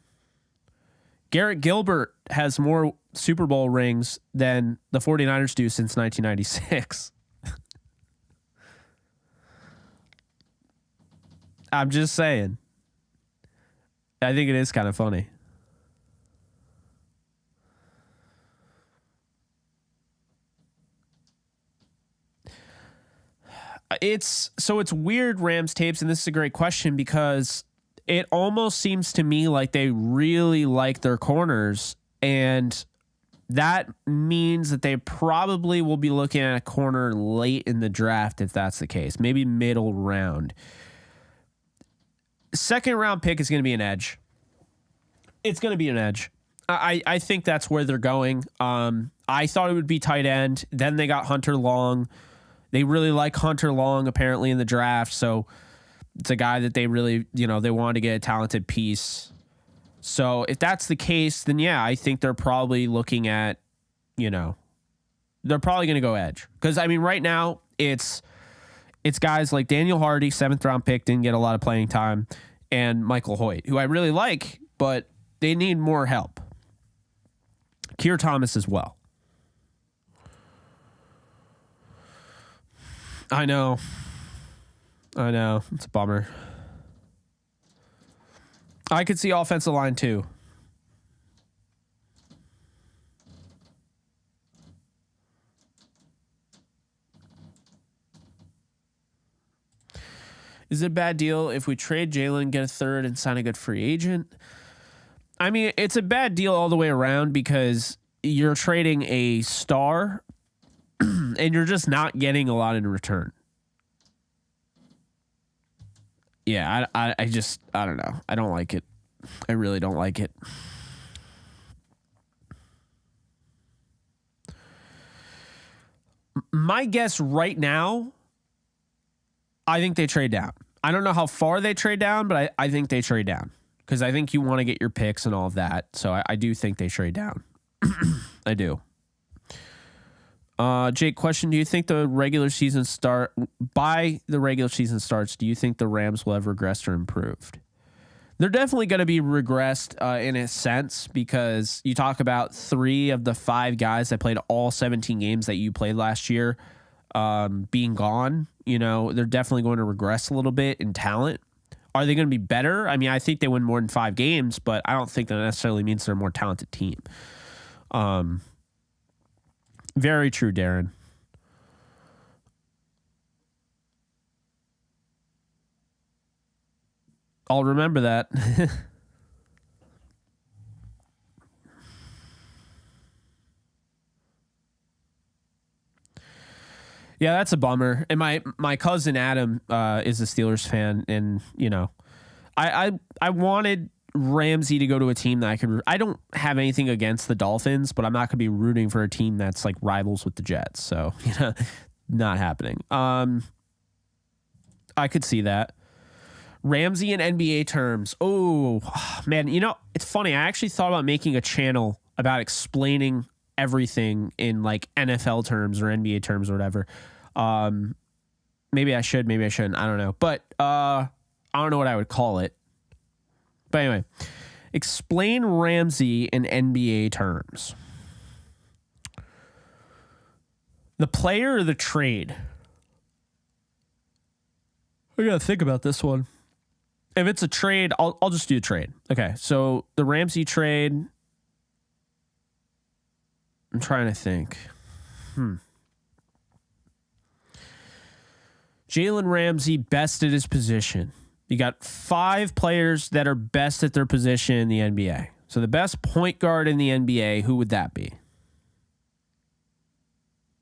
[SPEAKER 1] Garrett Gilbert has more Super Bowl rings than the 49ers do since 1996. I'm just saying. I think it is kind of funny. It's weird, Rams tapes, and this is a great question because it almost seems to me like they really like their corners, and that means that they probably will be looking at a corner late in the draft if that's the case, maybe middle round. Second round pick is going to be an edge. It's going to be an edge. I think that's where they're going. I thought it would be tight end. Then they got Hunter Long. They really like Hunter Long apparently in the draft, so it's a guy that they really, they wanted to get a talented piece. So if that's the case, then yeah, I think they're probably looking at, they're probably going to go edge. Because, I mean, right now, it's guys like Daniel Hardy, 7th round pick, didn't get a lot of playing time, and Michael Hoyt, who I really like, but they need more help. Keir Thomas as well. I know. It's a bummer. I could see offensive line too. Is it a bad deal if we trade Jalen, get a third, and sign a good free agent? I mean, it's a bad deal all the way around because you're trading a star and you're just not getting a lot in return. Yeah, I don't know. I don't like it. I really don't like it. My guess right now, I think they trade down. I don't know how far they trade down, but I think they trade down because I think you want to get your picks and all of that. So I do think they trade down. I do. Jake, question: do you think the regular season starts? Do you think the Rams will have regressed or improved? They're definitely going to be regressed in a sense because you talk about 3 of the 5 guys that played all 17 games that you played last year being gone. They're definitely going to regress a little bit in talent. Are they going to be better? I mean, I think they win more than 5 games, but I don't think that necessarily means they're a more talented team. Very true, Darren. I'll remember that. Yeah, that's a bummer. And my cousin Adam is a Steelers fan, and you know, I wanted Ramsey to go to a team that I could. I don't have anything against the Dolphins, but I'm not going to be rooting for a team that's like rivals with the Jets. So you know, not happening. I could see that. Ramsey in NBA terms. Oh man, you know, it's funny. I actually thought about making a channel about explaining everything in like NFL terms or NBA terms or whatever. Maybe I should, maybe I shouldn't. I don't know. But I don't know what I would call it. But anyway, explain Ramsey in NBA terms. The player or the trade? I gotta think about this one. If it's a trade, I'll just do a trade. Okay, so the Ramsey trade. I'm trying to think. Jalen Ramsey best at his position. You got 5 players that are best at their position in the NBA. So the best point guard in the NBA, who would that be?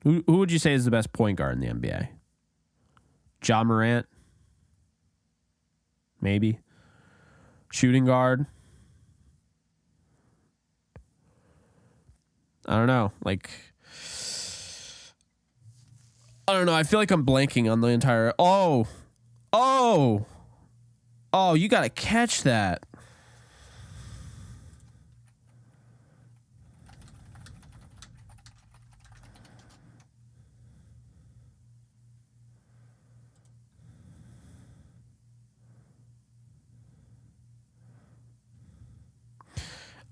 [SPEAKER 1] Who would you say is the best point guard in the NBA? Ja Morant? Maybe. Shooting guard? I don't know. Like, I don't know. I feel like I'm blanking on the entire. Oh, you got to catch that.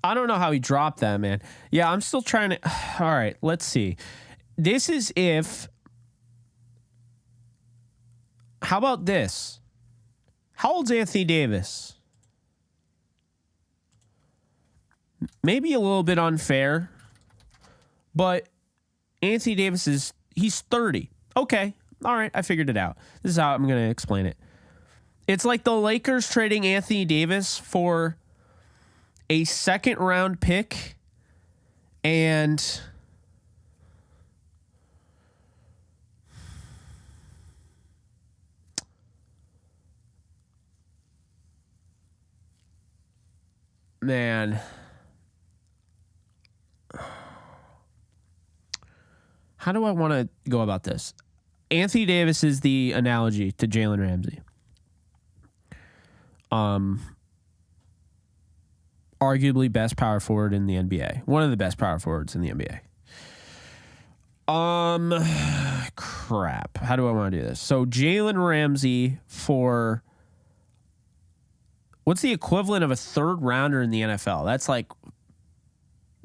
[SPEAKER 1] I don't know how he dropped that, man. Yeah, I'm still trying to. All right, let's see. This is if. How about this? How old's Anthony Davis? Maybe a little bit unfair, but Anthony Davis he's 30. Okay. All right, I figured it out. This is how I'm going to explain it. It's like the Lakers trading Anthony Davis for a second round pick and man, how do I want to go about this? Anthony Davis is the analogy to Jalen Ramsey. Arguably best power forward in the NBA. One of the best power forwards in the NBA. Crap. How do I want to do this? So Jalen Ramsey for what's the equivalent of a third rounder in the NFL? That's like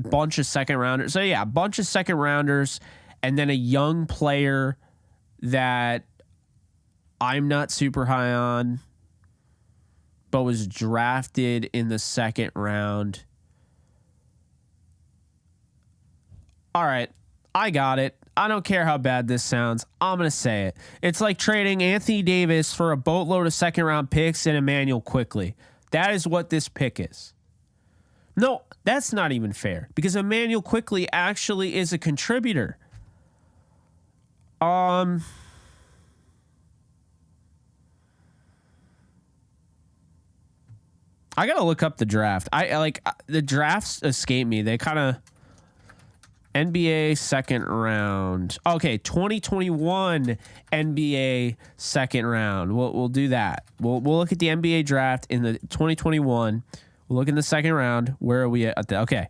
[SPEAKER 1] a bunch of second rounders. So yeah, a bunch of second rounders and then a young player that I'm not super high on, but was drafted in the second round. All right, I got it. I don't care how bad this sounds. I'm going to say it. It's like trading Anthony Davis for a boatload of second round picks and Emmanuel Quickly. That is what this pick is. No, that's not even fair because Emmanuel Quickly actually is a contributor. I gotta look up the draft. I like the drafts escape me. They kind of NBA second round. Okay, 2021 NBA second round. We'll do that. We'll look at the NBA draft in the 2021. We'll look in the second round. Where are we at? Okay.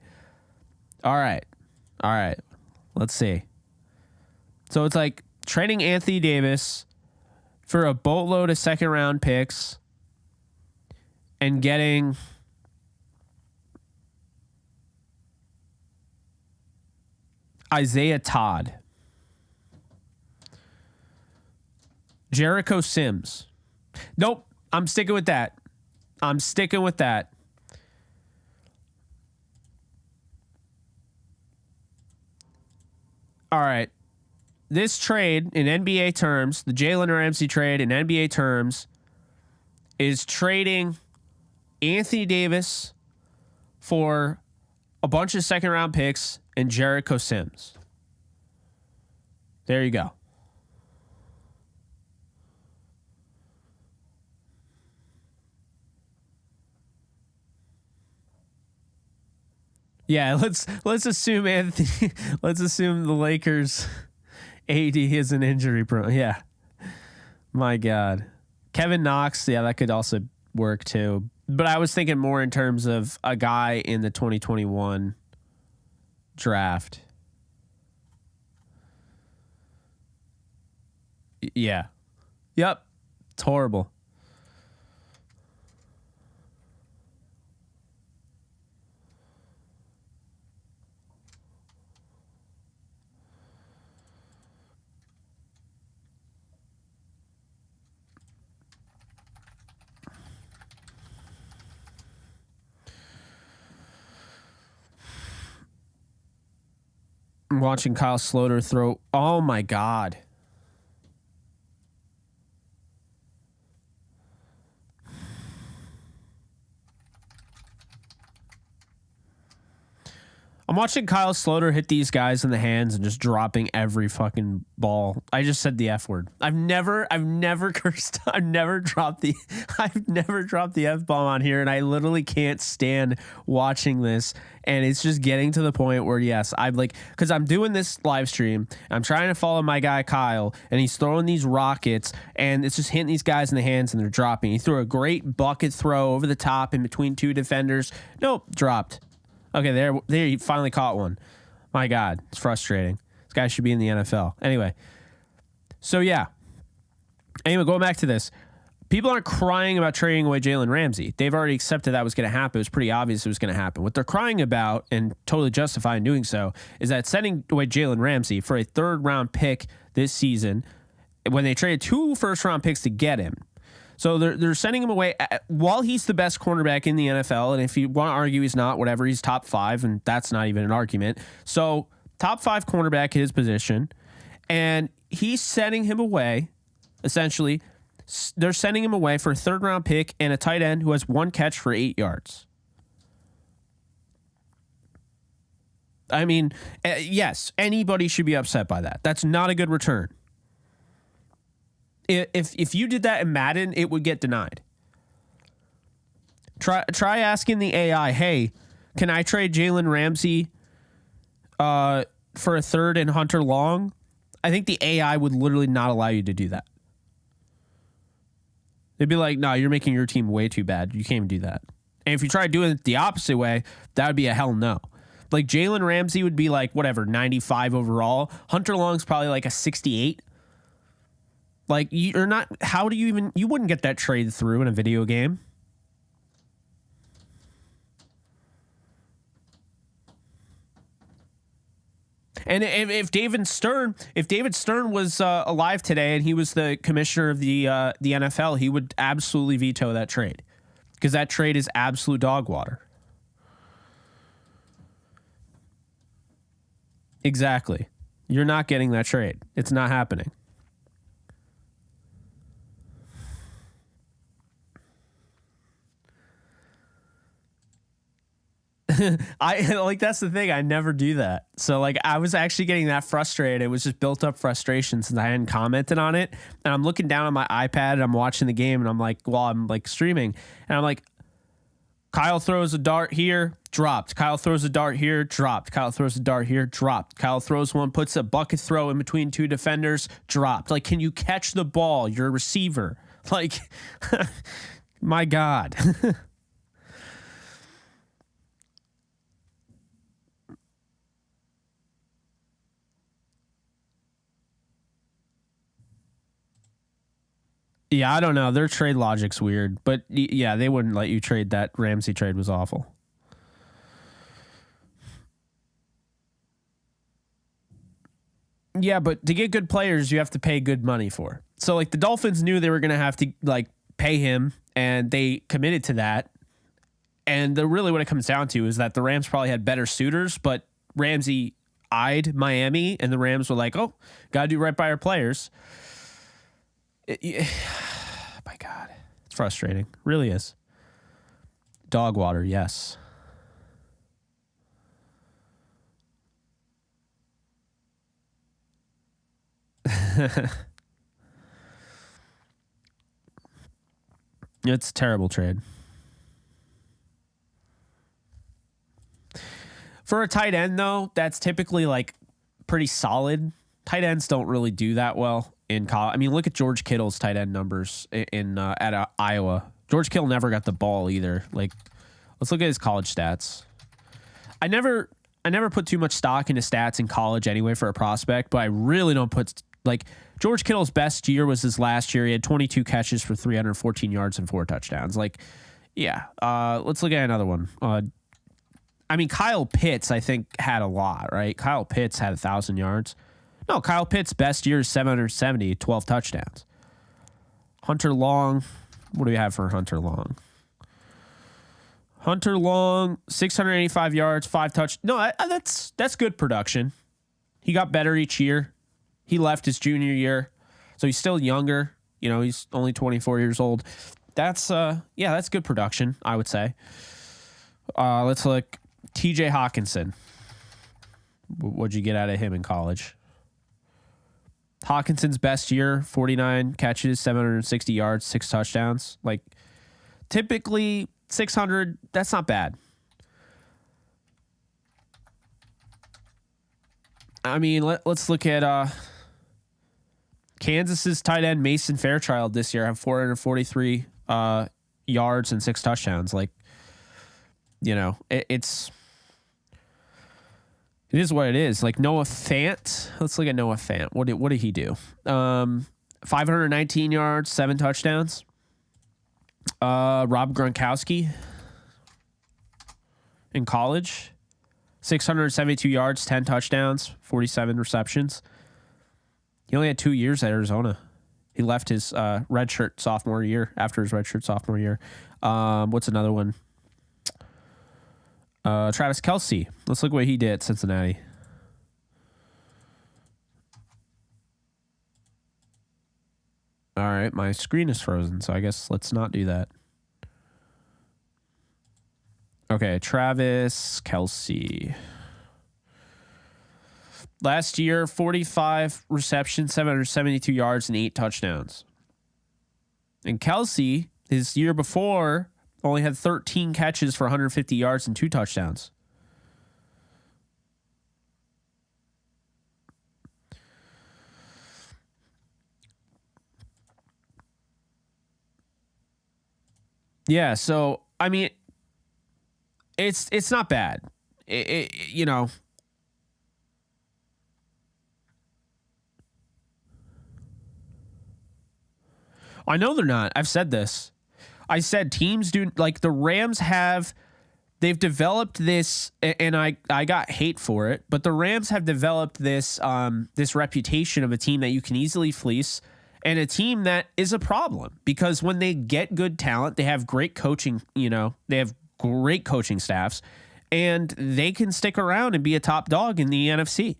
[SPEAKER 1] All right. Let's see. So it's like trading Anthony Davis for a boatload of second round picks and getting Isaiah Todd, Jericho Sims. Nope, I'm sticking with that. All right. This trade in NBA terms, the Jalen Ramsey trade in NBA terms, is trading Anthony Davis for a bunch of second round picks and Jericho Sims. There you go. Yeah, let's assume Anthony. Let's assume the Lakers AD is an injury prone. Yeah, my God, Kevin Knox. Yeah, that could also work too. But I was thinking more in terms of a guy in the 2021 draft. Yeah. Yep. It's horrible. I'm watching Kyle Sloter throw. Oh my God. I'm watching Kyle Sloter hit these guys in the hands and just dropping every fucking ball. I just said the F word. I've never cursed. I've never dropped the F bomb on here, and I literally can't stand watching this. And it's just getting to the point where, yes, I'm like, because I'm doing this live stream, I'm trying to follow my guy Kyle, and he's throwing these rockets, and it's just hitting these guys in the hands, and they're dropping. He threw a great bucket throw over the top in between two defenders. Nope, dropped. Okay, there he finally caught one. My God, it's frustrating. This guy should be in the NFL. Anyway, so yeah. Anyway, going back to this. People aren't crying about trading away Jalen Ramsey. They've already accepted that was going to happen. It was pretty obvious it was going to happen. What they're crying about, and totally justified in doing so, is that sending away Jalen Ramsey for a third-round pick this season, when they traded 2 first-round picks to get him. So they're sending him away while he's the best cornerback in the NFL. And if you want to argue he's not, whatever, he's top 5, and that's not even an argument. So top 5 cornerback at his position, and he's sending him away, essentially. They're sending him away for a third-round pick and a tight end who has 1 catch for 8 yards. I mean, yes, anybody should be upset by that. That's not a good return. If you did that in Madden, it would get denied. Try asking the AI, hey, can I trade Jalen Ramsey for a third and Hunter Long? I think the AI would literally not allow you to do that. They'd be like, no, you're making your team way too bad. You can't even do that. And if you try doing it the opposite way, that would be a hell no. Like Jalen Ramsey would be like, whatever, 95 overall. Hunter Long's probably like a 68. Like, you're not, how do you even, you wouldn't get that trade through in a video game. And if David Stern was alive today and he was the commissioner of the NFL, he would absolutely veto that trade, because that trade is absolute dog water. Exactly. You're not getting that trade. It's not happening. That's the thing. I never do that. So like, I was actually getting that frustrated. It was just built up frustration since I hadn't commented on it. And I'm looking down on my iPad and I'm watching the game and I'm like, well, I'm like streaming and I'm like, Kyle throws a dart here, dropped. Kyle throws a dart here, dropped. Kyle throws a dart here, dropped. Kyle throws one, puts a bucket throw in between 2 defenders, dropped. Like, can you catch the ball? You're a receiver. Like, my God. Yeah, I don't know. Their trade logic's weird, but yeah, they wouldn't let you trade that. Ramsey trade was awful. Yeah, but to get good players, you have to pay good money for. So like the Dolphins knew they were going to have to like pay him, and they committed to that. And really what it comes down to is that the Rams probably had better suitors, but Ramsey eyed Miami, and the Rams were like, oh, got to do right by our players. My God, it's frustrating. Really is. Dog water, yes. It's a terrible trade. For a tight end, though, that's typically like pretty solid. Tight ends don't really do that well in college. I mean, look at George Kittle's tight end numbers at Iowa. George Kittle never got the ball either. Like, let's look at his college stats. I never put too much stock into stats in college anyway for a prospect, but I really don't put like George Kittle's best year was his last year. He had 22 catches for 314 yards and 4 touchdowns. Like, yeah. Let's look at another one. I mean, Kyle Pitts, I think, had a lot, right? Kyle Pitts had 1,000 yards. No, Kyle Pitts' best year is 770, 12 touchdowns. Hunter Long, what do we have for Hunter Long? Hunter Long, 685 yards, 5 touch. No, that's good production. He got better each year. He left his junior year, so he's still younger. You know, he's only 24 years old. That's good production, I would say. Let's look. TJ Hawkinson. What'd you get out of him in college? Hawkinson's best year, 49 catches, 760 yards, 6 touchdowns. Like, typically 600, that's not bad. I mean, let's look at Kansas's tight end Mason Fairchild this year have 443 yards and 6 touchdowns. Like, you know, it is what it is. Like Noah Fant. Let's look at Noah Fant. What did he do? 519 yards, 7 touchdowns. Rob Gronkowski in college, 672 yards, 10 touchdowns, 47 receptions. He only had 2 years at Arizona. He left his redshirt sophomore year after his redshirt sophomore year. What's another one? Travis Kelce. Let's look what he did at Cincinnati. All right, my screen is frozen, so I guess let's not do that. Okay, Travis Kelce. Last year, 45 receptions, 772 yards, and 8 touchdowns. And Kelce, his year before, only had 13 catches for 150 yards and 2 touchdowns. Yeah, so I mean, it's not bad. You know. I know they're not. I've said this. I said teams do, like the Rams have, they've developed this, and I got hate for it, but the Rams have developed this this reputation of a team that you can easily fleece, and a team that is a problem because when they get good talent, they have great coaching, you know, they have great coaching staffs, and they can stick around and be a top dog in the NFC,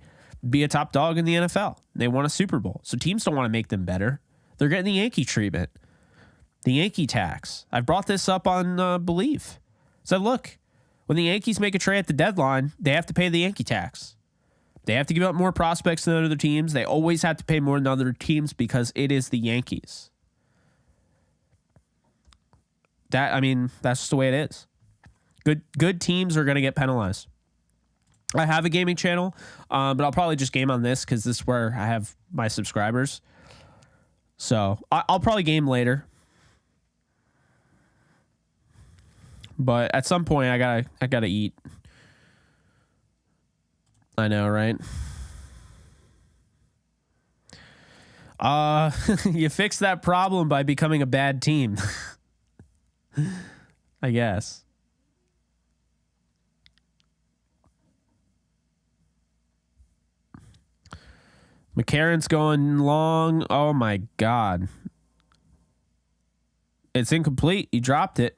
[SPEAKER 1] be a top dog in the NFL. They won a Super Bowl. So teams don't want to make them better. They're getting the Yankee treatment, the Yankee tax. I brought this up on Believe. Said, look, when the Yankees make a trade at the deadline, they have to pay the Yankee tax. They have to give up more prospects than other teams. They always have to pay more than other teams because it is the Yankees. That's just the way it is. Good teams are going to get penalized. I have a gaming channel, but I'll probably just game on this because this is where I have my subscribers. So I'll probably game later. But at some point I gotta eat. I know, right? You fix that problem by becoming a bad team. I guess. McCarron's going long. Oh my God. It's incomplete. He dropped it.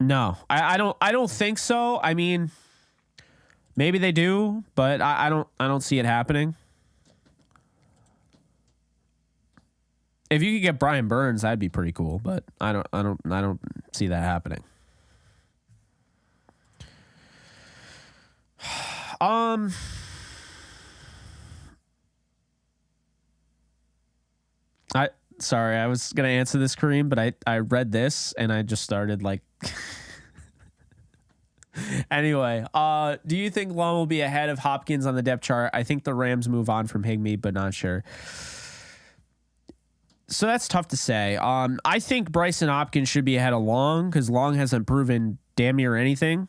[SPEAKER 1] No, I don't think so. I mean, maybe they do, but I don't see it happening. If you could get Brian Burns, that'd be pretty cool, but I don't see that happening. Sorry, I was gonna answer this, Kareem, but I read this and I just started like. Anyway, do you think Lund will be ahead of Hopkins on the depth chart? I think the Rams move on from Higbee, but not sure. So that's tough to say. I think Bryson Hopkins should be ahead of Long because Long hasn't proven damn near anything.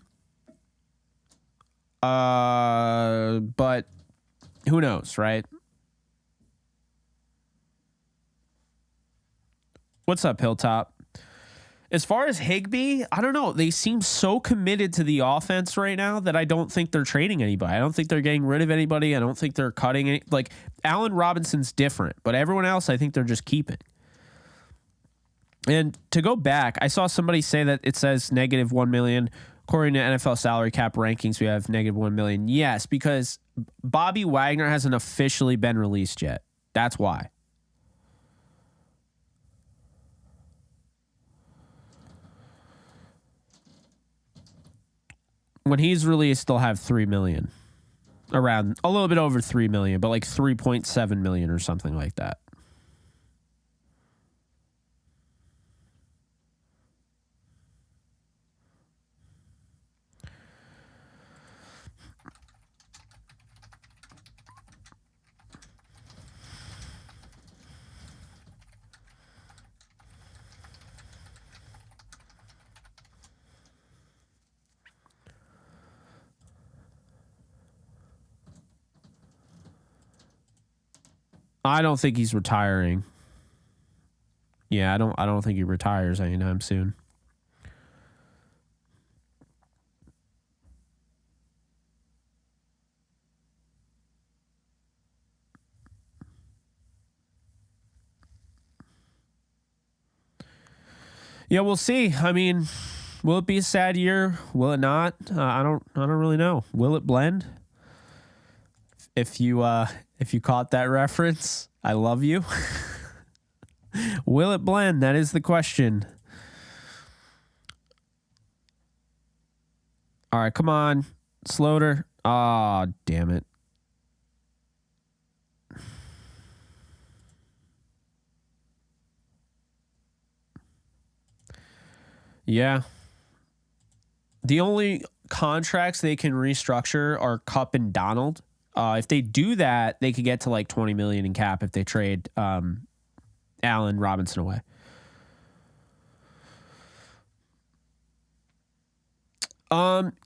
[SPEAKER 1] But who knows, right? What's up, Hilltop? As far as Higbee, I don't know. They seem so committed to the offense right now that I don't think they're trading anybody. I don't think they're getting rid of anybody. I don't think they're cutting any. Like, Allen Robinson's different, but everyone else I think they're just keeping. And to go back, I saw somebody say that it says negative 1 million. According to NFL salary cap rankings, we have negative 1 million. Yes, because Bobby Wagner hasn't officially been released yet. That's why. When he's released, they'll have 3 million. Around a little bit over 3 million, but like 3.7 million or something like that. I don't think he's retiring. Yeah, I don't think he retires anytime soon. Yeah, we'll see. I mean, will it be a sad year? Will it not? I don't really know. Will it blend? If you caught that reference, I love you. Will it blend? That is the question. All right, come on, Sloter. Ah, oh, damn it. Yeah. The only contracts they can restructure are Kupp and Donald. If they do that, they could get to like 20 million in cap if they trade Allen Robinson away.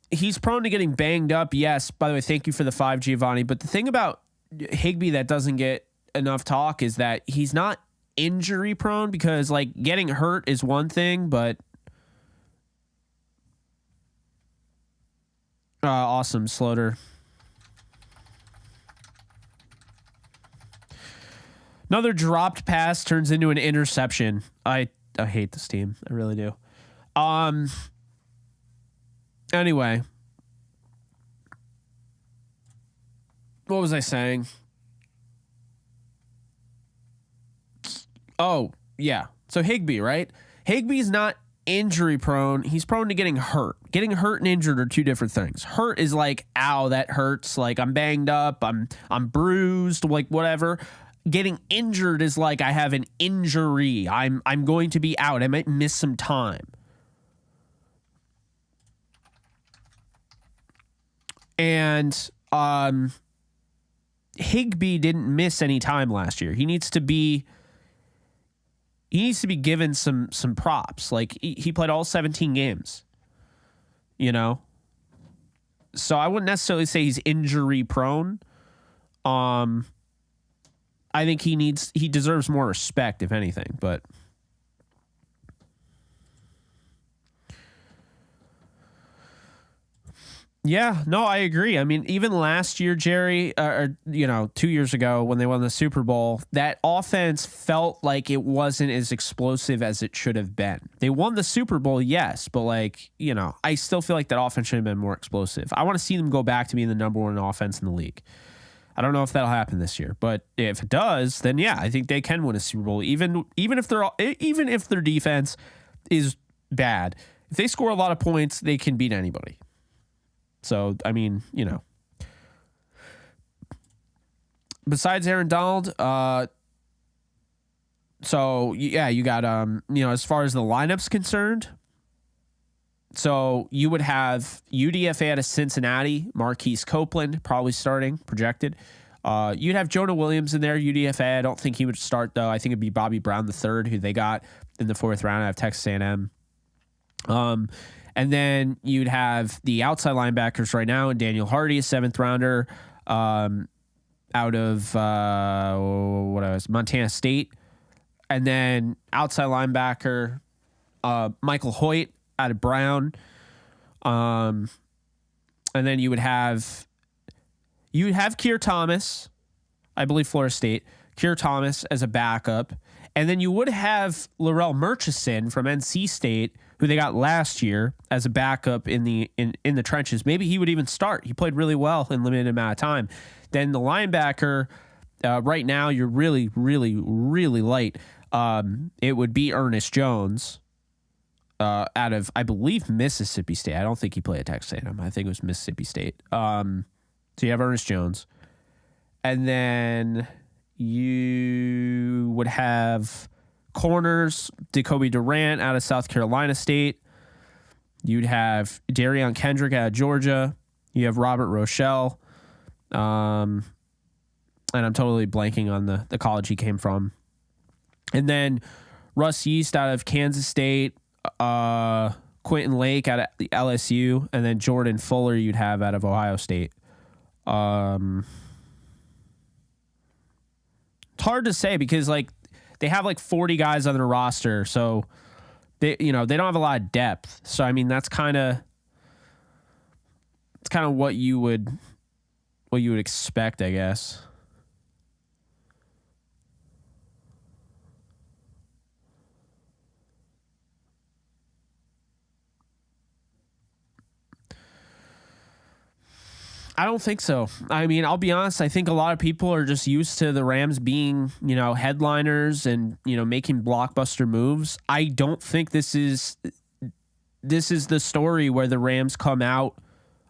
[SPEAKER 1] He's prone to getting banged up. Yes. By the way, thank you for the 5, Giovanni. But the thing about Higbee that doesn't get enough talk is that he's not injury prone because like getting hurt is one thing, but awesome, Sloter. Another dropped pass turns into an interception. I hate this team. I really do. Anyway. What was I saying? Oh, yeah. So Higbee, right? Higbee's not injury prone. He's prone to getting hurt. Getting hurt and injured are two different things. Hurt is like, ow, that hurts. Like I'm banged up. I'm bruised, like whatever. Getting injured is like I have an injury. I'm going to be out. I might miss some time. And Higbee didn't miss any time last year. He needs to be given some props. Like he played all 17 games. You know? So I wouldn't necessarily say he's injury prone. I think he deserves more respect, if anything, but Yeah, no, I agree. I mean, even last year, Jerry, 2 years ago when they won the Super Bowl, that offense felt like it wasn't as explosive as it should have been. They won the Super Bowl, yes, but I still feel like that offense should have been more explosive. I want to see them go back to being the number one offense in the league. I don't know if that'll happen this year, but if it does, then yeah, I think they can win a Super Bowl, even if their defense is bad. If they score a lot of points, they can beat anybody. So, I mean, besides Aaron Donald, you got, as far as the lineup's concerned, so you would have UDFA out of Cincinnati, Marquise Copeland, probably starting, projected. You'd have Jonah Williams in there, UDFA. I don't think he would start, though. I think it'd be Bobby Brown III, who they got in the 4th round out of Texas A&M. And then you'd have the outside linebackers right now, and Daniel Hardy, a 7th rounder, out of Montana State. And then outside linebacker, Michael Hoyt out of Brown. And then you would have Keir Thomas, I believe Florida State, Keir Thomas as a backup. And then you would have Laurel Murchison from NC State, who they got last year as a backup in the trenches. Maybe he would even start. He played really well in limited amount of time. Then the linebacker, right now you're really, really, really light. It would be Ernest Jones out of, I believe, Mississippi State. I don't think he played at Texas A&M. I think it was Mississippi State. So you have Ernest Jones. And then you would have corners, Jacoby Durant out of South Carolina State. You'd have Darion Kendrick out of Georgia. You have Robert Rochelle. And I'm totally blanking on the college he came from. And then Russ Yeast out of Kansas State. Quentin Lake out of the LSU. And then Jordan Fuller you'd have out of Ohio State. It's hard to say because they have 40 guys on their roster, so they don't have a lot of depth. So I mean it's kind of what you would expect, I guess. I don't think so. I mean, I'll be honest. I think a lot of people are just used to the Rams being, headliners and, making blockbuster moves. I don't think this is the story where the Rams come out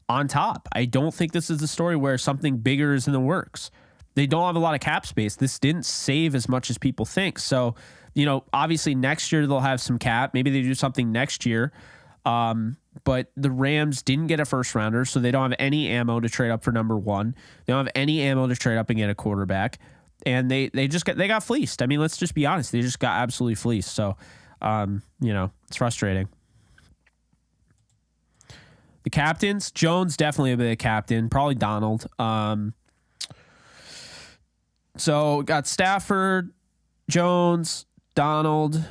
[SPEAKER 1] on top. I don't think this is the story where something bigger is in the works. They don't have a lot of cap space. This didn't save as much as people think. So, obviously next year they'll have some cap. Maybe they do something next year. But the Rams didn't get a first rounder, so they don't have any ammo to trade up for number one. They don't have any ammo to trade up and get a quarterback. And they got fleeced. I mean, let's just be honest. They just got absolutely fleeced. So, it's frustrating. The captains, Jones definitely a bit of captain, probably Donald. So got Stafford, Jones, Donald,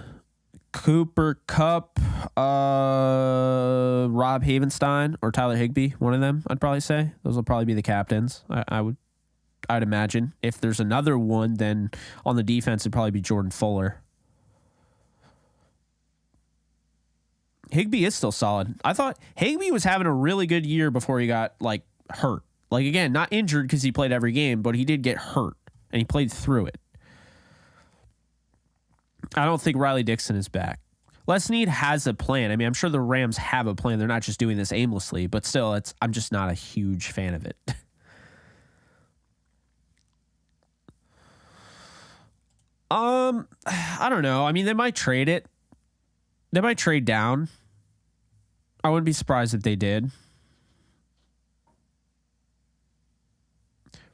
[SPEAKER 1] Cooper Kupp, Rob Havenstein, or Tyler Higbee, one of them, I'd probably say. Those will probably be the captains. I'd imagine. If there's another one, then on the defense, it'd probably be Jordan Fuller. Higbee is still solid. I thought Higbee was having a really good year before he got hurt. Again, not injured because he played every game, but he did get hurt and he played through it. I don't think Riley Dixon is back. Les Snead has a plan. I mean, I'm sure the Rams have a plan. They're not just doing this aimlessly, but still, I'm just not a huge fan of it. I don't know. I mean, they might trade it. They might trade down. I wouldn't be surprised if they did.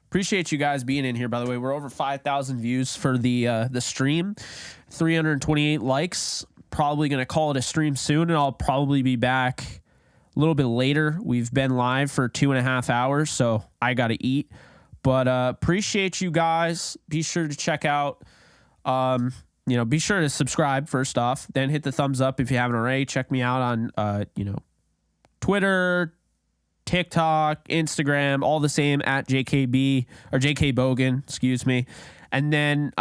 [SPEAKER 1] Appreciate you guys being in here, by the way. We're over 5,000 views for the stream. 328 likes. Probably going to call it a stream soon, and I'll probably be back a little bit later. We've been live for 2.5 hours, so I got to eat. But appreciate you guys. Be sure to check out, be sure to subscribe first off. Then hit the thumbs up if you haven't already. Check me out on, Twitter, TikTok, Instagram, all the same at JKB or JK Bogan, excuse me. And then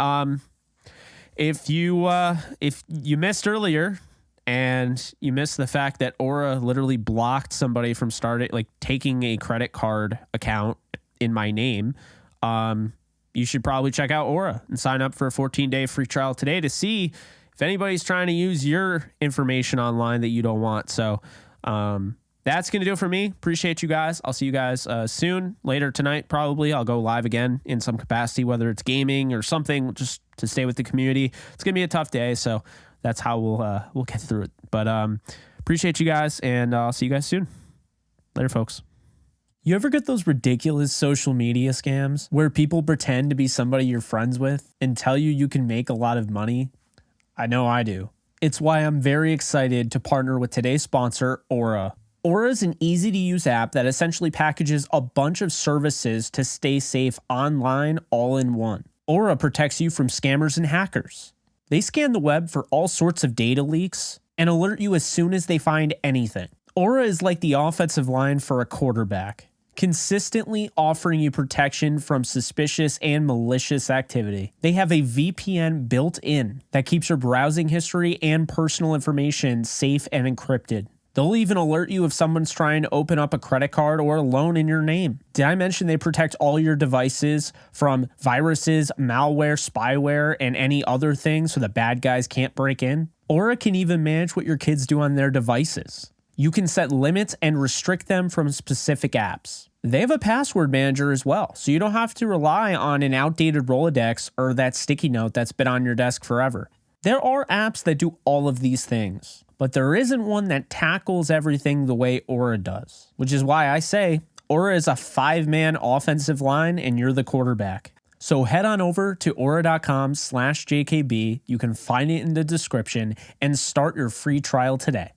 [SPEAKER 1] if you missed earlier and you missed the fact that Aura literally blocked somebody from taking a credit card account in my name, you should probably check out Aura and sign up for a 14-day free trial today to see if anybody's trying to use your information online that you don't want. So that's going to do it for me. Appreciate you guys. I'll see you guys soon. Later tonight, probably. I'll go live again in some capacity, whether it's gaming or something, just to stay with the community. It's going to be a tough day, so that's how we'll get through it. But appreciate you guys, and I'll see you guys soon. Later, folks. You ever get those ridiculous social media scams where people pretend to be somebody you're friends with and tell you can make a lot of money? I know I do. It's why I'm very excited to partner with today's sponsor, Aura. Aura is an easy-to-use app that essentially packages a bunch of services to stay safe online all in one. Aura protects you from scammers and hackers. They scan the web for all sorts of data leaks and alert you as soon as they find anything. Aura is like the offensive line for a quarterback, consistently offering you protection from suspicious and malicious activity. They have a VPN built in that keeps your browsing history and personal information safe and encrypted. They'll even alert you if someone's trying to open up a credit card or a loan in your name. Did I mention they protect all your devices from viruses, malware, spyware, and any other things so the bad guys can't break in? Aura can even manage what your kids do on their devices. You can set limits and restrict them from specific apps. They have a password manager as well, so you don't have to rely on an outdated Rolodex or that sticky note that's been on your desk forever. There are apps that do all of these things, but there isn't one that tackles everything the way Aura does, which is why I say Aura is a 5-man offensive line and you're the quarterback. So head on over to aura.com/JKB. You can find it in the description and start your free trial today.